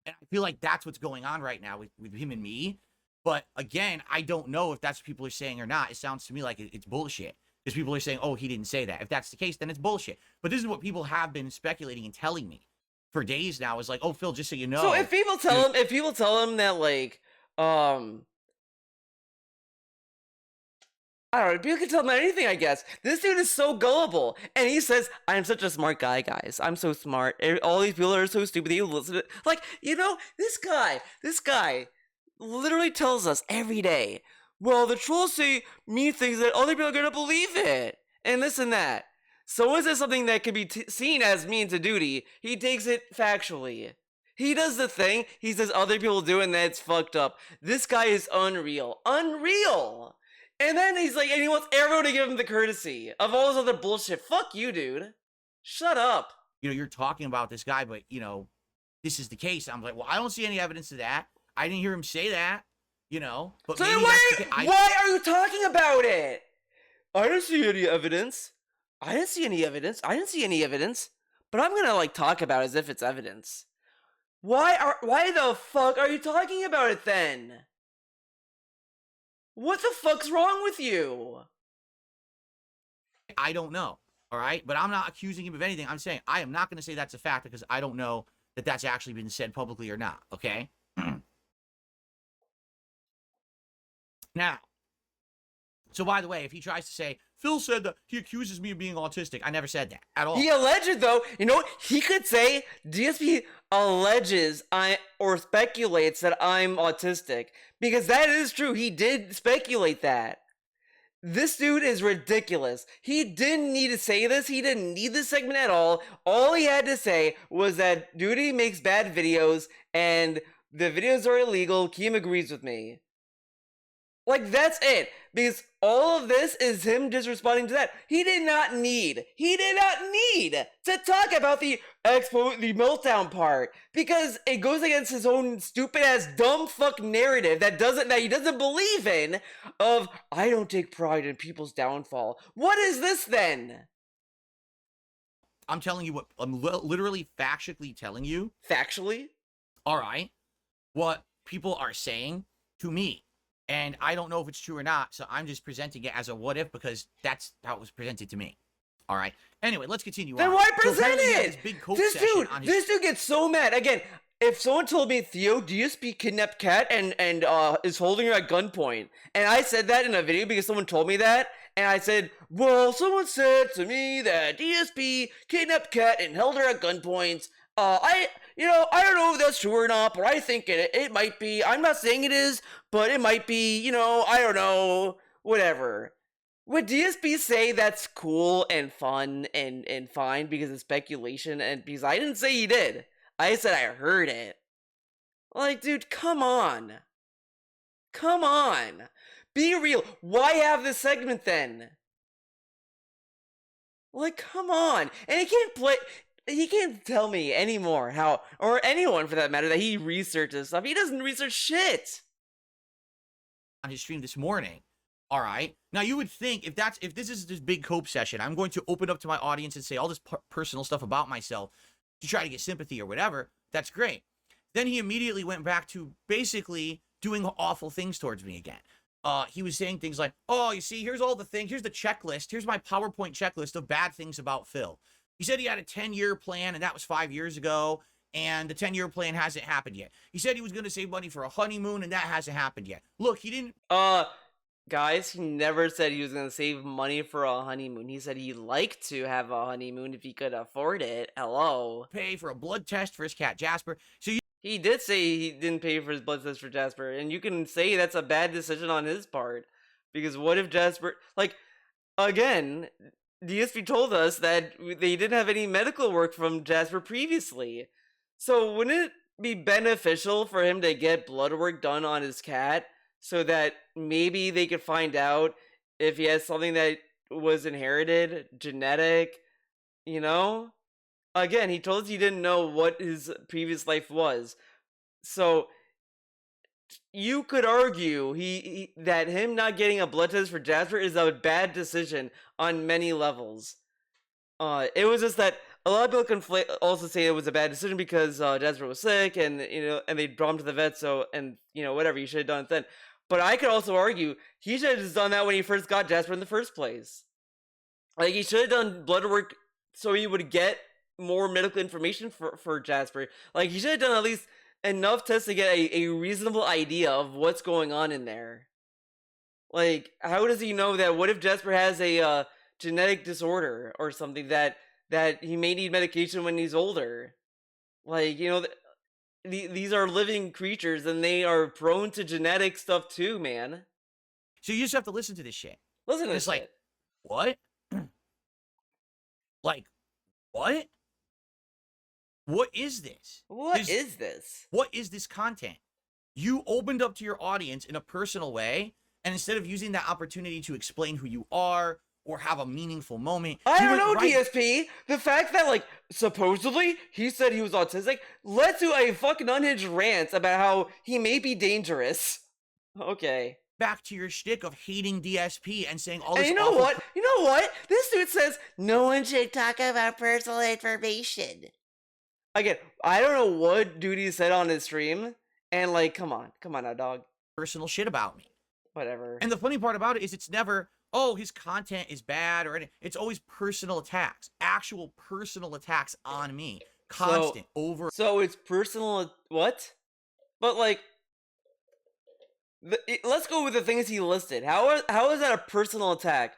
And I feel like that's what's going on right now with him and me. But again, I don't know if that's what people are saying or not. It sounds to me like it's bullshit. Because people are saying, oh, he didn't say that. If that's the case, then it's bullshit. But this is what people have been speculating and telling me for days now. Is like, oh, Phil, just so you know. So if people tell him that, like, I don't know, people can tell him anything, I guess. This dude is so gullible. And he says, I'm such a smart guy, guys. I'm so smart. All these people are so stupid. You listen to, like, you know, this guy literally tells us every day, well, the trolls say mean things that other people are going to believe it. And this and that. So is this something that could be seen as mean to Doody? He takes it factually. He does the thing. He says other people do, and that's fucked up. This guy is unreal. Unreal! And then he's like, and he wants everyone to give him the courtesy of all this other bullshit. Fuck you, dude. Shut up. You know, you're talking about this guy, but, you know, this is the case. I'm like, well, I don't see any evidence of that. I didn't hear him say that, you know. But so then why are you talking about it? I don't see any evidence. I didn't see any evidence. But I'm gonna, like, talk about it as if it's evidence. Why the fuck are you talking about it then? What the fuck's wrong with you? I don't know, all right? But I'm not accusing him of anything. I'm saying I am not going to say that's a fact because I don't know that that's actually been said publicly or not, okay? Now, so by the way, if he tries to say, Phil said that he accuses me of being autistic, I never said that at all. He alleged, though, you know, he could say DSP alleges or speculates that I'm autistic, because that is true. He did speculate that. This dude is ridiculous. He didn't need to say this. He didn't need this segment at all. All he had to say was that Doody makes bad videos and the videos are illegal. Keem agrees with me. Like, that's it. Because all of this is him just responding to that. He did not need to talk about the meltdown part. Because it goes against his own stupid ass dumb fuck narrative that he doesn't believe in of, I don't take pride in people's downfall. What is this then? I'm telling you what, I'm literally factually telling you. Factually? All right. What people are saying to me. And I don't know if it's true or not, so I'm just presenting it as a what if because that's how it was presented to me. All right. Anyway, let's continue then on. Why present it? This dude gets so mad. Again, if someone told me Theo DSP kidnapped Kat and is holding her at gunpoint, and I said that in a video because someone told me that, and I said, well, someone said to me that DSP kidnapped Kat and held her at gunpoint. I don't know if that's true or not, but I think it might be. I'm not saying it is, but it might be, I don't know, whatever. Would DSP say that's cool and fun and fine because it's speculation and because I didn't say he did. I said I heard it. Like, dude, come on. Come on. Be real. Why have this segment then? Like, come on. And he can't tell me anymore how, or anyone for that matter, that he researches stuff. He doesn't research shit. On his stream this morning. All right. Now you would think if this is this big cope session, I'm going to open up to my audience and say all this personal stuff about myself to try to get sympathy or whatever. That's great. Then he immediately went back to basically doing awful things towards me again. He was saying things like, oh, you see, here's all the things. Here's the checklist. Here's my PowerPoint checklist of bad things about Phil. He said he had a 10-year plan, and that was 5 years ago, and the 10-year plan hasn't happened yet. He said he was going to save money for a honeymoon, and that hasn't happened yet. Look, he didn't... Guys, he never said he was going to save money for a honeymoon. He said he'd like to have a honeymoon if he could afford it. Hello. Pay for a blood test for his cat, Jasper. So he did say he didn't pay for his blood test for Jasper, and you can say that's a bad decision on his part. Because what if Jasper... Like, again... DSP told us that they didn't have any medical work from Jasper previously. So wouldn't it be beneficial for him to get blood work done on his cat so that maybe they could find out if he has something that was inherited, genetic, Again, he told us he didn't know what his previous life was. So you could argue that him not getting a blood test for Jasper is a bad decision on many levels. It was just that a lot of people also say it was a bad decision because Jasper was sick, and and they brought him to the vet. So, and whatever, you should have done it then. But I could also argue he should have just done that when he first got Jasper in the first place. Like, he should have done blood work so he would get more medical information for Jasper. Like, he should have done at least enough tests to get a reasonable idea of what's going on in there. Like, how does he know that? What if Jasper has a genetic disorder or something that he may need medication when he's older? Like, these are living creatures and they are prone to genetic stuff too, man. So you just have to listen to this shit. Listen to this It's like, shit. what? Like, what? What is this? What is this? What is this content? You opened up to your audience in a personal way, and instead of using that opportunity to explain who you are or have a meaningful moment, I don't know, DSP. The fact that, like, supposedly he said he was autistic led to a fucking unhinged rant about how he may be dangerous. Okay. Back to your shtick of hating DSP and saying all this. And you know what? You know what? This dude says no one should talk about personal information. Again, I don't know what Doody said on his stream, and like, come on now, dog. Personal shit about me. Whatever. And the funny part about it is, it's never, oh, his content is bad or anything. It's always personal attacks, actual personal attacks on me, constant, over. So it's personal. What? But like, let's go with the things he listed. How is that a personal attack?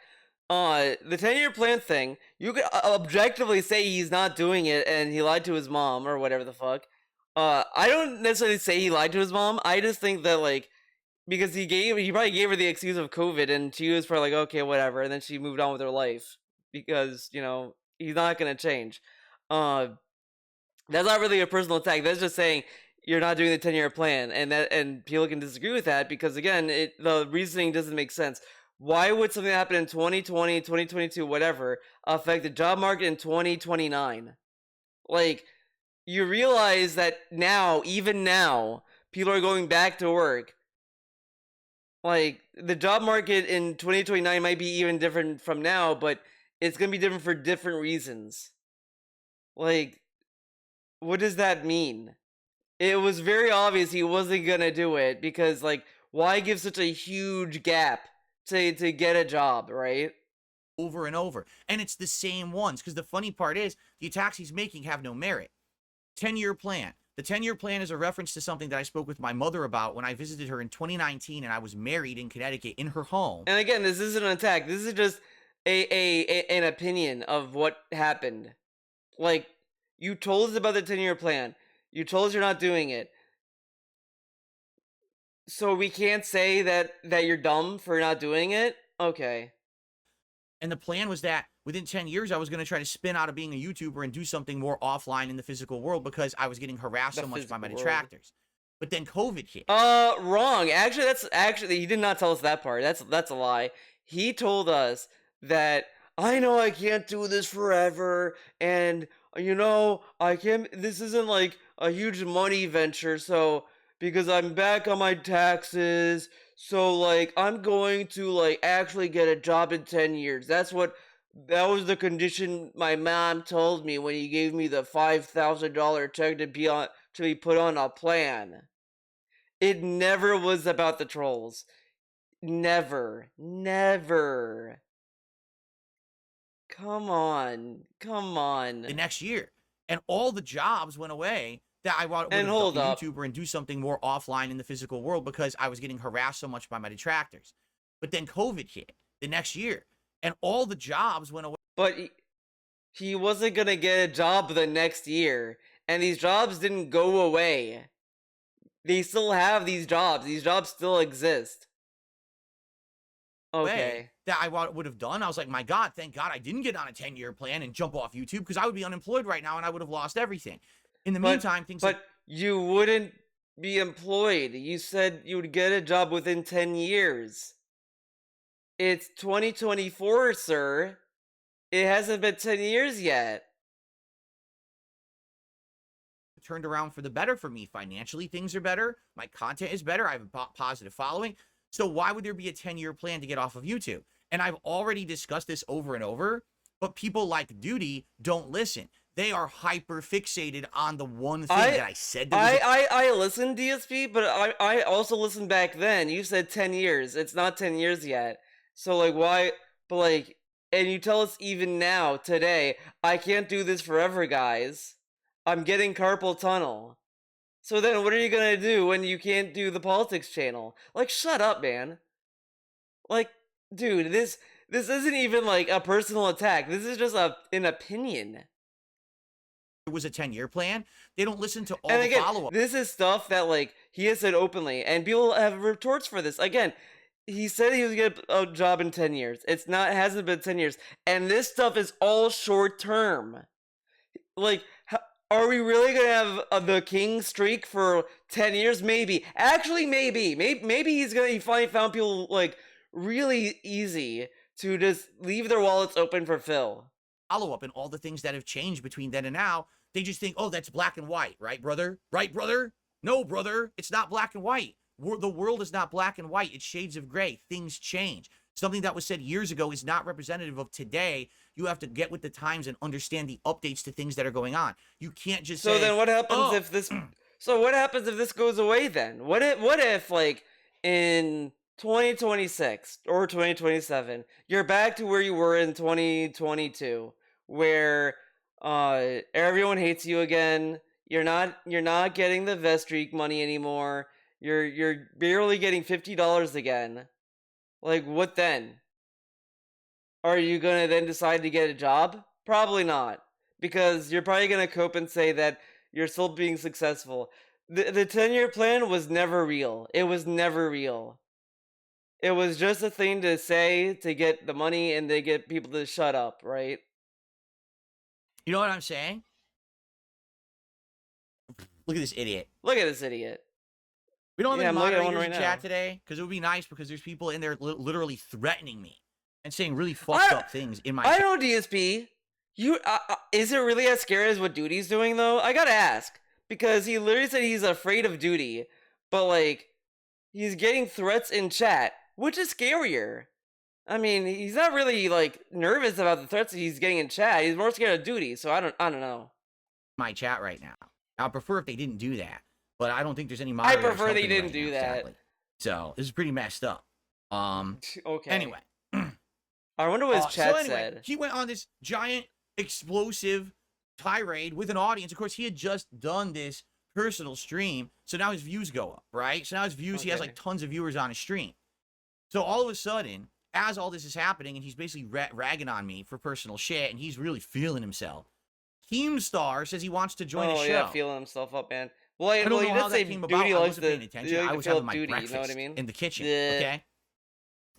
The 10-year plan thing, you could objectively say he's not doing it and he lied to his mom or whatever the fuck. I don't necessarily say he lied to his mom. I just think that, like, because he probably gave her the excuse of COVID, and she was probably like, okay, whatever, and then she moved on with her life because he's not gonna change. That's not really a personal attack. That's just saying you're not doing the 10-year plan, and people can disagree with that because, again, the reasoning doesn't make sense. Why would something happen in 2020, 2022, whatever, affect the job market in 2029? Like, you realize that now, even now, people are going back to work. Like, the job market in 2029 might be even different from now, but it's going to be different for different reasons. Like, what does that mean? It was very obvious he wasn't going to do it because, like, why give such a huge gap to get a job, right? Over and over. And it's the same ones, because the funny part is the attacks he's making have no merit. 10-year plan. The 10-year plan is a reference to something that I spoke with my mother about when I visited her in 2019 and I was married in Connecticut in her home. And again, this isn't an attack. This is just an opinion of what happened. Like, you told us about the 10-year plan. You told us you're not doing it. So we can't say that you're dumb for not doing it? Okay. And the plan was that within 10 years, I was going to try to spin out of being a YouTuber and do something more offline in the physical world because I was getting harassed so much by my detractors. But then COVID hit. Wrong. Actually, he did not tell us that part. That's a lie. He told us that, I know I can't do this forever, and I can't. This isn't like a huge money venture, so because I'm back on my taxes, so like I'm going to like actually get a job in 10 years. That was the condition my mom told me when he gave me the $5,000 check to be put on a plan. It never was about the trolls. Never. Come on. The next year. And all the jobs went away that I wanted to be a YouTuber and do something more offline in the physical world because I was getting harassed so much by my detractors. But then COVID hit the next year. And all the jobs went away. But he wasn't going to get a job the next year. And these jobs didn't go away. They still have these jobs. These jobs still exist. Okay. That I would have done. I was like, my God, thank God I didn't get on a 10-year plan and jump off YouTube because I would be unemployed right now and I would have lost everything. In the meantime, things. But you wouldn't be employed. You said you would get a job within 10 years. It's 2024, sir. It hasn't been 10 years yet. turned around for the better for me. Financially, things are better. My content is better. I have a positive following. So why would there be a 10-year plan to get off of YouTube? And I've already discussed this over and over, but people like Doody don't listen. They are hyper fixated on the one thing that I said. I listened, DSP, but I also listened back then. You said 10 years. It's not 10 years yet. So, like, why? But, like, and you tell us even now, today, I can't do this forever, guys. I'm getting carpal tunnel. So then what are you gonna do when you can't do the politics channel? Like, shut up, man. Like, dude, this isn't even, like, a personal attack. This is just an opinion. It was a 10-year plan. They don't listen to all And the again, follow-up. this is stuff that, like, he has said openly, and people have retorts for this. Again, he said he was gonna get a job in 10 years. It hasn't been 10 years. And this stuff is all short term. Like, are we really gonna have the king streak for 10 years? Maybe. Actually, maybe. Maybe he finally found people, like, really easy to just leave their wallets open for Phil. Follow-up and all the things that have changed between then and now. They just think, oh, that's black and white, right, brother? Right, brother? No, brother, it's not black and white. The world is not black and white. It's shades of gray. Things change. Something that was said years ago is not representative of today. You have to get with the times and understand the updates to things that are going on. You can't just say, then what happens if this... So what happens if this goes away then? What if like, in 2026 or 2027, you're back to where you were in 2022, where everyone hates you again. You're not getting the Vestreak money anymore. You're barely getting $50 again. Like, what then? Are you gonna then decide to get a job? Probably not, because you're probably gonna cope and say that you're still being successful. The 10-year plan was never real. It was never real. It was just a thing to say to get the money and to get people to shut up, right? You know what I'm saying? Look at this idiot. Look at this idiot. We don't have any moderators right in now. chat today, because it would be nice, because there's people in there literally threatening me and saying really fucked up things in my chat. I know, DSP. Is it really as scary as what Doody's doing, though? I gotta ask. Because he literally said he's afraid of Doody, but, like, he's getting threats in chat, which is scarier. I mean, he's not really, like, nervous about the threats that he's getting in chat. He's more scared of Doody, so I don't know. My chat right now. I'd prefer if they didn't do that, but I don't think there's any moderators. I prefer they didn't right do now, that. exactly. So this is pretty messed up. Okay. Anyway. I wonder what his chat said. He went on this giant explosive tirade with an audience. Of course, he had just done this personal stream, so now his views go up, right? So now his views, he has like tons of viewers on his stream. So all of a sudden, as all this is happening, and he's basically ragging on me for personal shit, and he's really feeling himself. Keemstar says he wants to join the show. Oh yeah, feeling himself up, man. Well, he did say Doody likes to pay attention. I was having my Doody, breakfast you know what I mean? in the kitchen. Okay.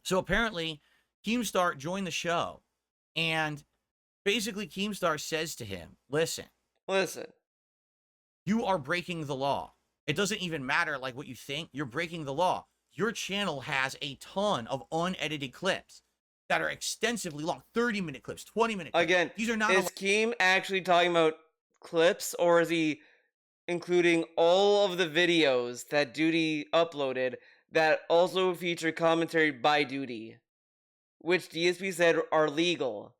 So apparently, Keemstar joined the show, and basically Keemstar says to him, listen, you are breaking the law. It doesn't even matter like what you think. You're breaking the law. Your channel has a ton of unedited clips that are extensively long, 30-minute clips, 20-minute clips. Again, these are not. Is Keem actually talking about clips, or is he including all of the videos that Doody uploaded that also feature commentary by Doody, which DSP said are legal?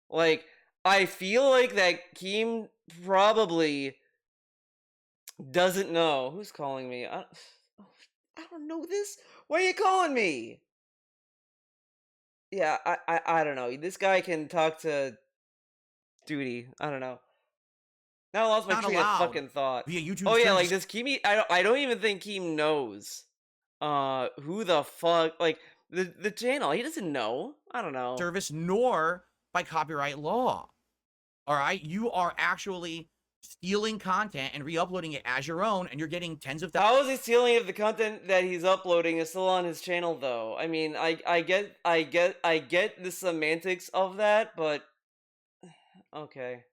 Like, I feel like that Keem probably doesn't know. Who's calling me? I don't know this. Why are you calling me? Yeah, I don't know. This guy can talk to Doody. I don't know. Now I lost my train of fucking thought. Via YouTube. Oh yeah, like this Keem. I don't even think Keem knows. Who the fuck? Like the channel. He doesn't know. I don't know. Service nor by copyright law. All right, you are actually stealing content and re-uploading it as your own, and you're getting tens of thousands. How is he stealing if the content that he's uploading is still on his channel, though? I mean, I get the semantics of that, but okay.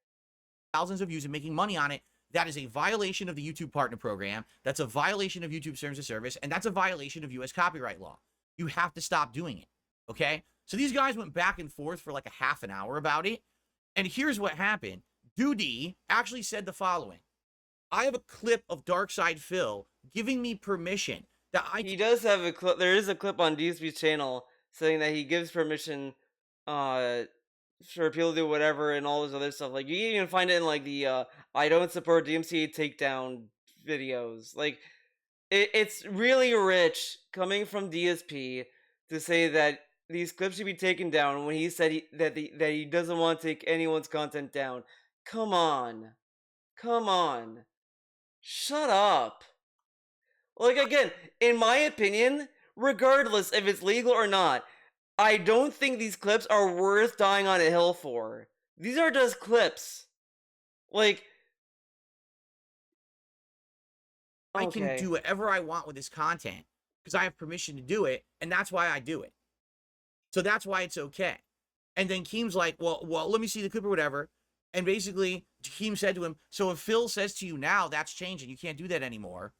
Thousands of views and making money on it. That is a violation of the YouTube Partner Program. That's a violation of YouTube Terms of Service, and that's a violation of U.S. copyright law. You have to stop doing it, okay? So these guys went back and forth for like a half an hour about it, and here's what happened. Doody actually said the following. I have a clip of Darkside Phil giving me permission that He does have a clip. There is a clip on DSP's channel saying that he gives permission, uh, for people to do whatever and all this other stuff. Like you can even find it in like the I don't support DMCA takedown videos. Like it's really rich coming from DSP to say that these clips should be taken down when he said that he doesn't want to take anyone's content down. Come on, come on, shut up. Like again, in my opinion, regardless if it's legal or not, I don't think these clips are worth dying on a hill for. These are just clips. Like, I can okay. do whatever I want with this content because I have permission to do it, and that's why I do it. So that's why it's okay. And then Keem's like, well, let me see the clip or whatever. And basically, Keem said to him, so if Phil says to you now that's changing, you can't do that anymore.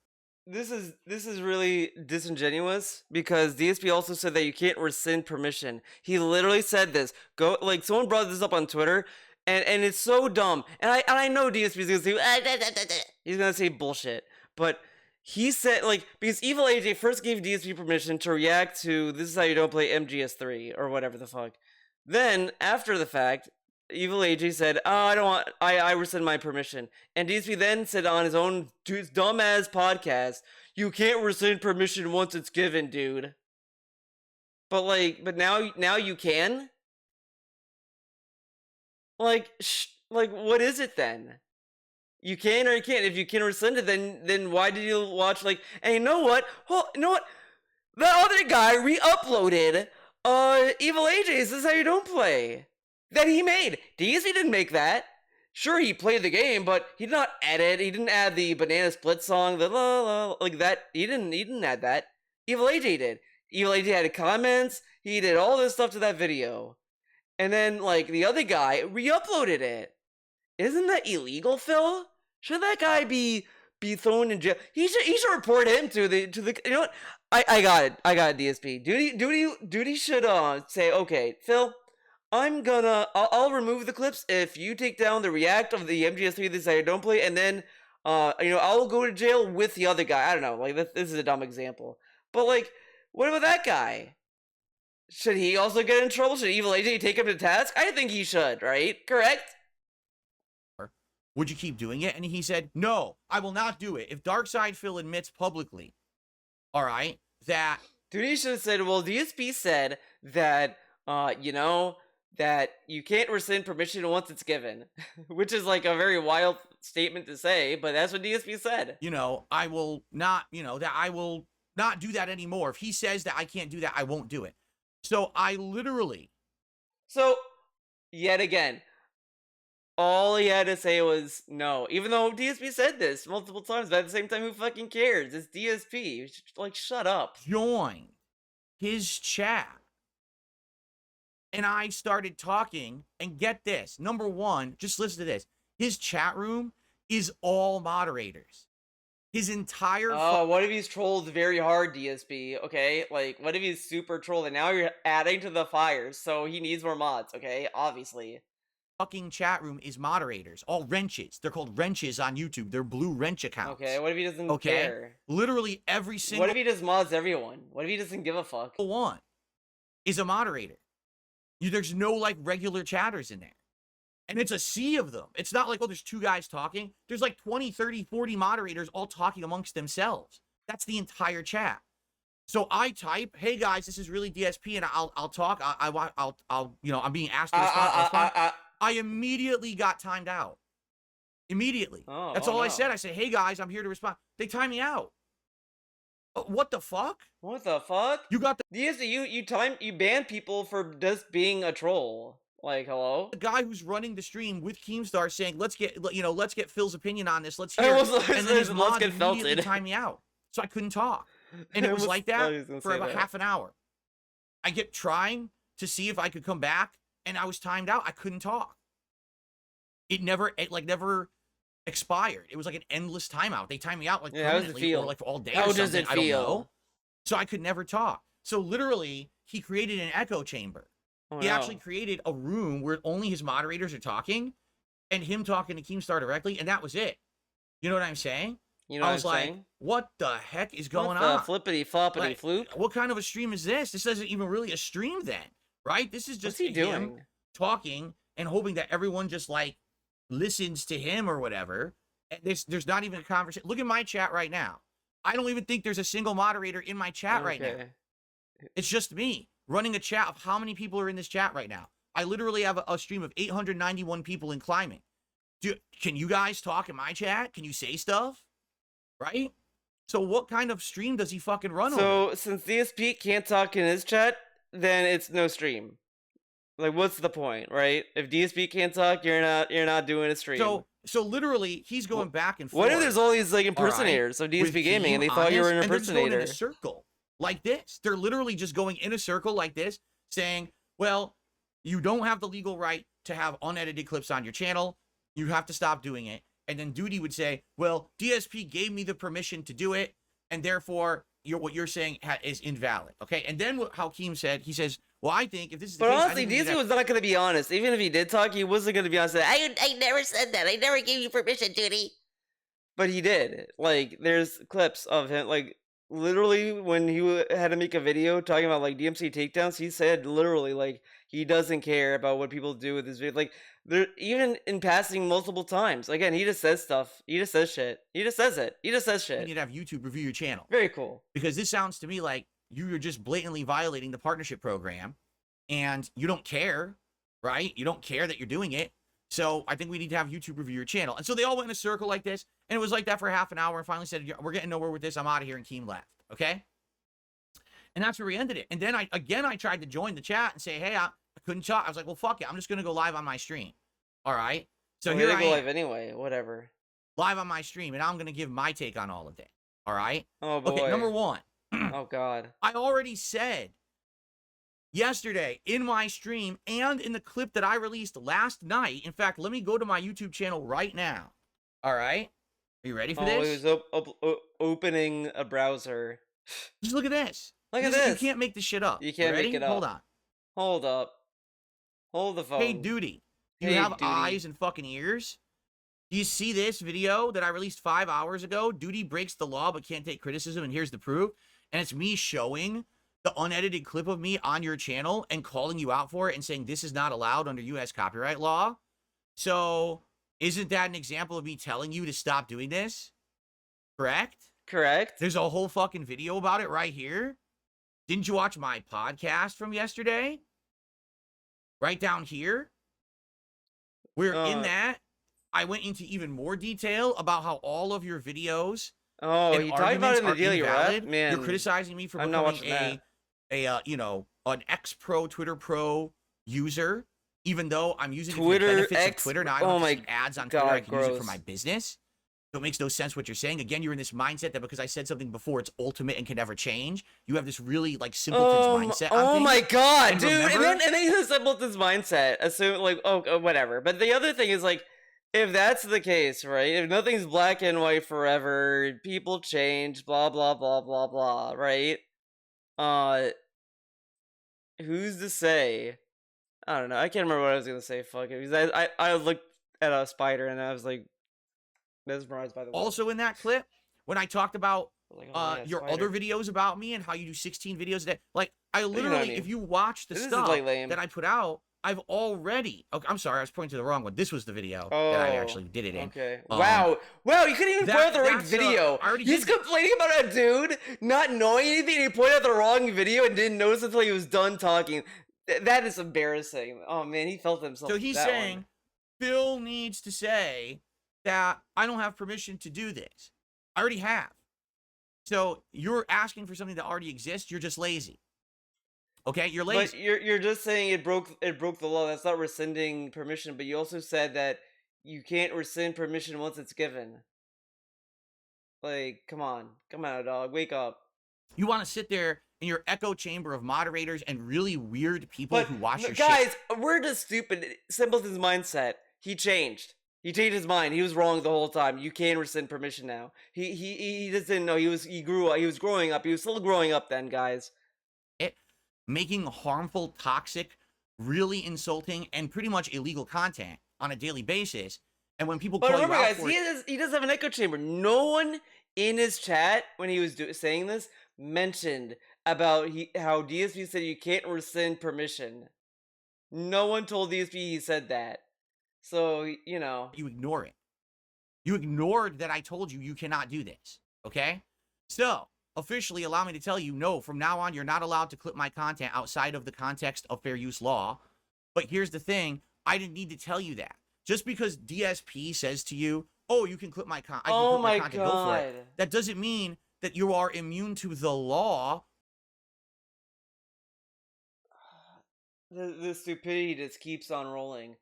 This is really disingenuous because DSP also said that you can't rescind permission. He literally said this. Go like someone brought this up on Twitter, and it's so dumb. And I know DSP is gonna say he's gonna say bullshit, but he said like because Evil AJ first gave DSP permission to react to "This Is How You Don't Play MGS3" or whatever the fuck. Then after the fact, Evil AJ said, "Oh, I don't want. I rescind my permission." And DSP then said on his own dumbass podcast, "You can't rescind permission once it's given, dude." But now you can. Like, what is it then? You can or you can't. If you can rescind it, then why did you watch like? And you know what? Well, you know what? The other guy re-uploaded Evil AJ's "This Is How You Don't Play" that he made. DSP didn't make that. Sure, he played the game, but he did not edit. He didn't add the banana split song, the la la like that. He didn't add that. Evil AJ did. Evil AJ added comments. He did all this stuff to that video, and then like the other guy re-uploaded it. Isn't that illegal, Phil? Should that guy be thrown in jail? He should report him to the you know what? I got it. I got it, DSP. Duty should say, okay, Phil, I'll remove the clips if you take down the react of the MGS3 "This Is How You Don't Play," and then I'll go to jail with the other guy. I don't know, like this is a dumb example. But like, what about that guy? Should he also get in trouble? Should Evil AJ take him to task? I think he should, right? Correct? Would you keep doing it? And he said, no, I will not do it. If Darkside Phil admits publicly, all right, that... Dude, he should have said, well, DSP said that, that you can't rescind permission once it's given. Which is like a very wild statement to say, but that's what DSP said. I will not, that I will not do that anymore. If he says that I can't do that, I won't do it. So I literally... So, yet again, all he had to say was no. Even though DSP said this multiple times, but at the same time, who fucking cares? It's DSP. Like, shut up. Join his chat. And I started talking, and get this. Number one, just listen to this. His chat room is all moderators. His entire... Oh, what if he's trolled very hard, DSP, okay? Like, what if he's super trolled, and now you're adding to the fires, so he needs more mods, okay? Obviously. Fucking chat room is moderators. All wrenches. They're called wrenches on YouTube. They're blue wrench accounts. Okay, what if he doesn't care? Literally every single... What if he just mods everyone? What if he doesn't give a fuck? One is a moderator. There's no, like, regular chatters in there. And it's a sea of them. It's not like, oh, there's two guys talking. There's like 20, 30, 40 moderators all talking amongst themselves. That's the entire chat. So I type, hey guys, this is really DSP, and I'll talk. I'll I'm being asked to respond. I immediately got timed out. Immediately. That's all I said. I said, hey guys, I'm here to respond. They timed me out. What the fuck? What the fuck? You got the you ban people for just being a troll. Like, hello? The guy who's running the stream with Keemstar saying, let's get Phil's opinion on this. Let's hear it. And then his mod immediately timed me out. So I couldn't talk. And it was like that for about half an hour. I kept trying to see if I could come back, and I was timed out. I couldn't talk. It never expired. It was like an endless timeout. They timed me out like permanently or like for all day or something. I don't know. So I could never talk. So literally, he created an echo chamber. He actually created a room where only his moderators are talking, and him talking to Keemstar directly, and that was it. You know what I'm saying? You know I what was I'm like, saying? what the heck is going What the on? flippity floppity Like, floop? what kind of a stream is this? This isn't even really a stream then, right? This is What's just he him doing? talking and hoping that everyone just like listens to him or whatever. And there's not even a conversation. Look at my chat right now. I don't even think there's a single moderator in my chat right now. Okay. It's just me running a chat of how many people are in this chat right now. I literally have a stream of 891 people in climbing. Can you guys talk in my chat? Can you say stuff? Right? So what kind of stream does he fucking run over? So since DSP can't talk in his chat, then it's no stream. Like, what's the point, right? If DSP can't talk, you're not doing a stream. So literally, he's going back and forth. What if there's all these like all right, impersonators of with DSP gaming and they Team thought you were Honest, an and they're just going in impersonator? a circle like this. They're literally just going in a circle like this, saying, well, you don't have the legal right to have unedited clips on your channel. You have to stop doing it. And then Doody would say, well, DSP gave me the permission to do it, and therefore what you're saying is invalid. Okay. And then what Hakeem said, he says, well, I think if this is the But case, honestly, DSP was not going to be honest. Even if he did talk, he wasn't going to be honest. I never said that. I never gave you permission, Doody. But he did. Like, there's clips of him, like, literally when he had to make a video talking about, like, DMC takedowns, he said literally, like, he doesn't care about what people do with his video. Like, there, even in passing multiple times. Again, he just says stuff. He just says shit. He just says it. He just says shit. You need to have YouTube review your channel. Very cool. Because this sounds to me like you're just blatantly violating the partnership program and you don't care, right? You don't care that you're doing it. So I think we need to have YouTube review your channel. And so they all went in a circle like this, and it was like that for half an hour, and finally said, we're getting nowhere with this. I'm out of here, and Keem left, okay? And that's where we ended it. And then I tried to join the chat and say, hey, I couldn't talk. I was like, well, fuck it. I'm just going to go live on my stream. All right? So here I am. Live anyway, whatever. Live on my stream, and I'm going to give my take on all of it. All right? Oh, boy. Okay, number one. Oh, God. I already said yesterday in my stream and in the clip that I released last night. In fact, let me go to my YouTube channel right now. All right? Are you ready for this? He was opening a browser. Just look at this. Look at this. You can't make this shit up. You can't make it up. Hold on. Hold up. Hold the phone. Hey, Doody. Do you have eyes and fucking ears? Do you see this video that I released 5 hours ago? Doody breaks the law but can't take criticism, and here's the proof. And it's me showing the unedited clip of me on your channel and calling you out for it and saying this is not allowed under U.S. copyright law. So isn't that an example of me telling you to stop doing this? Correct? Correct. There's a whole fucking video about it right here. Didn't you watch my podcast from yesterday? Right down here. We're in that. I went into even more detail about how all of your videos. Oh, you talked about it in the Daily Rap? Man, you're criticizing me for becoming an ex-pro Twitter Pro user, even though I'm using Twitter, it for the benefits X, of Twitter. Now I don't my see ads on God, Twitter. I can gross. use it for my business. So it makes no sense what you're saying. Again, you're in this mindset that because I said something before, it's ultimate and can never change. You have this really like simpleton's mindset. Oh my God, dude! Remember, and then he's a simpleton's mindset. Assume like whatever. But the other thing is like, if that's the case, right? If nothing's black and white forever, people change, blah blah blah blah blah, right? Who's to say? I don't know. I can't remember what I was gonna say. Fuck it. Because I looked at a spider and I was like mesmerized by the. Also in that clip, when I talked about your spider. other videos about me and how you do 16 videos a day, like I literally, if you watch the stuff that I put out, I've already. Okay, I'm sorry, I was pointing to the wrong one. This was the video that I actually did it in. Okay. Wow. You couldn't even point out the right video. He's complaining about a dude not knowing anything. And he pointed out the wrong video and didn't notice until he was done talking. That is embarrassing. Oh man, he felt himself. So he's saying Phil needs to say that I don't have permission to do this. I already have. So you're asking for something that already exists. You're just lazy. Okay, you're lazy. But you're just saying it broke the law. That's not rescinding permission. But you also said that you can't rescind permission once it's given. Like, come on, dog, wake up. You want to sit there in your echo chamber of moderators and really weird people who watch your guys, shit. We're just stupid. Simpleton's mindset. He changed. He changed his mind. He was wrong the whole time. You can rescind permission now. He just didn't know. He grew up. He was growing up. He was still growing up then, guys. Making harmful, toxic, really insulting, and pretty much illegal content on a daily basis, And when people But call you remember, out guys, for it, he does have an echo chamber. No one in his chat when he was saying this mentioned about how DSP said you can't rescind permission. No one told DSP he said that. So, you know. you ignore it. You ignored that I told you you cannot do this, okay? So, officially allow me to tell you, no, from now on, you're not allowed to clip my content outside of the context of fair use law. But here's the thing, I didn't need to tell you that. Just because DSP says to you, oh, you can clip my content, Oh my go for god. it. That doesn't mean that you are immune to the law. The stupidity just keeps on rolling.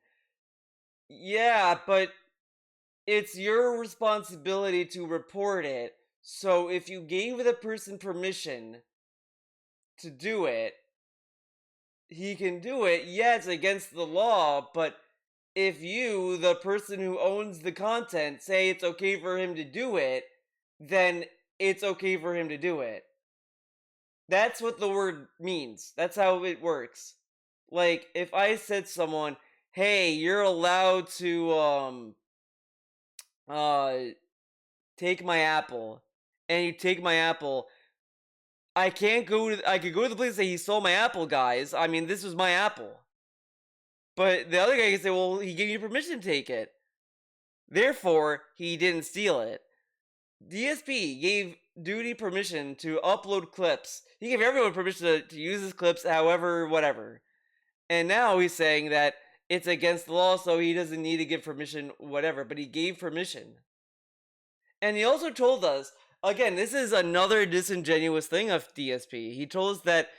Yeah, but it's your responsibility to report it. So if you gave the person permission to do it, he can do it. Yeah, it's against the law, but if you, the person who owns the content, say it's okay for him to do it, then it's okay for him to do it. That's what the word means. That's how it works. Like, if I said to someone, hey, you're allowed to, take my apple, and you take my apple, I could go to the place and say, he stole my apple, guys. I mean, this was my apple. But the other guy can say, well, he gave you permission to take it. Therefore, he didn't steal it. DSP gave Doody permission to upload clips. He gave everyone permission to use his clips however, whatever. And now he's saying that it's against the law, so he doesn't need to give permission, whatever. But he gave permission. And he also told us, again, this is another disingenuous thing of DSP. He told us that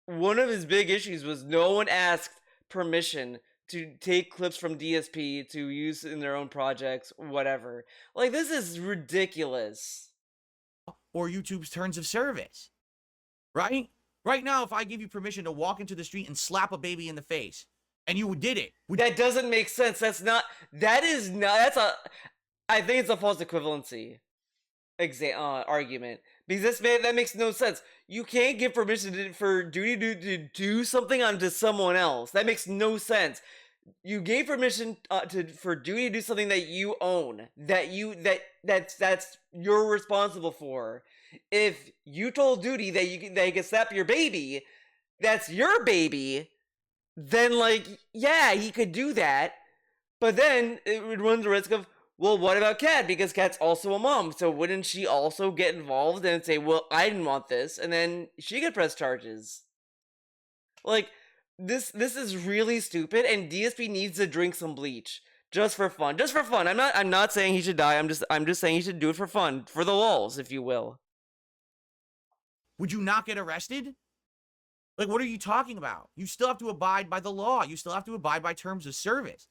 one of his big issues was no one asked permission to take clips from DSP to use in their own projects, whatever. Like, this is ridiculous. Or YouTube's terms of service, right? Right now, if I give you permission to walk into the street and slap a baby in the face, and you did it. That doesn't make sense. That's I think it's a false equivalency argument. Because that makes no sense. You can't give permission for Doody to do something onto someone else. That makes no sense. You gave permission for Doody to do something that you own, that's you're responsible for. If you told Doody that he could slap your baby, that's your baby. Then, like, yeah, he could do that. But then it would run the risk of, well, what about Kat? Because Kat's also a mom, so wouldn't she also get involved and say, well, I didn't want this, and then she could press charges? Like, this is really stupid, and DSP needs to drink some bleach just for fun. Just for fun. I'm not saying he should die. I'm just saying he should do it for fun, for the lulz, if you will. Would you not get arrested? Like, what are you talking about? You still have to abide by the law. You still have to abide by terms of service.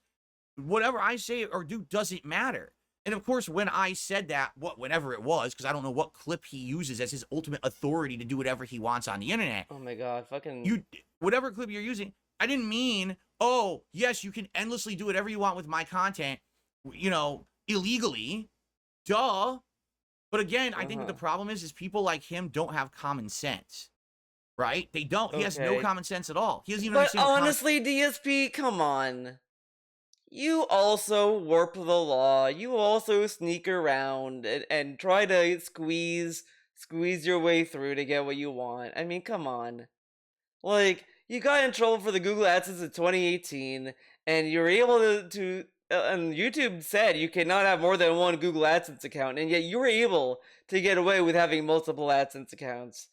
Whatever I say or do doesn't matter. And of course, when I said that, whenever it was, because I don't know what clip he uses as his ultimate authority to do whatever he wants on the internet. Oh my god, fucking... Whatever clip you're using, I didn't mean, oh, yes, you can endlessly do whatever you want with my content, illegally. Duh. But again, I think that the problem is people like him don't have common sense. Right? They don't. He has no common sense at all. He doesn't even understand. But honestly, DSP, come on. You also warp the law. You also sneak around and try to squeeze your way through to get what you want. I mean, come on. Like, you got in trouble for the Google AdSense in 2018, and you were able to and YouTube said you cannot have more than one Google AdSense account, and yet you were able to get away with having multiple AdSense accounts.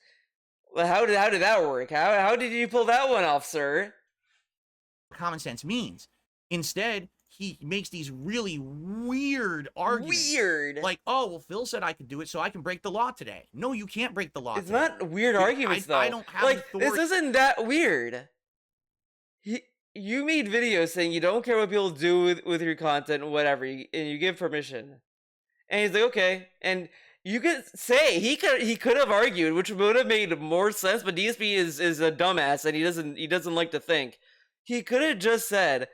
Well, how did that work? How did you pull that one off, sir? Common sense means. Instead, he makes these really weird arguments. Weird. Like, oh, well, Phil said I could do it, so I can break the law today. No, you can't break the law It's today. not weird arguments, though. I don't have authority. This isn't that weird. You made videos saying you don't care what people do with your content or whatever, and you give permission. And he's like, okay. And you could say he could have argued, which would have made more sense. But DSP is a dumbass, and he doesn't like to think. He could have just said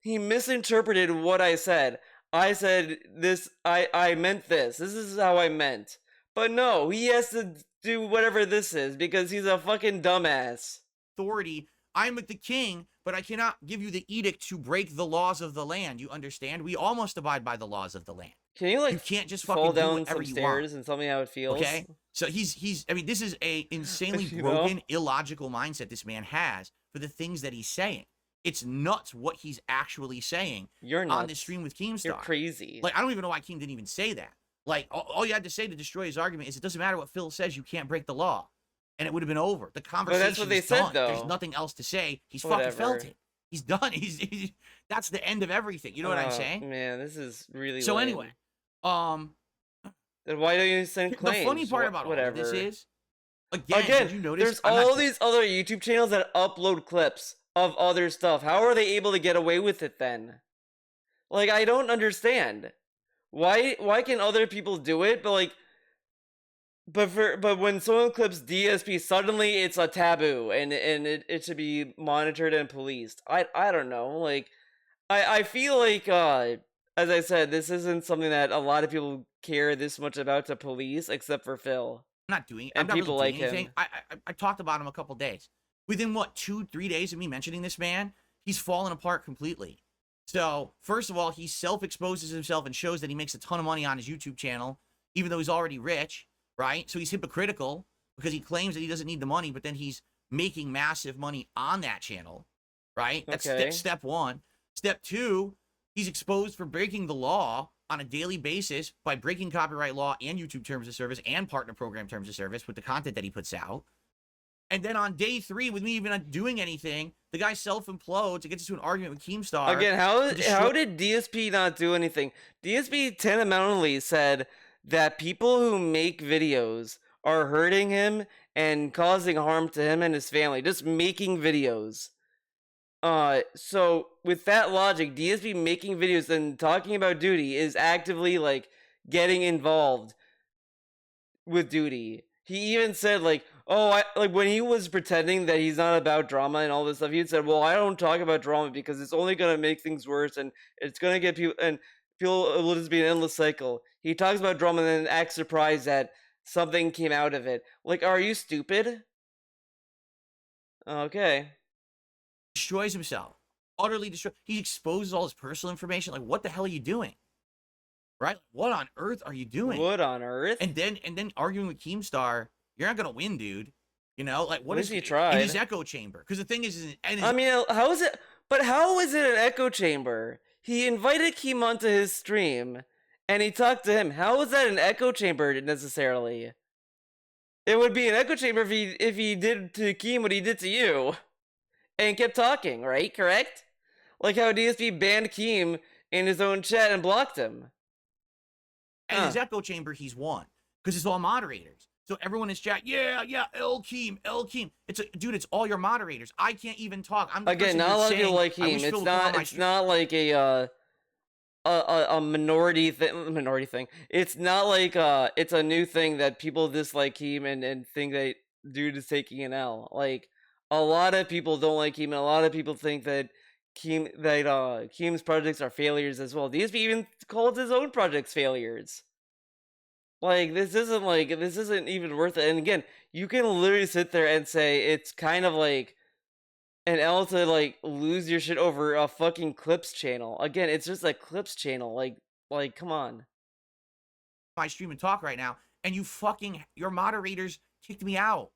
he misinterpreted what I said. I said this. I meant this. This is how I meant. But no, he has to do whatever this is because he's a fucking dumbass. Authority. I'm the king. but I cannot give you the edict to break the laws of the land. You understand? We all must abide by the laws of the land. Can you like You can't just fall fucking do down whatever some you want. stairs and tell me how it feels? Okay? So he's I mean, this is a insanely You broken, know? illogical mindset this man has for the things that he's saying. It's nuts what he's actually saying You're on nuts. this stream with Keemstar. You're crazy. Like, I don't even know why Keem didn't even say that. Like, all you had to say to destroy his argument is it doesn't matter what Phil says, you can't break the law. And it would have been over. The conversation that's what they said, done. There's though. nothing else to say. He's Whatever. fucking felt it. He's done. He's that's the end of everything. You know what I'm saying? Man, this is really So lame. anyway, then why don't you send claims? the funny part about all of this is, again, did you notice? There's all these other YouTube channels that upload clips of other stuff. How are they able to get away with it then? Like, I don't understand. Why can other people do it, but like, but when someone clips DSP, suddenly it's a taboo and it should be monitored and policed. I don't know. Like, I feel like as I said, this isn't something that a lot of people care this much about to police, except for Phil. I'm not doing it. And I'm people not really like doing anything. him. I talked about him a couple days. Within what, 2-3 days of me mentioning this man, he's fallen apart completely. So first of all, he self-exposes himself and shows that he makes a ton of money on his YouTube channel, even though he's already rich, right? So he's hypocritical because he claims that he doesn't need the money, but then he's making massive money on that channel, right? That's step one. Step two, he's exposed for breaking the law on a daily basis by breaking copyright law and YouTube terms of service and partner program terms of service with the content that he puts out. And then on day 3, with me even not doing anything, the guy self-implodes and gets into an argument with Keemstar. Again, how did DSP not do anything? DSP tantamountably said that people who make videos are hurting him and causing harm to him and his family, just making videos. So with that logic, DSP making videos and talking about Doody is actively like getting involved with Doody. He even said like, oh, like when he was pretending that he's not about drama and all this stuff, he said, well, I don't talk about drama because it's only gonna make things worse and it's gonna get people it will just be an endless cycle. He talks about drama and then acts surprised that something came out of it. Like, are you stupid? Okay. Destroys himself. Utterly destroy. He exposes all his personal information. Like, what the hell are you doing? Right? What on earth are you doing? What on earth? And then arguing with Keemstar, you're not gonna win, dude. You know, like what is he tried? In his echo chamber? Because the thing is, I mean, how is it? But how is it an echo chamber? He invited Keem onto his stream, and he talked to him. How is that an echo chamber necessarily? It would be an echo chamber if he did to Keem what he did to you, and kept talking, right? Correct? Like how DSP banned Keem in his own chat and blocked him. And his echo chamber, he's won because it's all moderators. So everyone is chat, yeah, L Keem. Dude, it's all your moderators. I can't even talk. I'm the again, not a lot of people like Keem. It's not like a minority thing. It's not like it's a new thing that people dislike Keem and think that dude is taking an L. Like a lot of people don't like Keem, and a lot of people think that Keem's projects are failures as well. DSP even called his own projects failures. Like, this isn't even worth it. And again, you can literally sit there and say it's kind of like an L to like lose your shit over a fucking clips channel. Again, it's just a clips channel. Like come on. My stream and talk right now, and your moderators kicked me out.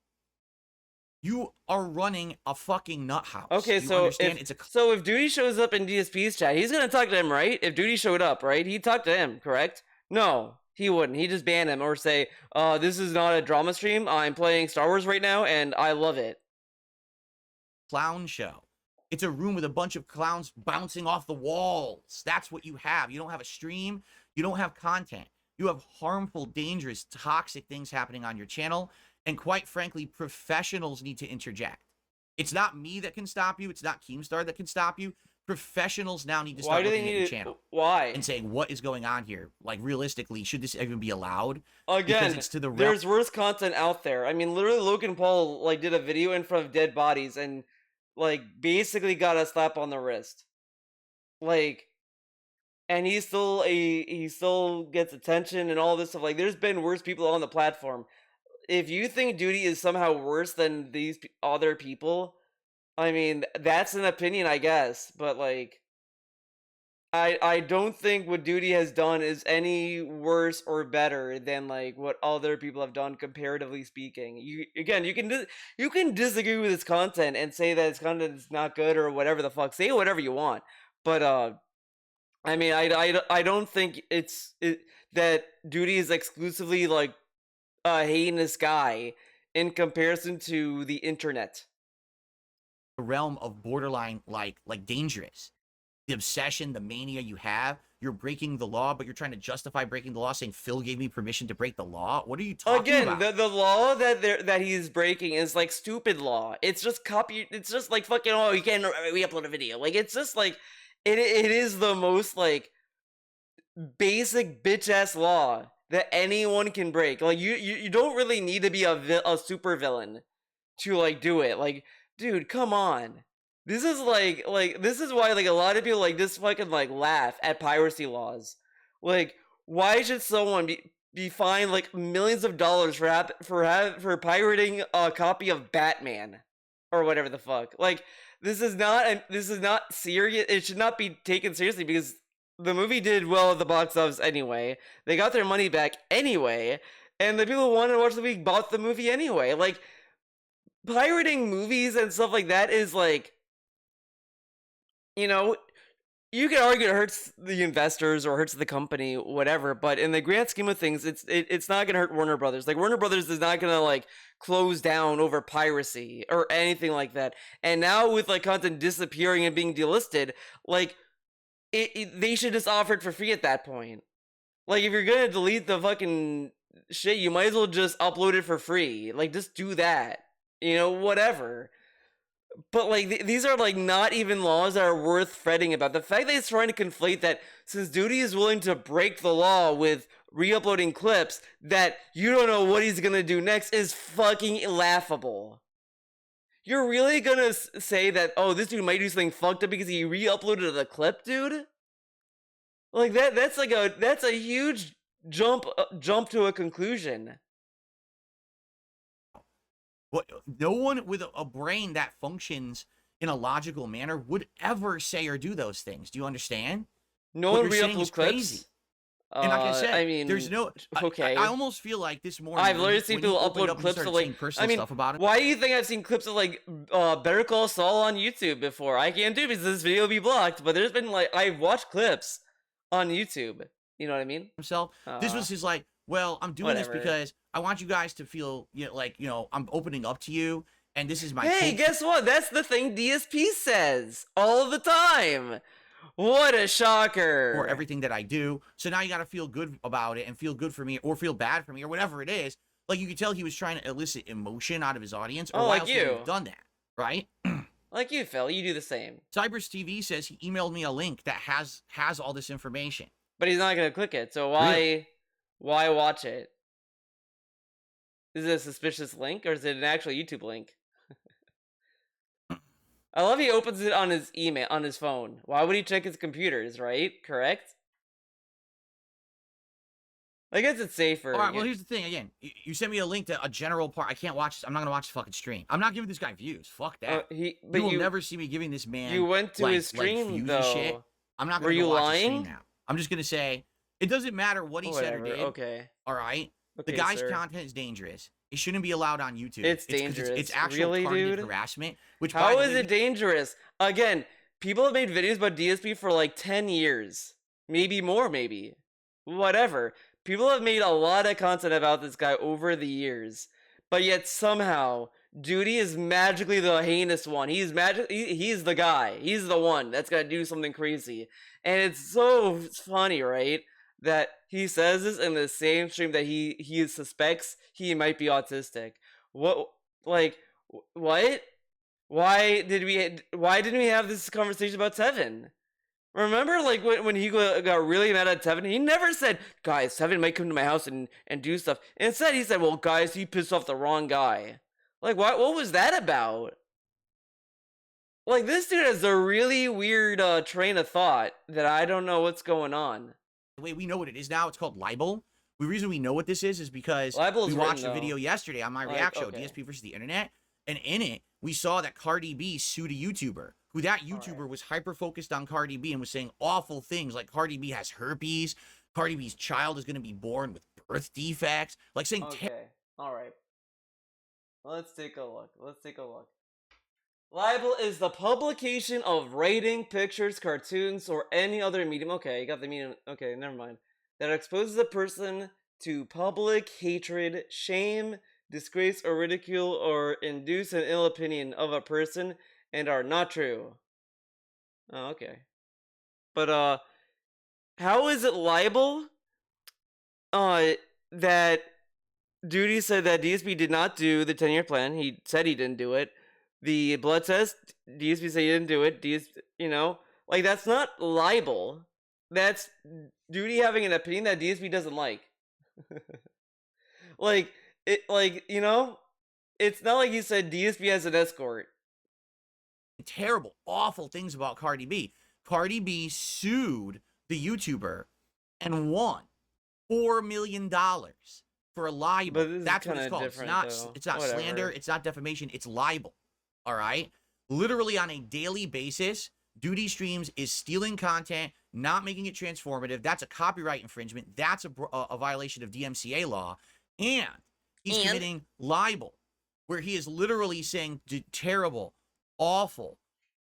You are running a fucking nut house. Okay, so if Doody shows up in DSP's chat, he's gonna talk to him, right? If Doody showed up, right? He'd talk to him, correct? No, he wouldn't. He'd just ban him or say, this is not a drama stream. I'm playing Star Wars right now, and I love it. Clown show. It's a room with a bunch of clowns bouncing off the walls. That's what you have. You don't have a stream. You don't have content. You have harmful, dangerous, toxic things happening on your channel. And quite frankly, professionals need to interject. It's not me that can stop you. It's not Keemstar that can stop you. Professionals now need to start looking at your channel. Why? And saying, what is going on here? Like, realistically, should this even be allowed? Again, it's to there's worse content out there. I mean, literally, Logan Paul, like, did a video in front of dead bodies and, like, basically got a slap on the wrist. Like, and he still gets attention and all this stuff. Like, there's been worse people on the platform. If you think Doody is somehow worse than these other people, I mean, that's an opinion, I guess, but like, I don't think what Duty has done is any worse or better than like what other people have done comparatively speaking. You again, you can disagree with his content and say that his content is not good or whatever the fuck. Say whatever you want, but I mean, I don't think that Duty is exclusively like a heinous guy in comparison to the internet. The realm of borderline like dangerous. The obsession, the mania you have, you're breaking the law, but you're trying to justify breaking the law, saying Phil gave me permission to break the law. What are you talking about? Again, the law that he's breaking is like stupid law. It's just copy. It's just like fucking you can't re-upload a video. Like it's just like it is the most like basic bitch ass law that anyone can break. Like you don't really need to be a super villain to like do it. Like dude, come on. This is like this is why like a lot of people like just fucking like laugh at piracy laws. Like why should someone be fined like millions of dollars for pirating a copy of Batman or whatever the fuck? Like this is not serious. It should not be taken seriously because the movie did well at the box office anyway. They got their money back anyway, and the people who wanted to watch the movie bought the movie anyway. Like pirating movies and stuff like that is like, you know, you can argue it hurts the investors or hurts the company, whatever. But in the grand scheme of things, it's not gonna hurt Warner Brothers. Like Warner Brothers is not gonna like close down over piracy or anything like that. And now with like content disappearing and being delisted, like they should just offer it for free at that point. Like if you're gonna delete the fucking shit, you might as well just upload it for free. Like just do that. You know, whatever. But like these are like not even laws that are worth fretting about. The fact that he's trying to conflate that since Duty is willing to break the law with re-uploading clips that you don't know what he's gonna do next is fucking laughable. You're really gonna say that, oh, this dude might do something fucked up because he re-uploaded the clip, dude? Like that's a huge jump to a conclusion. What no one with a brain that functions in a logical manner would ever say or do those things. Do you understand? No What one you're saying re-uploads is clips. crazy. And like I said, I mean, there's no. okay. I almost feel like this morning. I've literally seen people upload clips of like personal stuff about it. Why do you think I've seen clips of like Better Call Saul on YouTube before? I can't do it because this video will be blocked. But there's been like I've watched clips on YouTube. You know what I mean? Himself. This was his like. Well, I'm doing this because I want you guys to feel I'm opening up to you, and this is my. Hey, guess what? That's the thing DSP says all the time. What a shocker. Or everything that I do. So now you got to feel good about it and feel good for me or feel bad for me or whatever it is. Like you could tell he was trying to elicit emotion out of his audience. Or why else would he have done that, right? Like you, Phil. You do the same. Cybers TV says he emailed me a link that has all this information. But he's not going to click it. So why watch it? Is it a suspicious link or is it an actual YouTube link? I love he opens it on his email, on his phone. Why would he check his computers, right? Correct? I guess it's safer. All right, well, here's the thing. Again, you sent me a link to a general part. I can't watch this. I'm not going to watch the fucking stream. I'm not giving this guy views. Fuck that. You will never see me giving this man You went to his stream, though. Shit. I'm not going to watch the stream now. I'm just going to say, it doesn't matter what he said or did. Okay. All right? Okay, the guy's content is dangerous. It shouldn't be allowed on YouTube. It's dangerous. It's actual targeted dude? harassment. Which How is it dangerous? Again, people have made videos about DSP for like 10 years. Maybe more, maybe. Whatever. People have made a lot of content about this guy over the years. But yet somehow, Duty is magically the heinous one. He's he's the guy. He's the one that's gonna do something crazy. And it's so funny, right? That he says this in the same stream that he suspects he might be autistic. What? Like, what? Why didn't we have this conversation about Tevin? Remember, like, when he got really mad at Tevin, he never said, guys, Tevin might come to my house and do stuff. Instead, he said, well, guys, he pissed off the wrong guy. Like, what was that about? Like, this dude has a really weird train of thought that I don't know what's going on. The way we know what it is now, it's called libel. The reason we know what this is because we watched a video yesterday on my React show, DSP versus the Internet, and in it, we saw that Cardi B sued a YouTuber, who that YouTuber was hyper-focused on Cardi B and was saying awful things like Cardi B has herpes, Cardi B's child is going to be born with birth defects, like saying... Okay, alright. Let's take a look. Libel is the publication of writing, pictures, cartoons, or any other medium. Okay, you got the medium. Okay, never mind. That exposes a person to public hatred, shame, disgrace, or ridicule, or induce an ill opinion of a person and are not true. Oh, okay. But, how is it libel? That Doody said that DSP did not do the 10-year plan. He said he didn't do it. The blood test, DSP said he didn't do it. Like, that's not libel. That's Doody having an opinion that DSP doesn't like. It's not like you said DSP has an escort. Terrible, awful things about Cardi B. Cardi B sued the YouTuber and won $4 million for a libel. That's what it's called. It's not slander. It's not defamation. It's libel. All right. Literally on a daily basis, Doody Streams is stealing content, not making it transformative. That's a copyright infringement. That's a violation of DMCA law. And he's committing libel, where he is literally saying terrible, awful,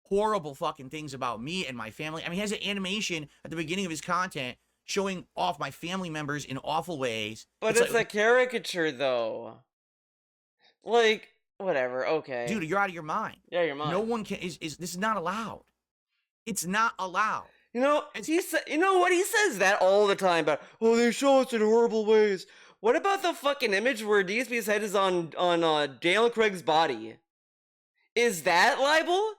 horrible fucking things about me and my family. I mean, he has an animation at the beginning of his content showing off my family members in awful ways. But it's like, a caricature, though. Like, whatever, okay. Dude, you're out of your mind. Yeah, your mind. No one can, this is not allowed. It's not allowed. You know what? He says that all the time about, oh, they show us in horrible ways. What about the fucking image where DSP's head is on Daniel Craig's body? Is that libel?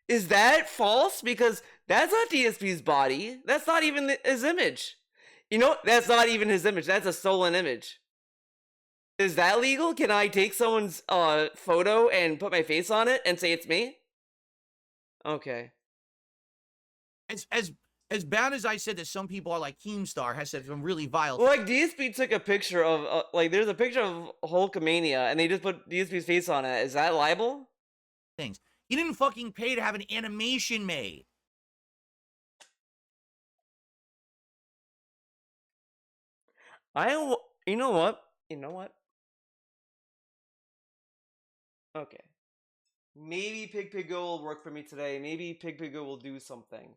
Is that false? Because that's not DSP's body. That's not even his image. That's not even his image. That's a stolen image. Is that legal? Can I take someone's photo and put my face on it and say it's me? Okay. As bad as I said that some people are like Keemstar has said some really vile. Well, like DSP took a picture of there's a picture of Hulkamania and they just put DSP's face on it. Is that libel? Things. He didn't fucking pay to have an animation made. You know what? Okay. Maybe Pig Go will work for me today. Maybe Pig Go will do something.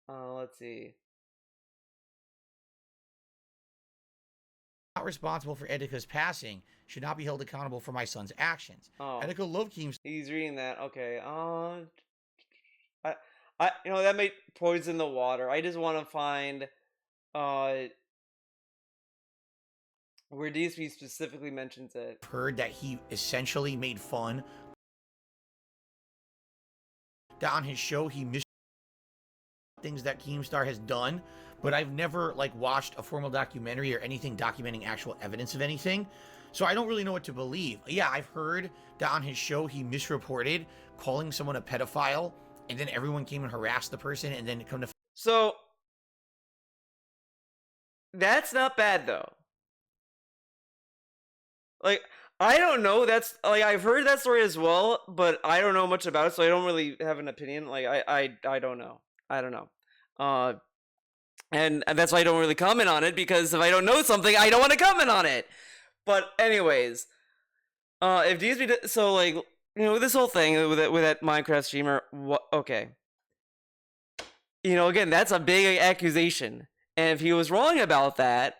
Let's see. Not responsible for Edica's passing. Should not be held accountable for my son's actions. Oh. Edica loved Keemstar. He's reading that. Okay. That might poison the water. I just want to find where DSP specifically mentions it. Heard that he essentially made fun. That on his show he missed things that Keemstar has done, but I've never watched a formal documentary or anything documenting actual evidence of anything, so I don't really know what to believe. Yeah, I've heard that on his show he misreported calling someone a pedophile, and then everyone came and harassed the person, and then come to... So that's not bad though. I don't know. That's I've heard that story as well, but I don't know much about it, so I don't really have an opinion. I don't know. And that's why I don't really comment on it, because if I don't know something, I don't want to comment on it. But anyways, if DSP this whole thing with that Minecraft streamer, okay. Again, that's a big accusation, and if he was wrong about that,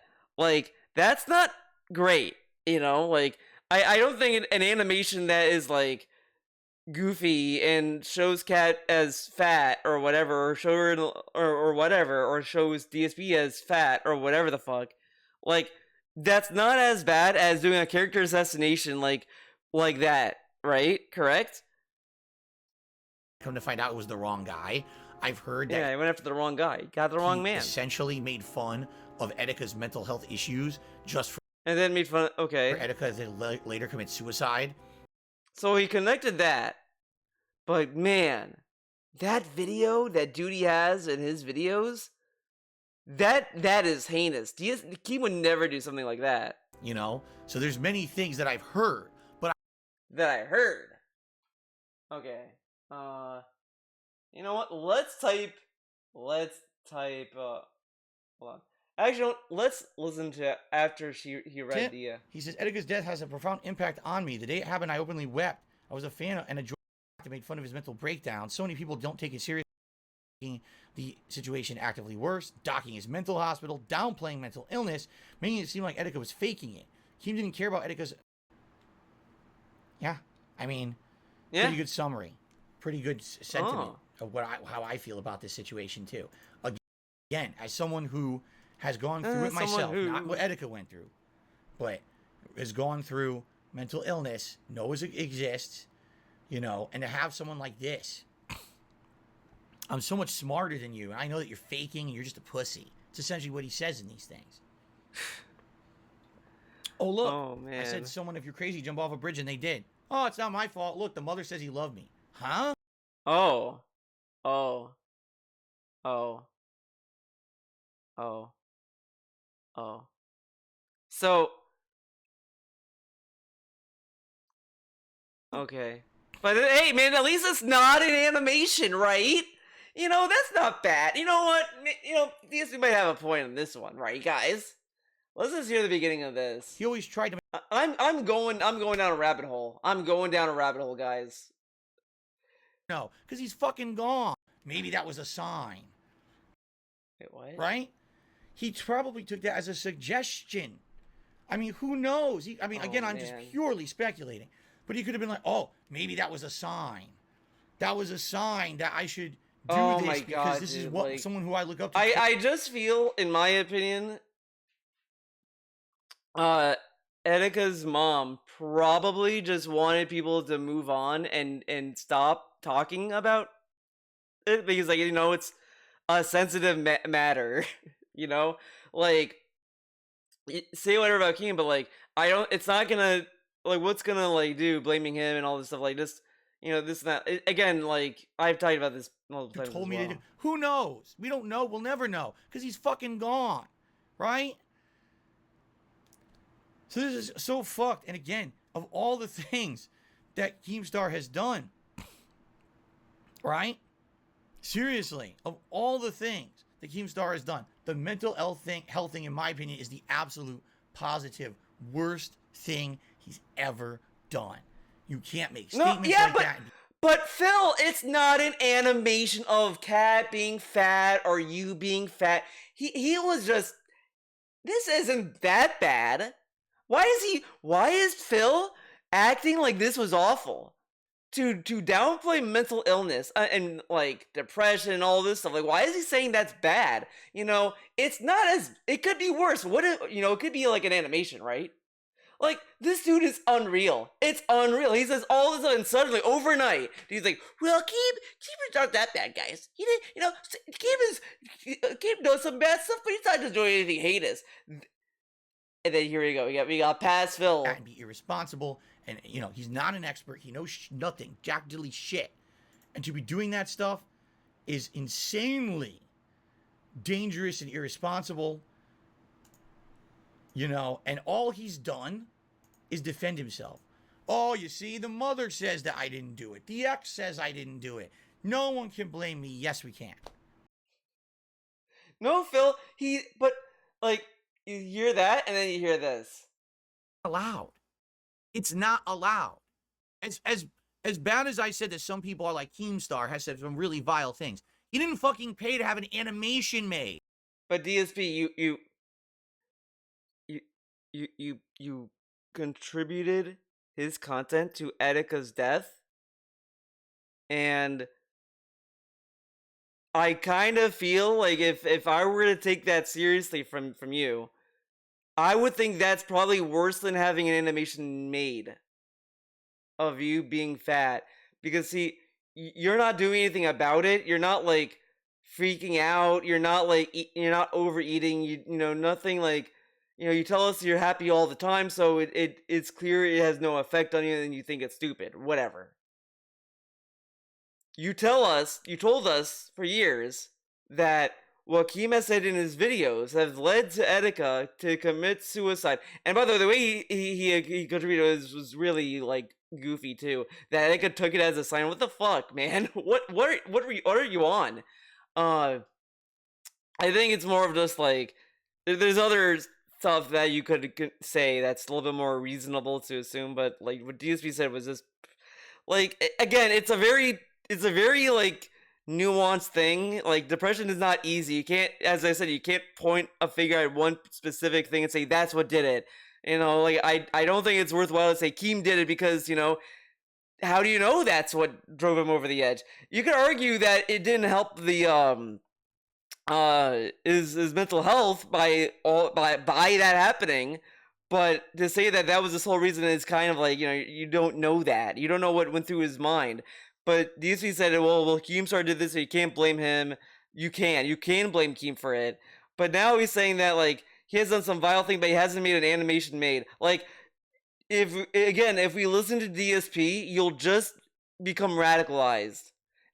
that's not great. I don't think an animation that is goofy and shows Cat as fat or whatever, or show her or whatever, or shows DSP as fat or whatever the fuck, that's not as bad as doing a character assassination like that, right? Correct? Come to find out it was the wrong guy. I've heard that... Yeah, I went after the wrong guy. Got the wrong man. Essentially made fun of Edica's mental health issues just for... And then made fun... Okay. For Edica to later commit suicide. So he connected that. But man, that video that Doody has in his videos, That is heinous. He would never do something like that. You know, so there's many things that I've heard, but That I heard. Okay. You know what? Let's type. Hold on. Actually, let's listen to after he read the. He says, Edgar's death has a profound impact on me. The day it happened, I openly wept. I was a fan of, and a joy to made fun of his mental breakdown. So many people don't take it seriously, making the situation actively worse, docking his mental hospital, downplaying mental illness, making it seem like Edgar was faking it. Kim didn't care about Edgar's. Yeah, I mean, pretty good summary, pretty good sentiment of how I feel about this situation too. Again, as someone who has gone through it myself, not what Edgar went through, but has gone through mental illness, knows it exists, you know, and to have someone like this, I'm so much smarter than you, and I know that you're faking and you're just a pussy. It's essentially what he says in these things. Oh, look, I said to someone, if you're crazy, jump off a bridge, and they did. Oh, it's not my fault. Look, the mother says he loved me. Huh? Oh. So, okay. But hey, man, at least it's not an animation, right? You know, that's not bad. You know what? You know, we might have a point on this one, right, guys? Let's just hear the beginning of this. He always tried to. I'm going down a rabbit hole. I'm going down a rabbit hole, guys. No, because he's fucking gone. Maybe that was a sign. Wait, what? Right? He probably took that as a suggestion. I mean, who knows? I'm just purely speculating. But he could have been like, oh, maybe that was a sign. That was a sign that I should do this because this is what someone who I look up to. I just feel, in my opinion, Etika's mom probably just wanted people to move on and stop talking about it because, like, you know, it's a sensitive matter. You know, like, say whatever about Keenan, but like, it's not gonna, like, what's gonna, like, do blaming him and all this stuff, like, just, you know, this and that. Again, like, I've talked about this multiple times. Told me to do. Who knows? We don't know. We'll never know because he's fucking gone, right? So this is so fucked. And again, of all the things that Keemstar has done, right? Seriously, of all the things that Keemstar has done, the mental health thing, in my opinion, is the absolute positive worst thing he's ever done. You can't make statements like that. But Phil, it's not an animation of Cat being fat or you being fat. He was just, this isn't that bad. Why is Phil acting like this was awful? To downplay mental illness and like depression and all this stuff, like, why is he saying that's bad? You know, it's not as, it could be worse. What if, you know, it could be like an animation, right? Like, this dude is unreal. It's unreal. He says all this and suddenly overnight he's like, well, Keem is not that bad, guys. He didn't, you know, Keem does some bad stuff, but he's not just doing anything heinous. And then here we go. We got past Phil. And be irresponsible. And, you know, he's not an expert. He knows nothing. Jack diddly shit. And to be doing that stuff is insanely dangerous and irresponsible. You know, and all he's done is defend himself. Oh, you see, the mother says that I didn't do it. The ex says I didn't do it. No one can blame me. Yes, we can. No, Phil, but, like, you hear that, and then you hear this. Allowed. It's not allowed. As bad as I said that some people are like Keemstar has said some really vile things. He didn't fucking pay to have an animation made. But DSP, you contributed his content to Etika's death, and I kind of feel like if I were to take that seriously from you, I would think that's probably worse than having an animation made of you being fat. Because, see, you're not doing anything about it. You're not, like, freaking out. You're not, like, you're not overeating. You know, nothing, like, you know, you tell us you're happy all the time, so it's clear it has no effect on you and you think it's stupid. Whatever. You told us for years that what Keem has said in his videos have led to Etika to commit suicide. And by the way, the way he contributed was really like goofy too. That Etika took it as a sign. What the fuck, man? What are you on? Uh, I think it's more of just like there's other stuff that you could say that's a little bit more reasonable to assume, but like what DSP said was just like again, it's a very like nuanced thing. Like depression is not easy. You can't, as I said, you can't point a finger at one specific thing and say that's what did it. You know, like I don't think it's worthwhile to say Keem did it because, you know, how do you know that's what drove him over the edge? You could argue that it didn't help the his mental health by that happening, but to say that that was the sole reason is kind of like, you know, you don't know that, you don't know what went through his mind. But DSP said, well, Keemstar did this, so you can't blame him. You can blame Keem for it. But now he's saying that like he has done some vile thing, but he hasn't made an animation made. Like if we listen to DSP, you'll just become radicalized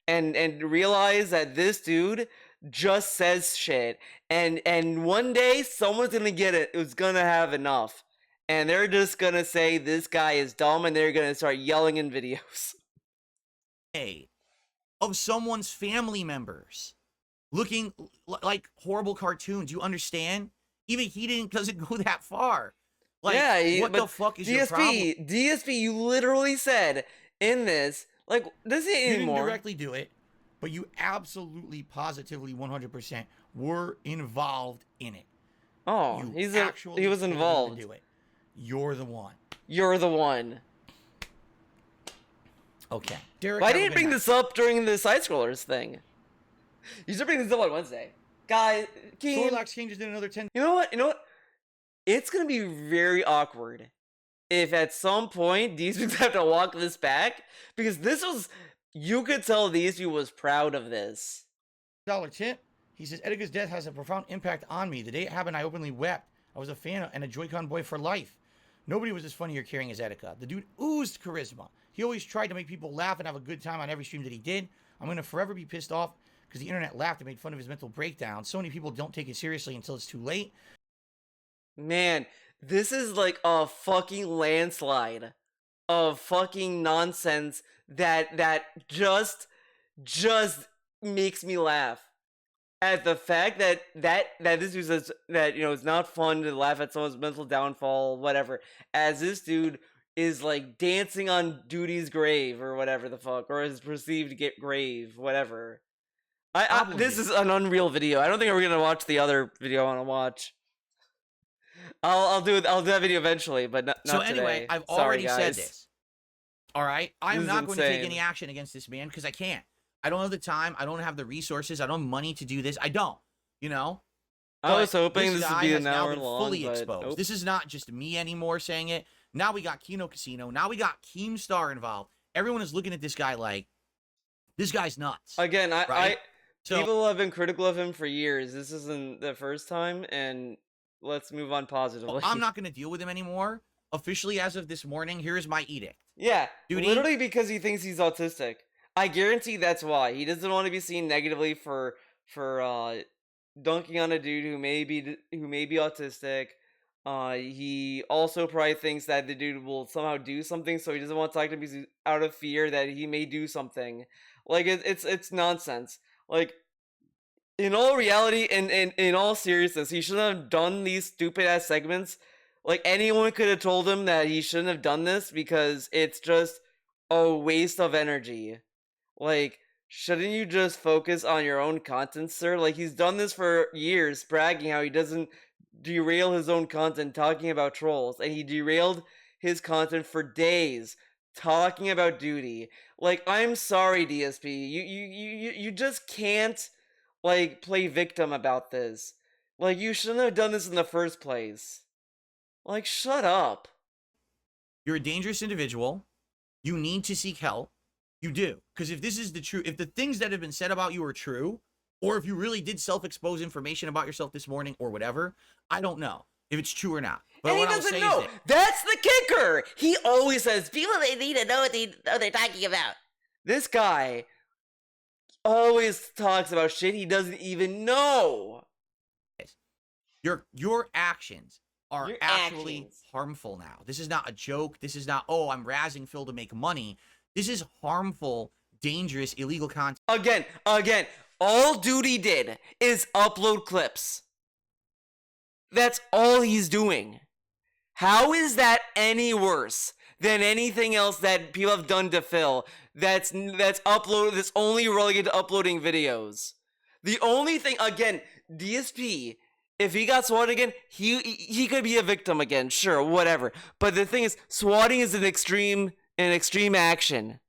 and realize that this dude just says shit, and one day someone's gonna get it. Who's gonna have enough, and they're just gonna say this guy is dumb, and they're gonna start yelling in videos. Of someone's family members looking like horrible cartoons. You understand? Even he doesn't go that far. Like, yeah, what the fuck is your problem? DSP, you literally said in this, like, this ain't anymore. You didn't directly do it, but you absolutely, positively, 100% were involved in it. Oh, he was involved. Do it. You're the one. You're the one. Okay. Derek, why didn't you bring this up during the side scrollers thing? You should bring this up on Wednesday. Guys, Sorlax changes in another 10. You know what? It's gonna be very awkward if at some point these people have to walk this back, because this was, you could tell DSP was proud of this. $1 tip. He says, Edgar's death has a profound impact on me. The day it happened, I openly wept. I was a fan and a Joy-Con boy for life. Nobody was as funny or caring as Etika. The dude oozed charisma. He always tried to make people laugh and have a good time on every stream that he did. I'm going to forever be pissed off because the internet laughed and made fun of his mental breakdown. So many people don't take it seriously until it's too late. Man, this is like a fucking landslide of fucking nonsense that just makes me laugh at the fact that this dude says that, you know, it's not fun to laugh at someone's mental downfall, whatever, as this dude is like dancing on Doody's grave or whatever the fuck, or is perceived to get grave, whatever. This is an unreal video. I don't think we're gonna watch the other video I want to watch. I'll do that video eventually, but not so today. Anyway, I've already said this. All right, I'm not going to take any action against this man because I can't. I don't have the time. I don't have the resources. I don't have money to do this. I don't. You know. I was hoping this would be an hour long, fully exposed. Nope. This is not just me anymore saying it. Now we got Kino Casino. Now we got Keemstar involved. Everyone is looking at this guy like, this guy's nuts. Again, people have been critical of him for years. This isn't the first time, and let's move on positively. Well, I'm not going to deal with him anymore. Officially, as of this morning, here is my edict. Yeah, literally because he thinks he's autistic. I guarantee that's why. He doesn't want to be seen negatively for dunking on a dude who may be autistic. He also probably thinks that the dude will somehow do something, so he doesn't want to talk to him because out of fear that he may do something. Like it's nonsense. Like, in all reality and in all seriousness, he shouldn't have done these stupid ass segments. Like, anyone could have told him that he shouldn't have done this because it's just a waste of energy. Like, shouldn't you just focus on your own content, sir? Like, he's done this for years, bragging how he doesn't derail his own content talking about trolls, and he derailed his content for days talking about Doody. Like, I'm sorry, DSP, you just can't like play victim about this. Like, you shouldn't have done this in the first place. Like, shut up. You're a dangerous individual. You need to seek help. You do. Because if this is the truth, if the things that have been said about you are true, or if you really did self-expose information about yourself this morning or whatever, I don't know if it's true or not. But and what he I'll doesn't say know. Is that's the kicker. He always says, people, they need to know what they're talking about. This guy, always talks about shit he doesn't even know. Your actions are Your actually actions. harmful now. This is not a joke. This is not, oh, I'm razzing Phil to make money. This is harmful, dangerous, illegal content. Again, all Doody did is upload clips. That's all he's doing. How is that any worse than anything else that people have done to Phil that's only relegated to uploading videos? The only thing, again, DSP, if he got swatted again, he could be a victim again, sure, whatever. But the thing is, swatting is an extreme action.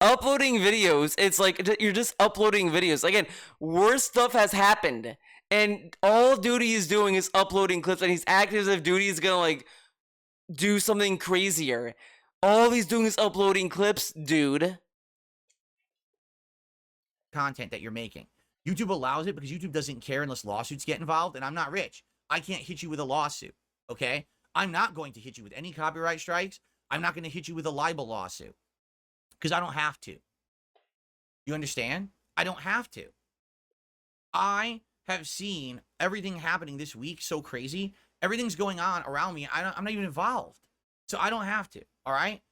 Uploading videos, it's like you're just uploading videos. Again, worse stuff has happened, and all Doody is doing is uploading clips, and he's acting as if Doody is gonna like do something crazier. All he's doing is uploading clips, dude. Content that you're making. YouTube allows it because YouTube doesn't care unless lawsuits get involved, and I'm not rich. I can't hit you with a lawsuit, okay? I'm not going to hit you with any copyright strikes. I'm not going to hit you with a libel lawsuit because I don't have to. You understand? I don't have to. I have seen everything happening this week so crazy. Everything's going on around me. I'm not even involved. So I don't have to, all right?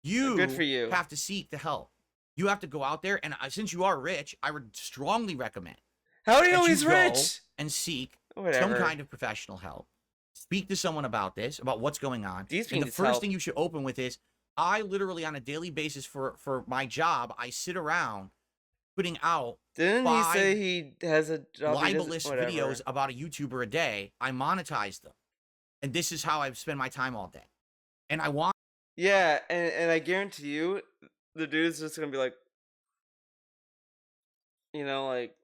Good for you. Have to seek the help. You have to go out there, and since you are rich, I would strongly recommend. How do you know he's rich? And seek Whatever. some kind of professional help. Speak to someone about this, about what's going on. These And the needs first help. thing you should open with is, I literally on a daily basis for my job, I sit around putting out Didn't he say he has a job? libelous videos about a YouTuber a day. I monetize them. And this is how I spend my time all day. And I want... Yeah, and I guarantee you, the dude's just gonna be like, you know, like,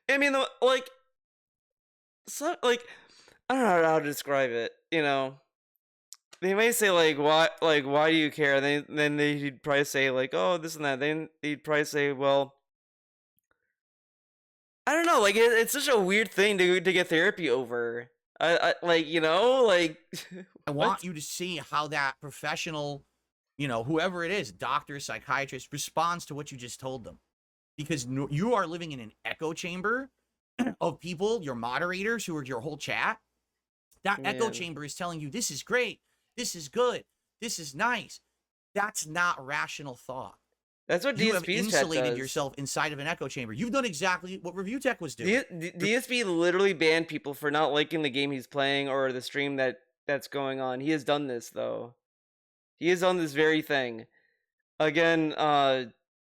I mean, like, so, like, I don't know how to describe it, you know. They may say, like, why do you care? And then they'd probably say, like, oh, this and that. Then they'd probably say, well, I don't know, like, it's such a weird thing to get therapy over. I like, you know, like, I want you to see how that professional, you know, whoever it is, doctor, psychiatrist, responds to what you just told them. Because you are living in an echo chamber of people, your moderators, who are your whole chat. That echo chamber is telling you, this is great, this is good, this is nice. That's not rational thought. That's what you have DSP's insulated chat does. yourself inside of an echo chamber. You've done exactly what Review Tech was doing. DSP literally banned people for not liking the game he's playing or the stream that's going on. He has done this, though. He has done this very thing. Again,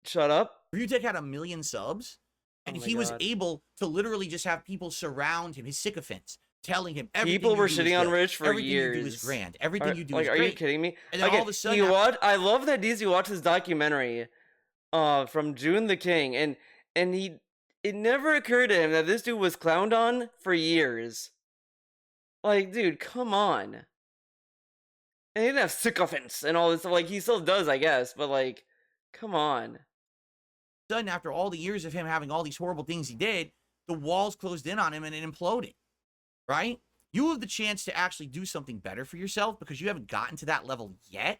shut up. Review Tech had 1 million subs, and he was able to literally just have people surround him, his sycophants, telling him everything. People were shitting on Rich for everything years. Everything you do is grand. Everything you do is great. great. Are you kidding me? And then all of a sudden, I love that DZ watched his documentary, from June the King, and it never occurred to him that this dude was clowned on for years. Like, dude, come on. And he didn't have sycophants and all this stuff. Like, he still does, I guess, but like, come on. Sudden, after all the years of him having all these horrible things he did, the walls closed in on him and it imploded. Right? You have the chance to actually do something better for yourself because you haven't gotten to that level yet.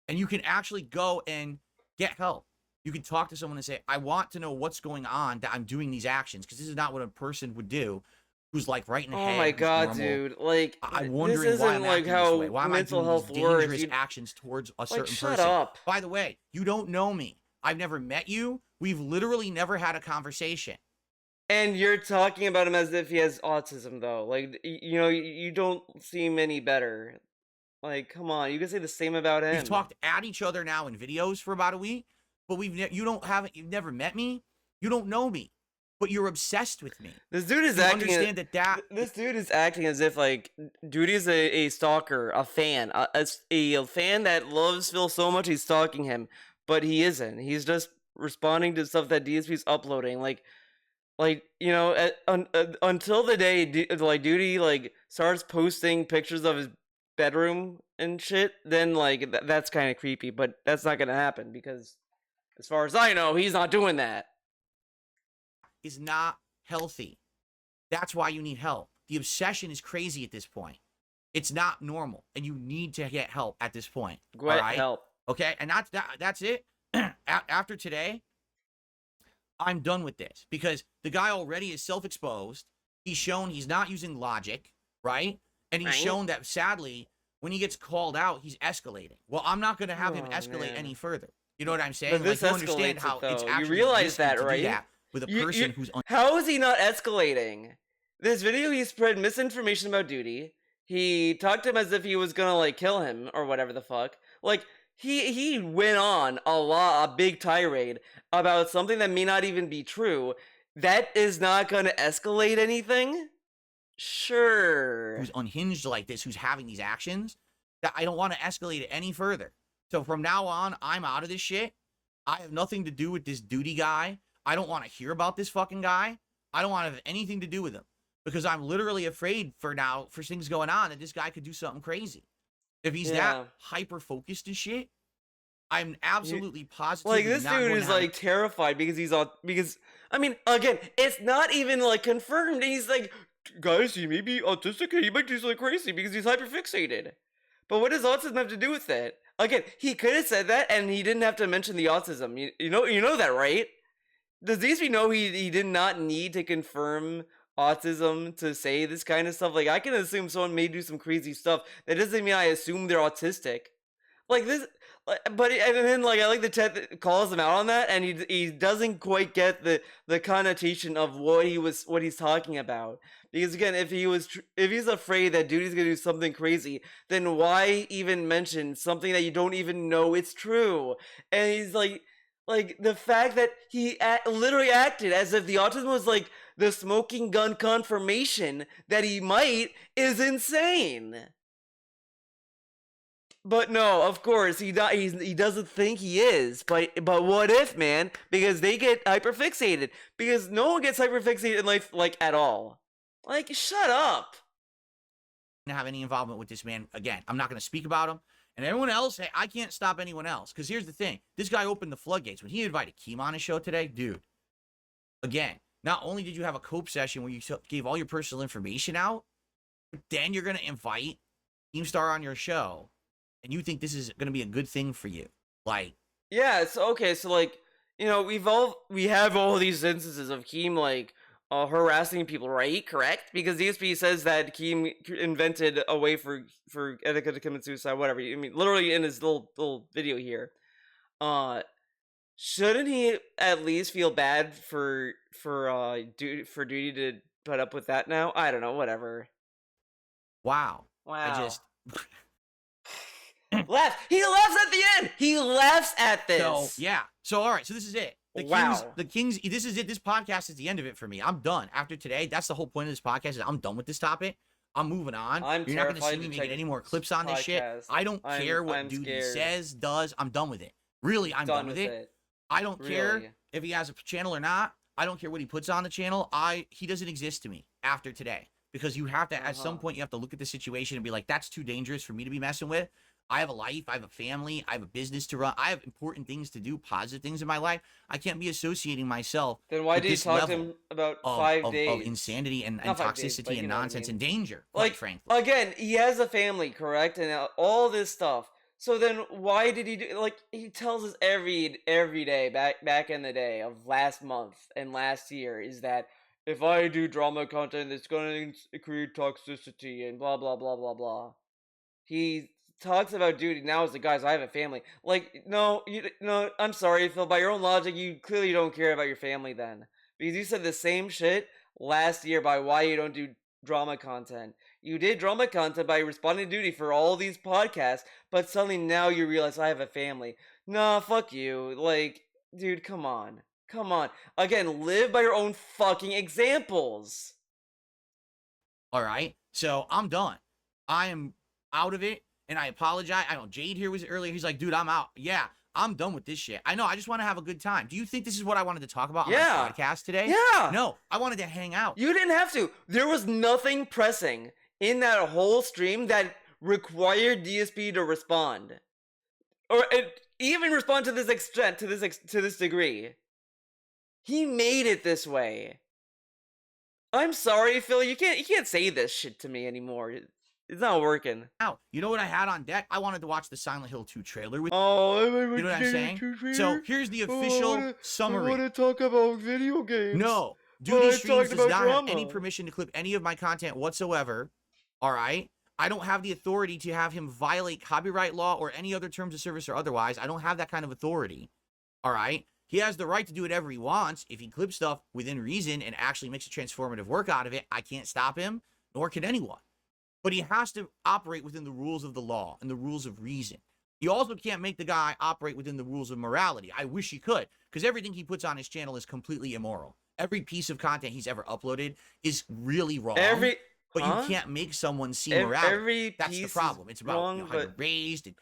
And you can actually go and get help. You can talk to someone and say, I want to know what's going on that I'm doing these actions, because this is not what a person would do who's like right in the head. Oh my god, normal. dude! Like, I'm wondering this why isn't I'm like acting how this way. Why am I mental doing health these works. dangerous actions towards a certain shut person? up. By the way, you don't know me. I've never met you. We've literally never had a conversation. And you're talking about him as if he has autism, though. Like, you know, you don't seem any better. Like, come on, you can say the same about him. We've talked at each other now in videos for about a week, but you've never met me. You don't know me, but you're obsessed with me. This dude is acting. This dude is acting as if like Doody is a stalker, a fan, a fan that loves Phil so much he's stalking him, but he isn't. He's just responding to stuff that DSP's uploading, like you know, until the day Doody like starts posting pictures of his bedroom and shit, then like that's kind of creepy. But that's not gonna happen because, as far as I know, he's not doing that. Is not healthy. That's why you need help. The obsession is crazy at this point. It's not normal, and you need to get help at this point. Get help. Okay, and that's it. After today, I'm done with this because the guy already is self-exposed. He's shown he's not using logic, right? And he's Right? shown that sadly, when he gets called out, he's escalating. Well, I'm not going to have him Oh, escalate man. any further. You know what I'm saying? But Like, this you understand escalates how it, it's though. You actually realize risky that, to do right? that with a person who's How is he not escalating? This video, he spread misinformation about Duty. He talked to him as if he was gonna, like, kill him or whatever the fuck. Like, he went on a big tirade about something that may not even be true. That is not gonna escalate anything? Sure. who's unhinged like this, who's having these actions, that I don't want to escalate it any further. So from now on, I'm out of this shit. I have nothing to do with this Duty guy. I don't want to hear about this fucking guy. I don't want to have anything to do with him because I'm literally afraid for things going on that this guy could do something crazy. If he's that hyper focused and shit, I'm absolutely positive. Like, this dude is like terrified because I mean, again, it's not even like confirmed. And he's like, guys, he may be autistic. He might do something crazy because he's hyperfixated. But what does autism have to do with it? Again, he could have said that, and he didn't have to mention the autism. You know that, right? Does DSP know he did not need to confirm autism to say this kind of stuff? Like, I can assume someone may do some crazy stuff. That doesn't mean I assume they're autistic. Like this, but and then like I like the chat that calls him out on that, and he doesn't quite get the connotation of what he's talking about. Because again, if he's afraid that Duty's gonna do something crazy, then why even mention something that you don't even know it's true? And he's like the fact that he literally acted as if the autism was like the smoking gun confirmation that he might is insane. But no, of course he doesn't think he is. But what if, man? Because they get hyperfixated. Because no one gets hyperfixated in life like at all. Like, shut up. Have any involvement with this man again. I'm not going to speak about him. And everyone else, hey, I can't stop anyone else. Because here's the thing. This guy opened the floodgates. When he invited Keem on his show today, dude, again, not only did you have a cope session where you gave all your personal information out, but then you're going to invite Keemstar on your show, and you think this is going to be a good thing for you. Like, yeah, so okay, so like, you know, we have all these instances of Keem like harassing people, right? Correct? Because DSP says that Keem invented a way for Etika to commit suicide, whatever. I mean, literally in his little video here. Shouldn't he at least feel bad for Duty to put up with that now? I don't know, whatever. Wow. I just laughs. He laughs at the end. He laughs at this. So yeah. So all right. So this is it. The Kings. This is it. This podcast is the end of it for me. I'm done after today. That's the whole point of this podcast. Is I'm done with this topic. I'm moving on. You're not going to see me making any more clips on this shit. I don't care what Duty says, does. I'm done with it. Really, I'm done with it. I don't care if he has a channel or not. I don't care what he puts on the channel. He doesn't exist to me after today. Because you have to, at some point, you have to look at the situation and be like, that's too dangerous for me to be messing with. I have a life. I have a family. I have a business to run. I have important things to do, positive things in my life. I can't be associating myself Then why did you talk to him about 5 days? Of insanity and toxicity days, and nonsense and danger, like, quite frankly. Again, he has a family, correct? And all this stuff. So then why did he do, like, he tells us every day, back in the day of last month and last year, is that if I do drama content, it's going to create toxicity and blah, blah, blah, blah, blah. He talks about Duty now as the guys, I have a family. Like, no, I'm sorry, Phil. By your own logic, you clearly don't care about your family then. Because you said the same shit last year by why you don't do drama content. You did drama content by responding to Duty for all these podcasts, but suddenly now you realize I have a family. Nah, fuck you. Like, dude, come on. Come on. Again, live by your own fucking examples. All right. So I'm done. I am out of it, and I apologize. I know Jade here was earlier. He's like, dude, I'm out. Yeah, I'm done with this shit. I know. I just want to have a good time. Do you think this is what I wanted to talk about on my podcast today? Yeah. No, I wanted to hang out. You didn't have to. There was nothing pressing in that whole stream that required DSP to respond, or even respond to this extent, to this degree. He made it this way. I'm sorry, Phil. You can't say this shit to me anymore. It's not working. Now, you know what I had on deck? I wanted to watch the Silent Hill 2 trailer with Oh, you know what I'm saying? So here's the official summary. I want to talk about video games. No, Well, Duty I Streams talked does about not have any drama. permission to clip any of my content whatsoever. All right? I don't have the authority to have him violate copyright law or any other terms of service or otherwise. I don't have that kind of authority. All right? He has the right to do whatever he wants. If he clips stuff within reason and actually makes a transformative work out of it, I can't stop him, nor can anyone. But he has to operate within the rules of the law and the rules of reason. You also can't make the guy operate within the rules of morality. I wish he could, because everything he puts on his channel is completely immoral. Every piece of content he's ever uploaded is really wrong. But you can't make someone see morality. That's the problem. It's about wrong, how you're raised, and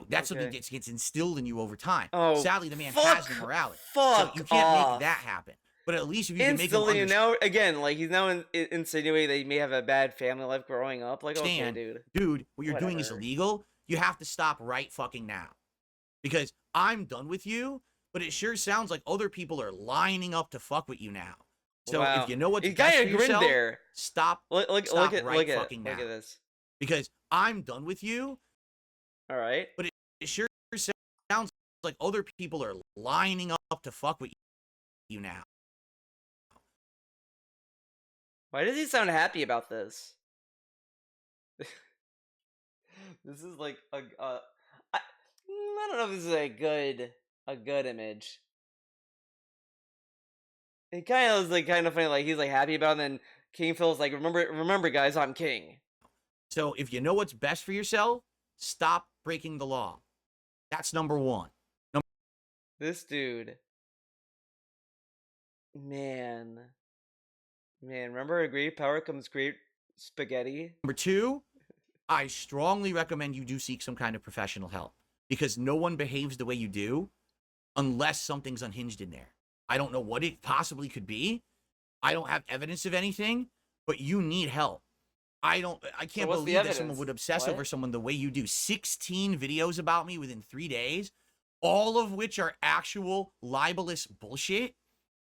that's something that gets instilled in you over time. Oh, sadly, the man has no morality, so you can't make that happen. But at least if you can make him now again, like he's now insinuating that he may have a bad family life growing up. Like, okay, dude, what you're doing is illegal. You have to stop right fucking now, because I'm done with you. But it sure sounds like other people are lining up to fuck with you now. So if you know what's best for yourself, stop. Look at this. Because I'm done with you. All right. But it sure sounds like other people are lining up to fuck with you now. Why does he sound happy about this? This is like I don't know if this is a good image. It kind of was like kind of funny, like he's like happy about it, and then King Phil's like, remember guys, I'm king. So if you know what's best for yourself, stop breaking the law. That's number one. This dude, man, remember, a great power comes great spaghetti. Number two, I strongly recommend you do seek some kind of professional help, because no one behaves the way you do unless something's unhinged in there. I don't know what it possibly could be. I don't have evidence of anything, but you need help. I can't believe that someone would obsess over someone the way you do. 16 videos about me within 3 days, all of which are actual libelous bullshit.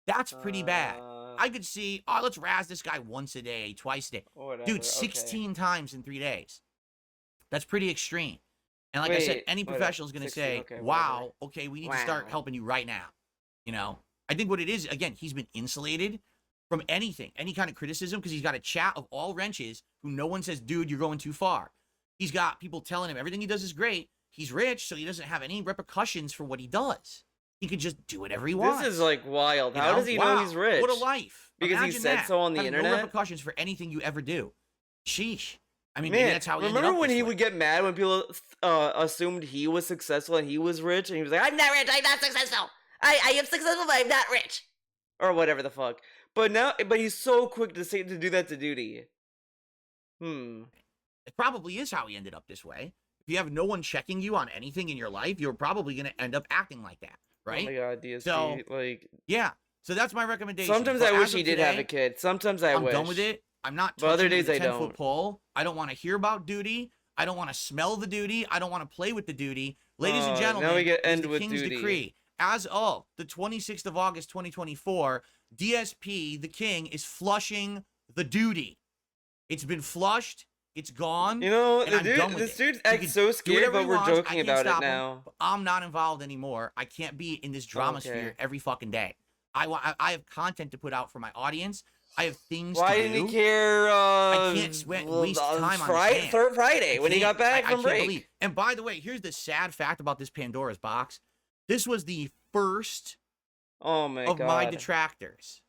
That's pretty bad. I could see, let's razz this guy once a day, twice a day. Dude, 16 times in 3 days. That's pretty extreme. And like I said, any professional is going to say, wow, okay, we need to start helping you right now. You know, I think what it is, again, he's been insulated from anything, any kind of criticism, because he's got a chat of all wrenches who no one says, dude, you're going too far. He's got people telling him everything he does is great. He's rich, so he doesn't have any repercussions for what he does. He can just do whatever he wants. This is like wild. How does he know he's rich? What a life. Because he said so on the internet? No repercussions for anything you ever do. Sheesh. I mean, maybe that's how he ended up remember when he would get mad when people assumed he was successful and he was rich, and he was like, I'm not rich, I'm not successful. I am successful, but I'm not rich. Or whatever the fuck. But he's so quick to do that to Duty. It probably is how he ended up this way. If you have no one checking you on anything in your life, you're probably going to end up acting like that, right? Oh my god, DSP. So, like, yeah. So that's my recommendation. Sometimes I wish he did have a kid. Sometimes I wish. I'm done with it. I'm not but other days the I 10-foot pole. I don't want to hear about Duty. I don't want to smell the Duty. I don't want to play with the Duty. Ladies and gentlemen, now we get end the with King's Duty. decree. As of the 26th of August, 2024, DSP, the King, is flushing the Duty. It's been flushed. It's gone. You know, this dude acts so scared, but we're joking about it now. I'm not involved anymore. I can't be in this drama sphere every fucking day. I have content to put out for my audience. I have things to do. Why didn't he care? I can't waste time on Friday when he got back from break. And by the way, here's the sad fact about this Pandora's box. This was the first of my detractors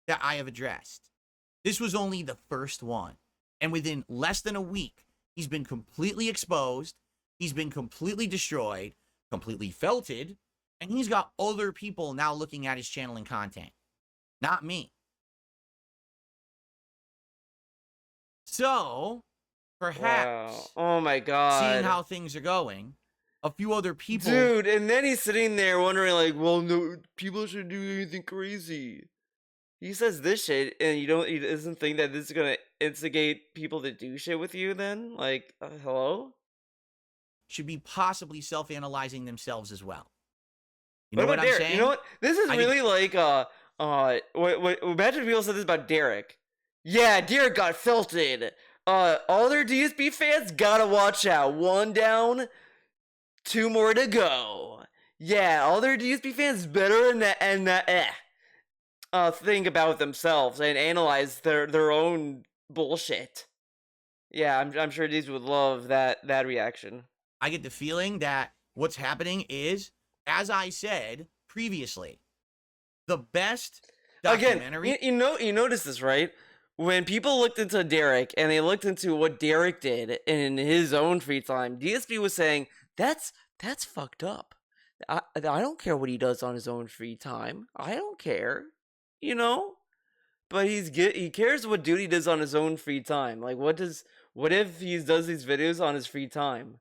that I have addressed. This was only the first one. And within less than a week, he's been completely exposed. He's been completely destroyed, completely felted. And he's got other people now looking at his channel and content. Not me. So, perhaps, oh my god, seeing how things are going, a few other people, dude, and then he's sitting there wondering, like, well, no, people shouldn't do anything crazy. He says this shit, and he doesn't think that this is gonna instigate people to do shit with you. Then, like, hello, should be possibly self-analyzing themselves as well. You know what I'm saying? You know what? This is really like imagine people said this about Derek. Yeah, Derek got felted. all their DSP fans gotta watch out. 1 down, 2 more to go. Yeah, all their DSP fans better think about themselves and analyze their own bullshit. Yeah, I'm sure these would love that reaction. I get the feeling that what's happening is, as I said previously, the best documentary. Again, you notice this, right? When people looked into Derek and they looked into what Derek did in his own free time, DSP was saying that's fucked up. I don't care what he does on his own free time. I don't care, you know. But he cares what Doody does on his own free time. Like, what if he does these videos on his free time?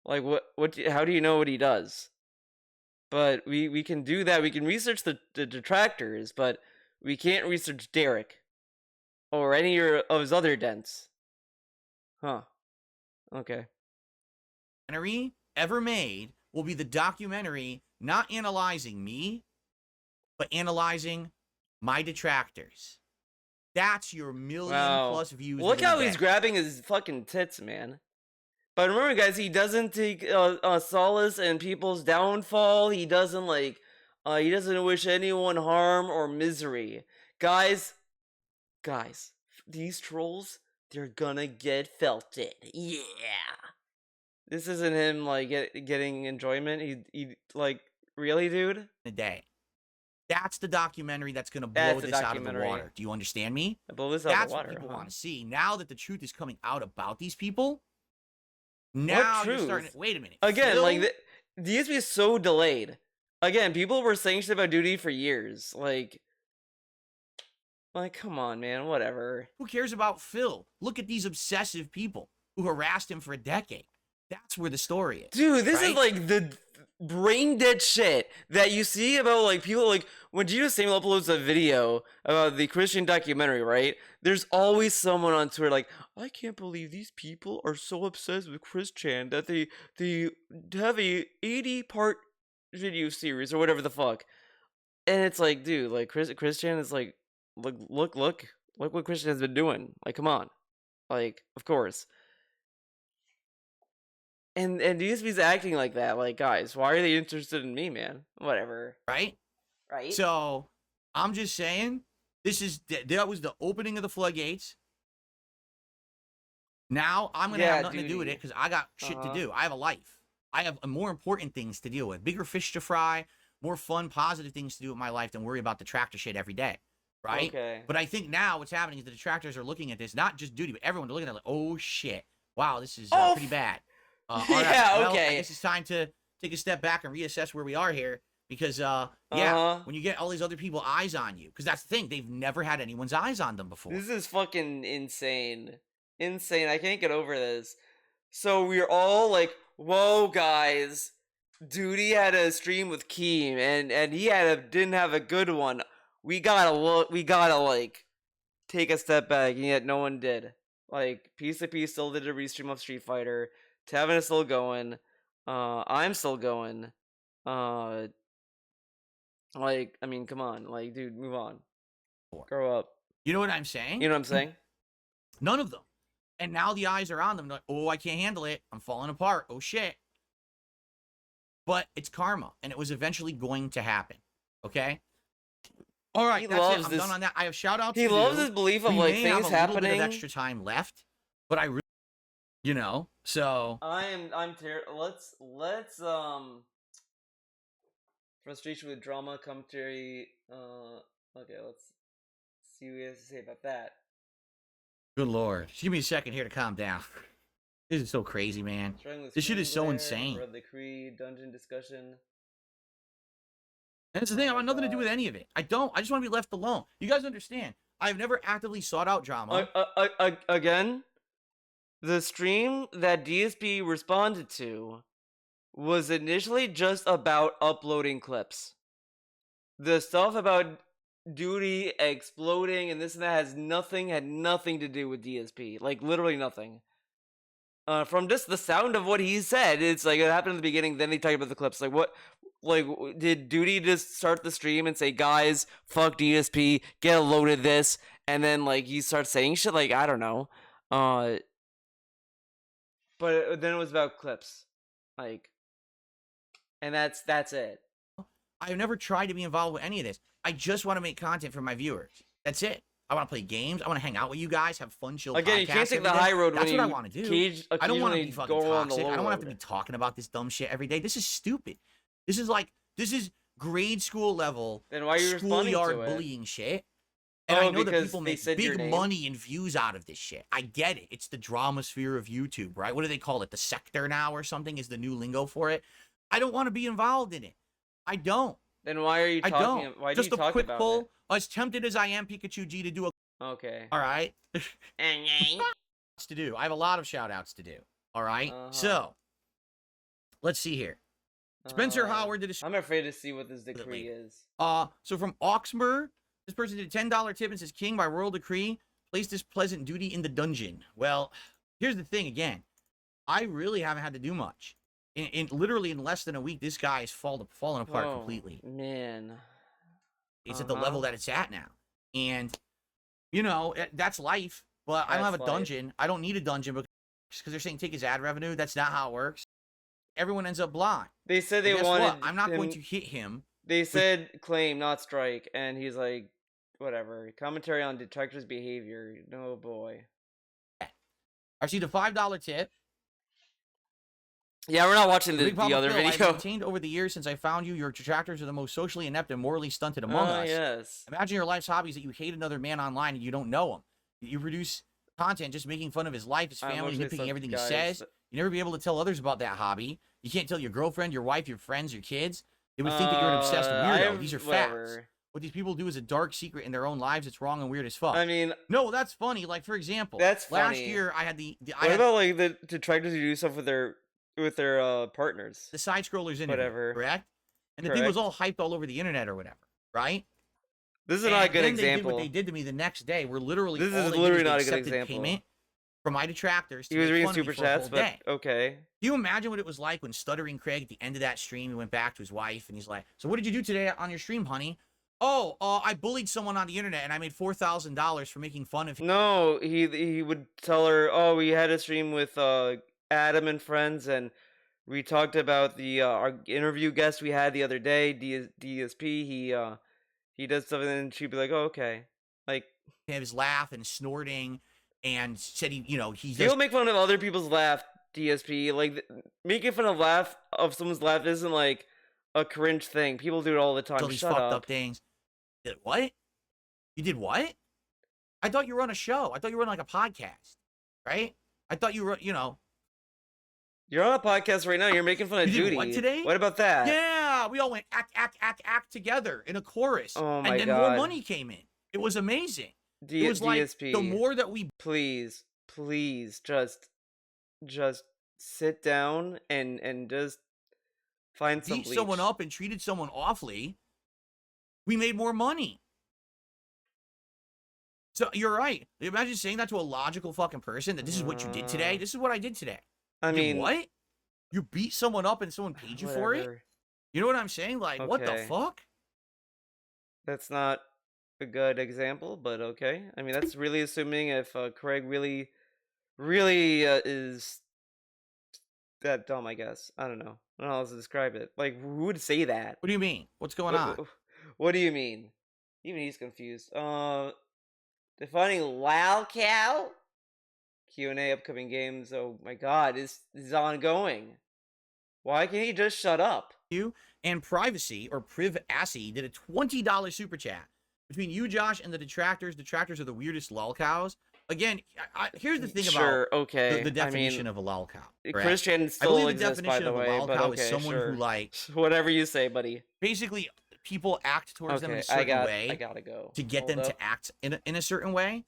Like, how do you know what he does? But we can do that. We can research the detractors, but we can't research Derek or any of his other dents. Huh. Okay. Documentary ever made will be the documentary not analyzing me, but analyzing my detractors. That's your million plus views. Look how he's grabbing his fucking tits, man. But remember, guys, he doesn't take solace in people's downfall. He doesn't he doesn't wish anyone harm or misery. Guys, these trolls, they're gonna get felted. Yeah. This isn't him getting enjoyment. He really, dude. A day. That's the documentary that's gonna blow this out of the water. Do you understand me? Blow this out of the water. That's what people want to see. Now that the truth is coming out about these people. Now you're starting to, wait a minute. Again, DSP is so delayed. Again, people were saying shit about Doody for years. Like, come on, man, whatever. Who cares about Phil? Look at these obsessive people who harassed him for a decade. That's where the story is. Dude, this is the brain dead shit that you see about people when Jesus Samuel uploads a video about the Christian documentary, right? There's always someone on Twitter I can't believe these people are so obsessed with Christian that they have a 80-part video series or whatever the fuck. And it's dude, Christian is look what Christian has been doing. Come on. Of course. And DSP's acting like that. Guys, why are they interested in me, man? Whatever. Right? So, I'm just saying, that was the opening of the floodgates. Now, I'm going to have nothing to do with it because I got shit to do. I have a life. I have more important things to deal with. Bigger fish to fry, more fun, positive things to do with my life than worry about detractor shit every day. Right? Okay. But I think now what's happening is the detractors are looking at this, not just Doody, but everyone. They're looking at it oh, shit. Wow, this is pretty bad. All right. Well, I guess it's time to take a step back and reassess where we are here because, when you get all these other people eyes on you, because that's the thing, they've never had anyone's eyes on them before. This is fucking insane. I can't get over this. So we're all whoa, guys, Doody had a stream with Keem, and he didn't have a good one. We gotta take a step back, and yet no one did. Piece of Peace still did a restream of Street Fighter. Tevin is still going. I'm still going. I mean, come on. Dude, move on. Grow up. You know what I'm saying? You know what I'm saying? None of them. And now the eyes are on them. Oh, I can't handle it. I'm falling apart. Oh, shit. But it's karma. And it was eventually going to happen. Okay? All right. That's it. I'm done on that. I have shout-outs to do. He loves his belief of, things happening. We may have a little bit of extra time left. But I really... so I'm terrible. Let's frustration with drama commentary. Okay, let's see what he has to say about that. Good lord, just give me a second here to calm down. This is so crazy, man. This shit is so insane. Read the Creed dungeon discussion. And it's the thing, I want nothing to do with any of it. I just want to be left alone. You guys understand? I've never actively sought out drama. Again. The stream that DSP responded to was initially just about uploading clips. The stuff about Doody exploding and this and that had nothing to do with DSP. Literally nothing. From just the sound of what he said, it's it happened in the beginning, then they talked about the clips. Did Doody just start the stream and say, guys, fuck DSP, get a load of this, and then he starts saying shit? I don't know. But then it was about clips, like, and that's it. I've never tried to be involved with any of this. I just want to make content for my viewers. That's it. I want to play games. I want to hang out with you guys, have fun, chill. Again, you can't podcasts take the every day. high road That's when what I you want to do. I don't want to be fucking go on the toxic. low I don't want to have to road. be talking about this dumb shit every day. This is stupid. This is grade school level Then why are you responding schoolyard to it? bullying shit. And I know that because people they make said your big name? money and views out of this shit. I get it. It's the drama sphere of YouTube, right? What do they call it? The sector now or something is the new lingo for it. I don't want to be involved in it. I don't. Then why are you talking? I don't. Why do Just you a talk quick about poll. As tempted as I am, Pikachu G, to do a. it? Okay. All right. To do. I have a lot of shout outs to do. All right. So let's see here. Spencer Howard did a. I'm afraid to see what this decree is. So from Oxmer, this person did a $10 tip and says, King, by royal decree, place this pleasant duty in the dungeon. Well, here's the thing again. I really haven't had to do much. In literally in less than a week, this guy is fallen apart completely. Man. It's at the level that it's at now. And, you know, that's life. But I don't have a dungeon. I don't need a dungeon because they're saying take his ad revenue. That's not how it works. Everyone ends up blind. They said they Guess wanted. what? I'm not going to hit him. They said claim, not strike, and he's like, whatever. Commentary on detractors' behavior. No boy. I received a $5 tip. Yeah, we're not watching the other I've video. maintained over the years since I found you, your detractors are the most socially inept and morally stunted among us. Yes. Imagine your life's hobbies that you hate another man online and you don't know him. You produce content just making fun of his life, his family, nitpicking everything he says. You never be able to tell others about that hobby. You can't tell your girlfriend, your wife, your friends, your kids. They would think that you're an obsessed weirdo. These are facts. What these people do is a dark secret in their own lives. It's wrong and weird as fuck. I mean, no, that's funny. Like, for example, that's funny. Last year I had what about like the detractors who do stuff with their partners? The side scrollers in whatever, correct? And the thing was all hyped all over the internet or whatever, right? This is not a good example. What they did to me the next day. We're literally this is literally not a good example. Payment from my detractors. He was reading super chats, but okay. Do you imagine what it was like when Stuttering Craig at the end of that stream, he went back to his wife and he's like, "So what did you do today on your stream, honey?" "Oh, I bullied someone on the internet and I made $4,000 for making fun of him." No, he would tell her, "Oh, we had a stream with Adam and friends, and we talked about the our interview guest we had the other day, DSP. He does something," and she'd be like, "Oh, okay." Like, have his laugh and snorting, and said he'll make fun of other people's laugh. DSP, like, making fun of someone's laugh isn't like a cringe thing. People do it all the time. These fucked up things. What? You did what? I thought you were on a show. I thought you were on like a podcast, right? I thought you were, You're on a podcast right now. You're making fun of Judy. What today? What about that? Yeah, we all went act together in a chorus. Oh my God. And then more money came in. It was amazing. It was like DSP, the more that we please just sit down and just find some beat bleach. someone up and treated someone awfully, we made more money. So you're right. Imagine saying that to a logical fucking person that this is what you did today. This is what I did today. I mean, what? You beat someone up and someone paid you for it? You know what I'm saying? Like, what the fuck? That's not a good example, but okay. I mean, that's really assuming if Craig really is that dumb, I guess. I don't know. I don't know how else to describe it. Like, who would say that? What do you mean? What's going on? What do you mean? Even he's confused. Defining lolcow? Q&A upcoming games. Oh my God, this is ongoing. Why can't he just shut up? You and Privacy or Privacy did a $20 super chat. Between you, Josh, and the detractors are the weirdest lolcows. Again, here's the thing about the definition of a lolcow. Christian still exists, by the way, but okay, is someone who, like, whatever you say, buddy. Basically, people act towards them in a certain way. I gotta go. To get them to act in a certain way.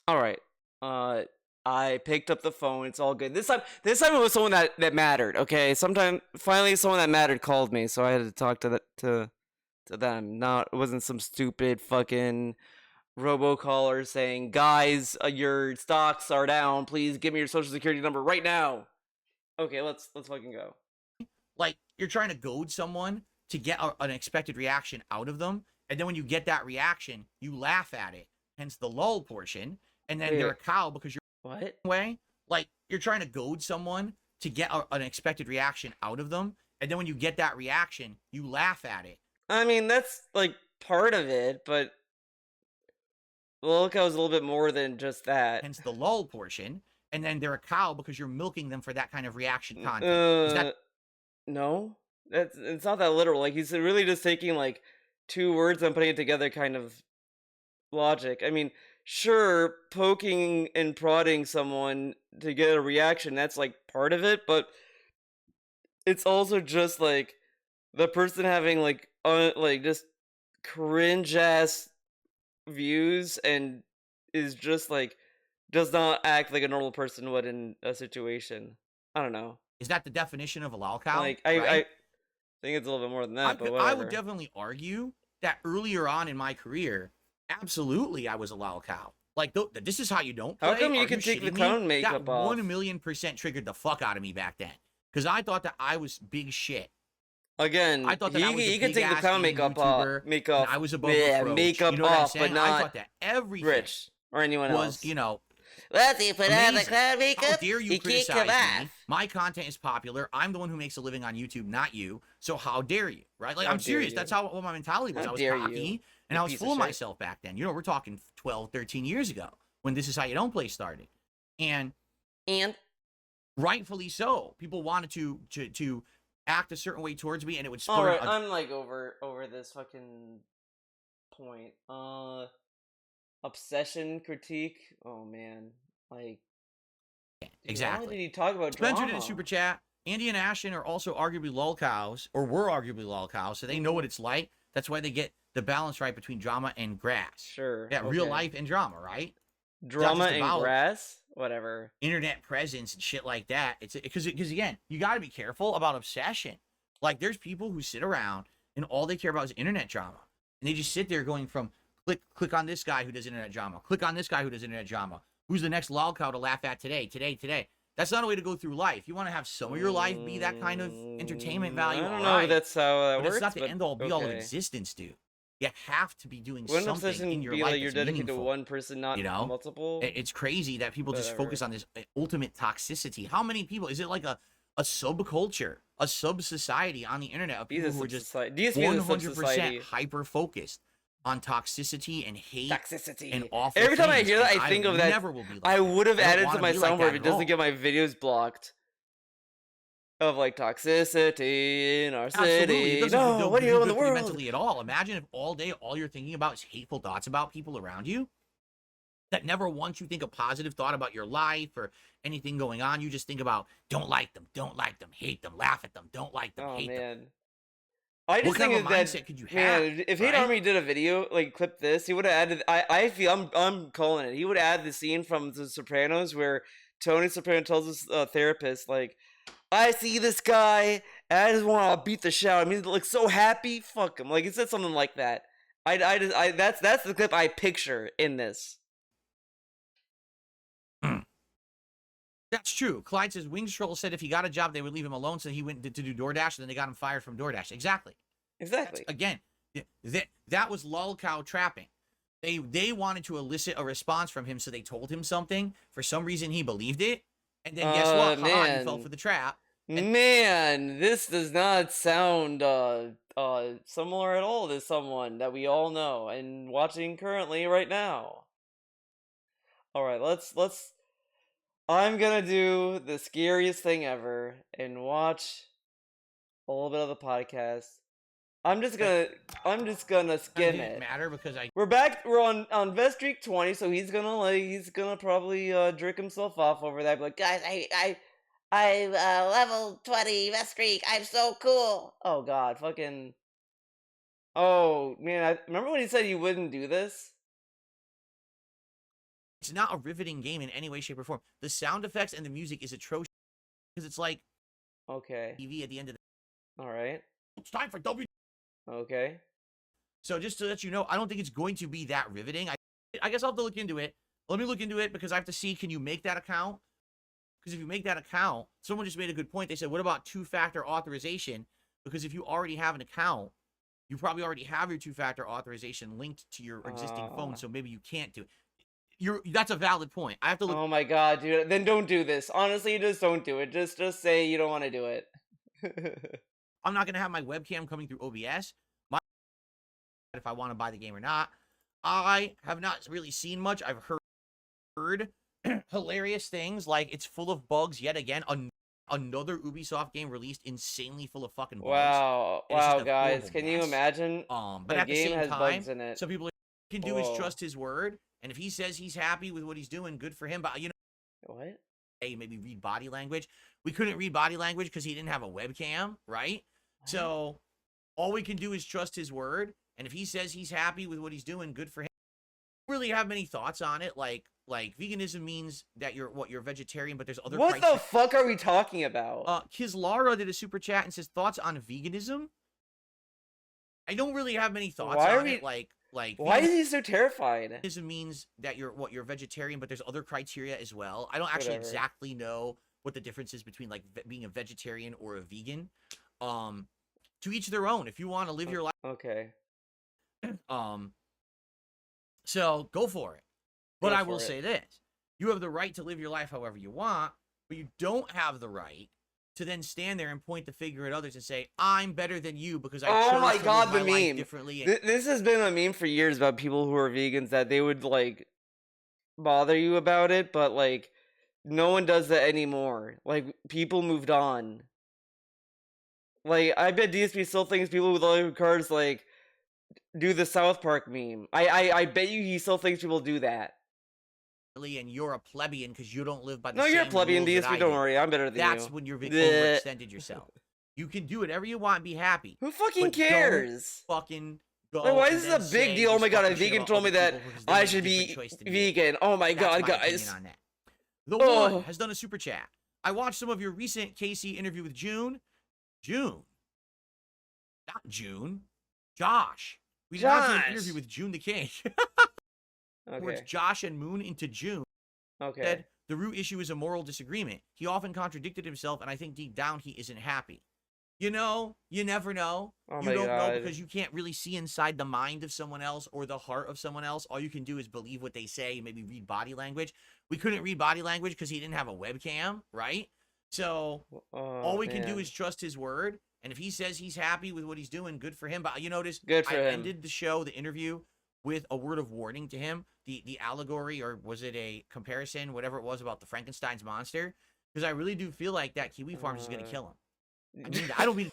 All right. I picked up the phone. It's all good. This time it was someone that mattered. Okay. Finally, someone that mattered called me, so I had to talk to them. It wasn't some stupid fucking robocaller saying, "Guys, your stocks are down. Please give me your social security number right now." Okay, let's fucking go. Like, you're trying to goad someone to get an expected reaction out of them, and then when you get that reaction, you laugh at it. Hence the lull portion. and then they're a Wait, cow because you're what? way. Like, you're trying to goad someone to get an expected reaction out of them, and then when you get that reaction, you laugh at it. I mean, that's like part of it, but lolcow is a little bit more than just that. Hence the lull portion. And then they're a cow because you're milking them for that kind of reaction content. Is that No, it's not that literal. Like he's really just taking like two words and putting it together, kind of logic. I mean, sure, poking and prodding someone to get a reaction, that's like part of it, but it's also just like the person having like just cringe ass views and is just like does not act like a normal person would in a situation. I don't know. is that the definition of a lolcow? Like right? I think it's a little bit more than that, but whatever. I would definitely argue that earlier on in my career, absolutely, I was a lolcow. Like, this is how you don't play. How come you Are can take the shitting me? cone makeup That off? 1,000,000% triggered the fuck out of me back then. Because I thought that I was big shit. Again, I thought that I was you a can take the big-ass clown indie makeup YouTuber, off, makeup. and I was above Yeah, reproach. makeup You know what I'm off, but saying? I not thought that everything Rich or anyone else. was, you know, Well, you put on the amazing. clown How makeup, dare you can't criticize come me? off. My content is popular. I'm the one who makes a living on YouTube, not you. So how dare you, right? Like, How I'm dare serious. you. That's what my mentality was. How I was dare you, cocky, and you I was piece full of of shit. myself back then. You know, we're talking 12, 13 years ago when This Is How You Don't Play started. And rightfully so. People wanted to act a certain way towards me, and it would spur Alright, I'm like over this fucking point. Obsession critique. Oh man. Like dude, why exactly. did he talk about Spencer drama? did a super chat. Andy and Ashton are also arguably lolcows, or were arguably lolcows, so they know what it's like. That's why they get the balance right between drama and grass. Sure. Yeah, real life and drama, right? Drama just and about grass? Whatever. Internet presence and shit like that. It's because again, you got to be careful about obsession. Like, there's people who sit around and all they care about is internet drama, and they just sit there going from click on this guy who does internet drama, click on this guy who does internet drama. Who's the next lolcow to laugh at today? That's not a way to go through life. You want to have some of your life be that kind of entertainment value. I don't know if that's how that but works. it's not the end all be all of okay. existence, dude. You have to be doing Wouldn't something obsession in your be life like you're that's dedicated to meaningful. one person, not You know? multiple? It's crazy that people just Whatever. focus on this ultimate toxicity. How many people? Is it like a subculture, a sub-society on the internet of people who are just 100% hyper-focused on toxicity and hate and awful Every time I things, hear that, and I think of that. Never will be like I that. would have I don't added to wanna my be like soundboard that if it at doesn't all. get my videos blocked. Of like toxicity in our Absolutely. It city. doesn't No, what do you do know in the good for you world? mentally at all. Imagine if all day all you're thinking about is hateful thoughts about people around you. That never once you think a positive thought about your life or anything going on. You just think about don't like them, hate them, laugh at them, don't like them, hate them. I just What kind think of a that mindset could you have? man, if Hate right? Army did a video like clip this, he would have added. I feel I'm calling it. He would add the scene from The Sopranos where Tony Soprano tells his therapist like, "I see this guy, and I just want to beat the shit out of him. He's like so happy. Fuck him." Like he said something like that. That's the clip I picture in this. That's true. Clyde says Wings Troll said if he got a job, they would leave him alone, so he went to do DoorDash, and then they got him fired from DoorDash. Exactly. Again, that was lolcow trapping. They wanted to elicit a response from him, so they told him something. For some reason, he believed it, and then guess what? Man. He fell for the trap. Man, this does not sound similar at all to someone that we all know and watching currently right now. All right, let's. I'm gonna do the scariest thing ever and watch a little bit of the podcast. I'm just gonna skim it. Matter because We're back. We're on Vest Streak 20, so he's gonna probably jerk himself off over that. But guys, I level 20 Vest Streak. I'm so cool. Oh God, fucking. Oh man, I remember when he said he wouldn't do this. It's not a riveting game in any way, shape, or form. The sound effects and the music is atrocious because it's like TV at the end of the. All right. It's time for W. Okay. So just to let you know, I don't think it's going to be that riveting. I guess I'll have to look into it. Let me look into it because I have to see, can you make that account? Because if you make that account, someone just made a good point. They said, what about two-factor authorization? Because if you already have an account, you probably already have your two-factor authorization linked to your existing phone, so maybe you can't do it. That's a valid point. I have to look. Oh my god, dude. Then don't do this. Honestly, just don't do it. Just say you don't want to do it. I'm not gonna have my webcam coming through OBS. If I want to buy the game or not. I have not really seen much. I've heard hilarious things like it's full of bugs yet again. Another Ubisoft game released insanely full of fucking bugs. Wow, guys, can you mess. imagine? But the at the game same has time, bugs in it. some people can do is trust his word, and if he says he's happy with what he's doing, good for him. But what? Hey, maybe read body language. We couldn't read body language because he didn't have a webcam, right? What? So all we can do is trust his word, and if he says he's happy with what he's doing, good for him. I don't really have many thoughts on it. Like veganism means that you're vegetarian, but there's other. What the fuck are we talking about? Kizlara did a super chat and says thoughts on veganism. I don't really have many thoughts on it. Like why is he so terrified? Veganism means that you're vegetarian, but there's other criteria as well. I don't actually exactly know what the difference is between like being a vegetarian or a vegan. To each their own. If you want to live your life, okay. So go for it. But I will say this: you have the right to live your life however you want, but you don't have the right to then stand there and point the finger at others and say, "I'm better than you because I chose to live my life differently." This has been a meme for years about people who are vegans that they would like bother you about it, but like no one does that anymore. Like people moved on. Like I bet DSP still thinks people with electric cars like do the South Park meme. I bet you he still thinks people do that. And you're a plebeian because you don't live by the same rules. No, you're a plebeian, DSP, don't worry. I'm better than you. That's when you're overextended yourself. You can do whatever you want and be happy. Who fucking cares? Fucking go. Like, why is this a big deal? Oh my god, a vegan told me that I should be vegan. Oh my god, guys. The One has done a super chat. I watched some of your recent Casey interview with June. Not June. Josh. We did not do an interview with June the King. Where it's Josh and Moon into June. Okay. Said the root issue is a moral disagreement. He often contradicted himself, and I think deep down he isn't happy. You know, you never know. Oh you don't know because you can't really see inside the mind of someone else or the heart of someone else. All you can do is believe what they say, maybe read body language. We couldn't read body language because he didn't have a webcam, right? So all we can do is trust his word. And if he says he's happy with what he's doing, good for him. But you notice I ended the show, the interview, with a word of warning to him. The allegory, or was it a comparison, whatever it was, about the Frankenstein's monster. Because I really do feel like that Kiwi Farms is going to kill him. I mean, I don't mean...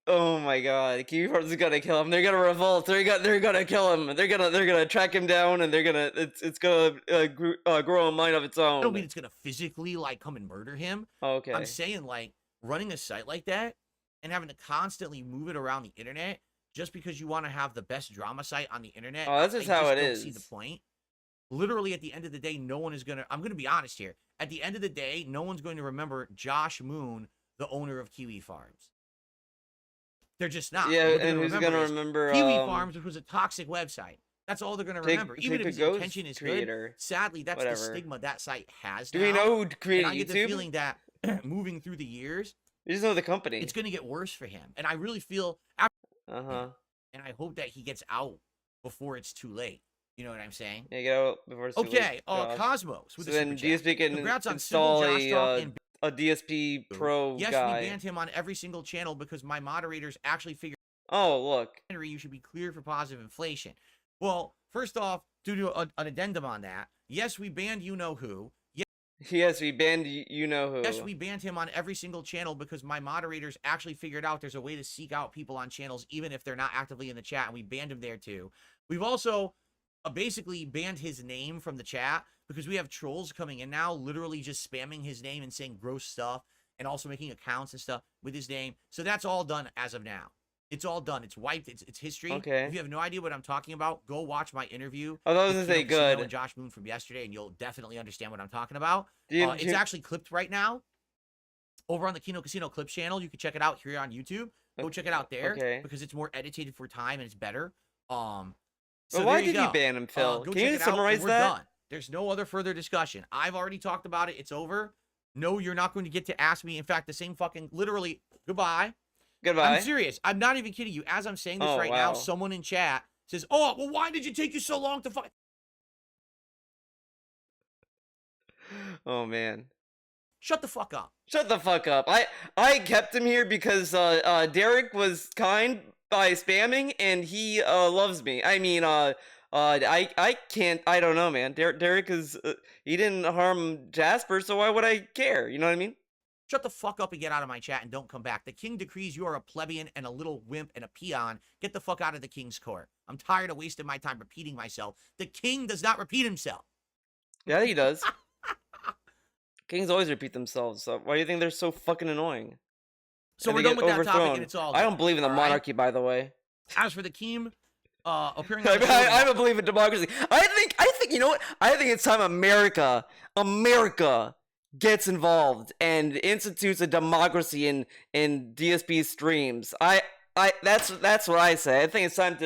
Oh my god, Kiwi Farms is gonna kill him. They're gonna revolt. They're gonna kill him. They're gonna track him down, and it's gonna grow a mind of its own. I don't mean it's gonna physically like come and murder him. Okay. I'm saying like running a site like that and having to constantly move it around the internet just because you want to have the best drama site on the internet. Oh, that's just how it is. See the point? Literally, at the end of the day, no one is gonna. I'm gonna be honest here. At the end of the day, no one's going to remember Josh Moon, the owner of Kiwi Farms. They're just not. Yeah, and who's gonna remember Kiwi Farms, which was a toxic website? That's all they're gonna remember. Even if his intention is good, sadly, that's the stigma that site has. Do we know who created YouTube? I get the feeling that moving through the years, you just know the company. It's gonna get worse for him, and I really feel. And I hope that he gets out before it's too late. You know what I'm saying? Yeah, get out before it's too late. Cosmos. So then DSP can install a DSP Pro guy. Yes, we banned him on every single channel because my moderators actually figured. Oh, look. You should be cleared for positive inflation. Well, first off, to do an addendum on that, yes, we banned you-know-who. Yes, we banned you-know-who. Yes, we banned him on every single channel because my moderators actually figured out there's a way to seek out people on channels even if they're not actively in the chat, and we banned him there too. We've also basically banned his name from the chat because we have trolls coming in now, literally just spamming his name and saying gross stuff and also making accounts and stuff with his name. So that's all done as of now. It's all done. It's wiped. It's history. Okay. If you have no idea what I'm talking about, go watch my interview. Oh, that was gonna say good. And Josh Moon from yesterday, and you'll definitely understand what I'm talking about. It's actually clipped right now over on the Kino Casino Clips channel. You can check it out here on YouTube. Go check it out there because it's more edited for time and it's better. So why did you ban him, Phil? Can you summarize that? We're done. There's no other further discussion. I've already talked about it. It's over. No, you're not going to get to ask me. In fact, the same fucking literally goodbye. Goodbye. I'm serious. I'm not even kidding you. As I'm saying this right now, someone in chat says, "Oh, well, why did you take you so long to find?" Oh man. Shut the fuck up. Shut the fuck up. I kept him here because Derek was kind by spamming and he loves me. I mean I can't, I don't know, man. Derek is he didn't harm Jasper, so why would I care? You know what I mean? Shut the fuck up and get out of my chat and don't come back. The king decrees you are a plebeian and a little wimp and a peon. Get the fuck out of the king's court. I'm tired of wasting my time repeating myself. The king does not repeat himself. Yeah, he does. Kings always repeat themselves, so why do you think they're so fucking annoying? So we're done with that topic and it's all good. I don't believe in the monarchy, by the way. As for the king appearing on I don't believe in democracy. I think you know what? I think it's time America gets involved and institutes a democracy in DSP streams. That's what I say. I think it's time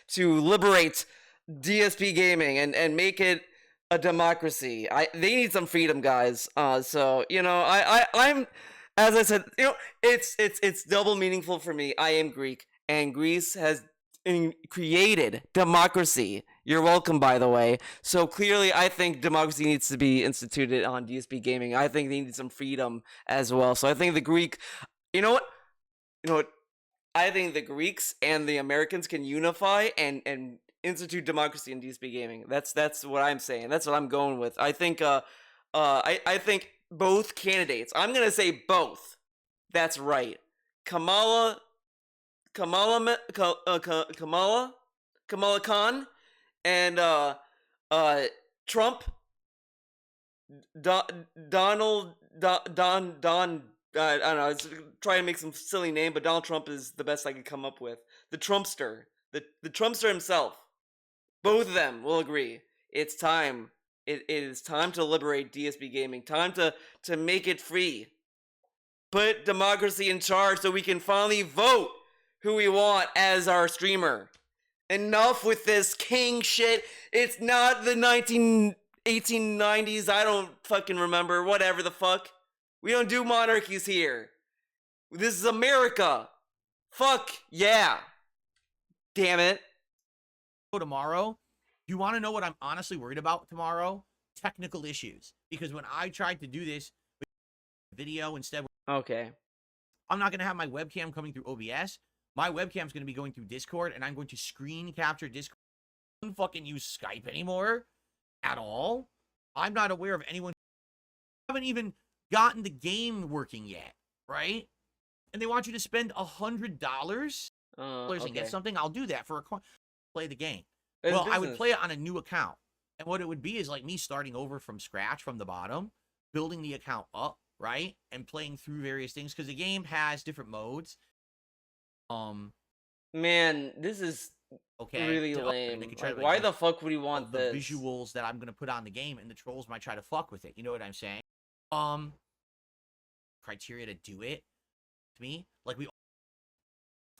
to liberate DSP gaming and make it a democracy. They need some freedom, guys. So you know, I'm, as I said, you know, it's double meaningful for me. I am Greek, and Greece has created democracy. You're welcome, by the way. So clearly, I think democracy needs to be instituted on DSP gaming. I think they need some freedom as well. So I think the Greek, you know what? I think the Greeks and the Americans can unify and institute democracy in DSP gaming. That's what I'm saying. That's what I'm going with. I think I think both candidates. I'm gonna say both. That's right. Kamala Khan and Trump. Donald Don. I don't know. I was trying to make some silly name, but Donald Trump is the best I could come up with. The Trumpster, the Trumpster himself. Both of them will agree. It's time. It is time to liberate DSP gaming. Time to make it free. Put democracy in charge so we can finally vote who we want as our streamer. Enough with this king shit. It's not the 1890s. I don't fucking remember. Whatever the fuck. We don't do monarchies here. This is America. Fuck yeah. Damn it. Tomorrow, you want to know what I'm honestly worried about tomorrow? Technical issues. Because when I tried to do this video instead, okay, I'm not going to have my webcam coming through OBS. My webcam's going to be going through Discord, and I'm going to screen capture Discord. I don't fucking use Skype anymore at all. I'm not aware of anyone who haven't even gotten the game working yet, right? And they want you to spend $100 and get something. I'll do that for a play the game. Well, I would play it on a new account. And what it would be is like me starting over from scratch from the bottom, building the account up, right? And playing through various things because the game has different modes. Man, this is really lame. Like, why the fuck would you want this? The visuals that I'm going to put on the game, and the trolls might try to fuck with it. You know what I'm saying? Criteria to do it to me, like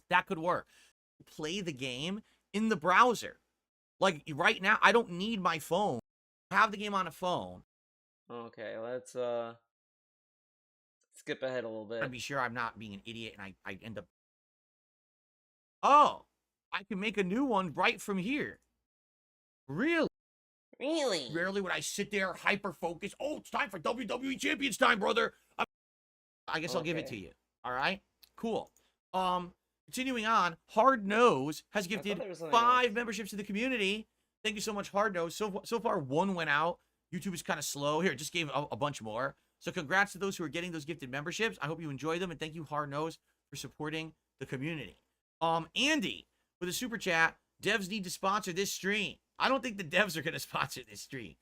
that could work. Play the game in the browser. Like right now, I don't need my phone. I have the game on a phone. Okay, let's skip ahead a little bit. To be sure I'm not being an idiot and I end up. Oh, I can make a new one right from here. Really? Really? Rarely would I sit there hyper focused. Oh, it's time for WWE Champions time, brother. I guess I'll give it to you. All right, cool. Continuing on, Hard Nose has gifted 5 memberships to the community. Thank you so much, Hard Nose. So far, 1 went out. YouTube is kind of slow. Here, just gave a bunch more. So congrats to those who are getting those gifted memberships. I hope you enjoy them, and thank you, Hard Nose, for supporting the community. Andy with a super chat. Devs need to sponsor this stream. I don't think the devs are going to sponsor this stream.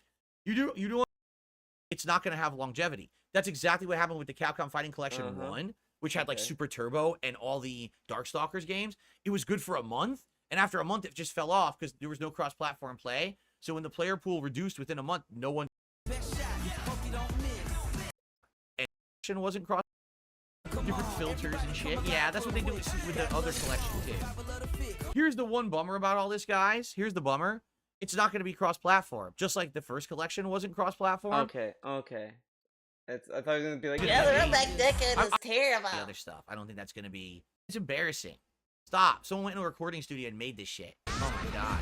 You do. It's not going to have longevity. That's exactly what happened with the Capcom Fighting Collection 1, which had like Super Turbo and all the Darkstalkers games. It was good for a month, and after a month, it just fell off because there was no cross-platform play. So when the player pool reduced within a month, no one and wasn't cross different filters and shit. Yeah, that's what they do with the other collection too. Here's the one bummer about all this, guys. Here's the bummer. It's not going to be cross-platform, just like the first collection wasn't cross-platform. Okay. I thought it was going to be like, yeah, the Throwback Decade is terrible. The other stuff. I don't think that's going to be It's embarrassing. Stop. Someone went into a recording studio and made this shit. Oh my god.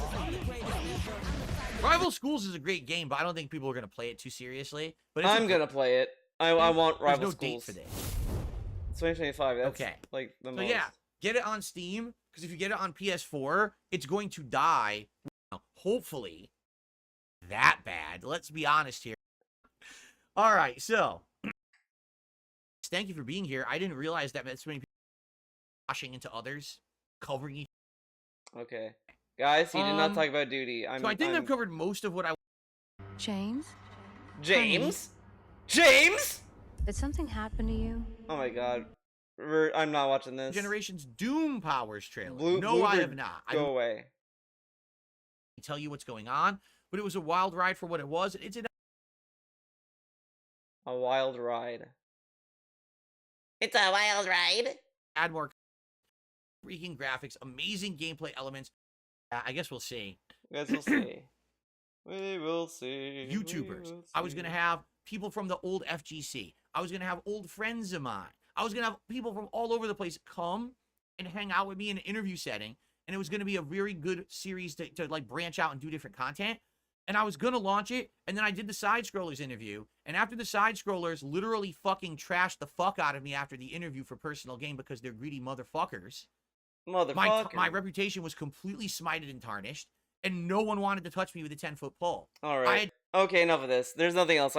Rival Schools is a great game, but I don't think people are going to play it too seriously. But it's I'm gonna play it. I want There's Rival no Schools. Date for this. 2025. That's Okay. like the So most. yeah, get it on Steam, because if you get it on PS4, it's going to die. Hopefully, that bad. Let's be honest here. All right, so thank you for being here. I didn't realize that so many people washing into others, covering each. Okay, guys, he did not talk about duty. So I think I've covered most of what I. James? James. James. Did something happen to you? Oh my god, I'm not watching this. Generation's Doom Powers trailer. No, Bluebird, I have not. I Go don't away. tell you what's going on, but it was a wild ride for what it was. It's A wild ride. It's a wild ride. add more freaking graphics, amazing gameplay elements. I guess we'll see. Guys, we'll see. We will see. YouTubers. I was gonna have people from the old FGC. I was gonna have old friends of mine. I was gonna have people from all over the place come and hang out with me in an interview setting, and it was gonna be a very good series to like branch out and do different content. And I was gonna launch it, and then I did the side scrollers interview, and after the side scrollers literally fucking trashed the fuck out of me after the interview for personal gain because they're greedy motherfuckers. Motherfucker. My reputation was completely smited and tarnished, and no one wanted to touch me with a 10-foot pole. All right. Okay, enough of this. There's nothing else.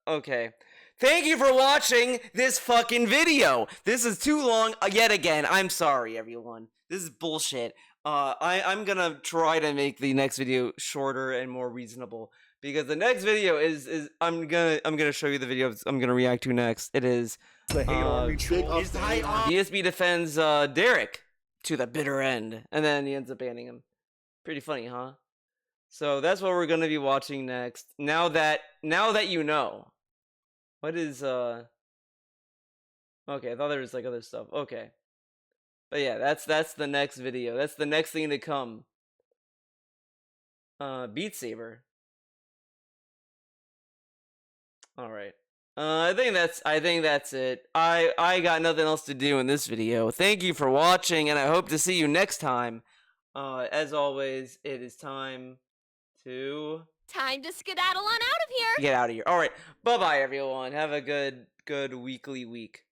Okay. Thank you for watching this fucking video. This is too long yet again. I'm sorry, everyone. This is bullshit. I'm gonna try to make the next video shorter and more reasonable, because the next video is I'm gonna show you the video I'm gonna react to next. It is ESB defends Derek to the bitter end, and then he ends up banning him. Pretty funny, huh? So that's what we're gonna be watching next. Now that you know. What is okay, I thought there was like other stuff. Okay. But yeah, that's the next video. That's the next thing to come. Beat Saber. Alright. I think that's it. I got nothing else to do in this video. Thank you for watching, and I hope to see you next time. As always, it is time to skedaddle on out of here. get out of here. Alright, bye-bye everyone. Have a good weekly week.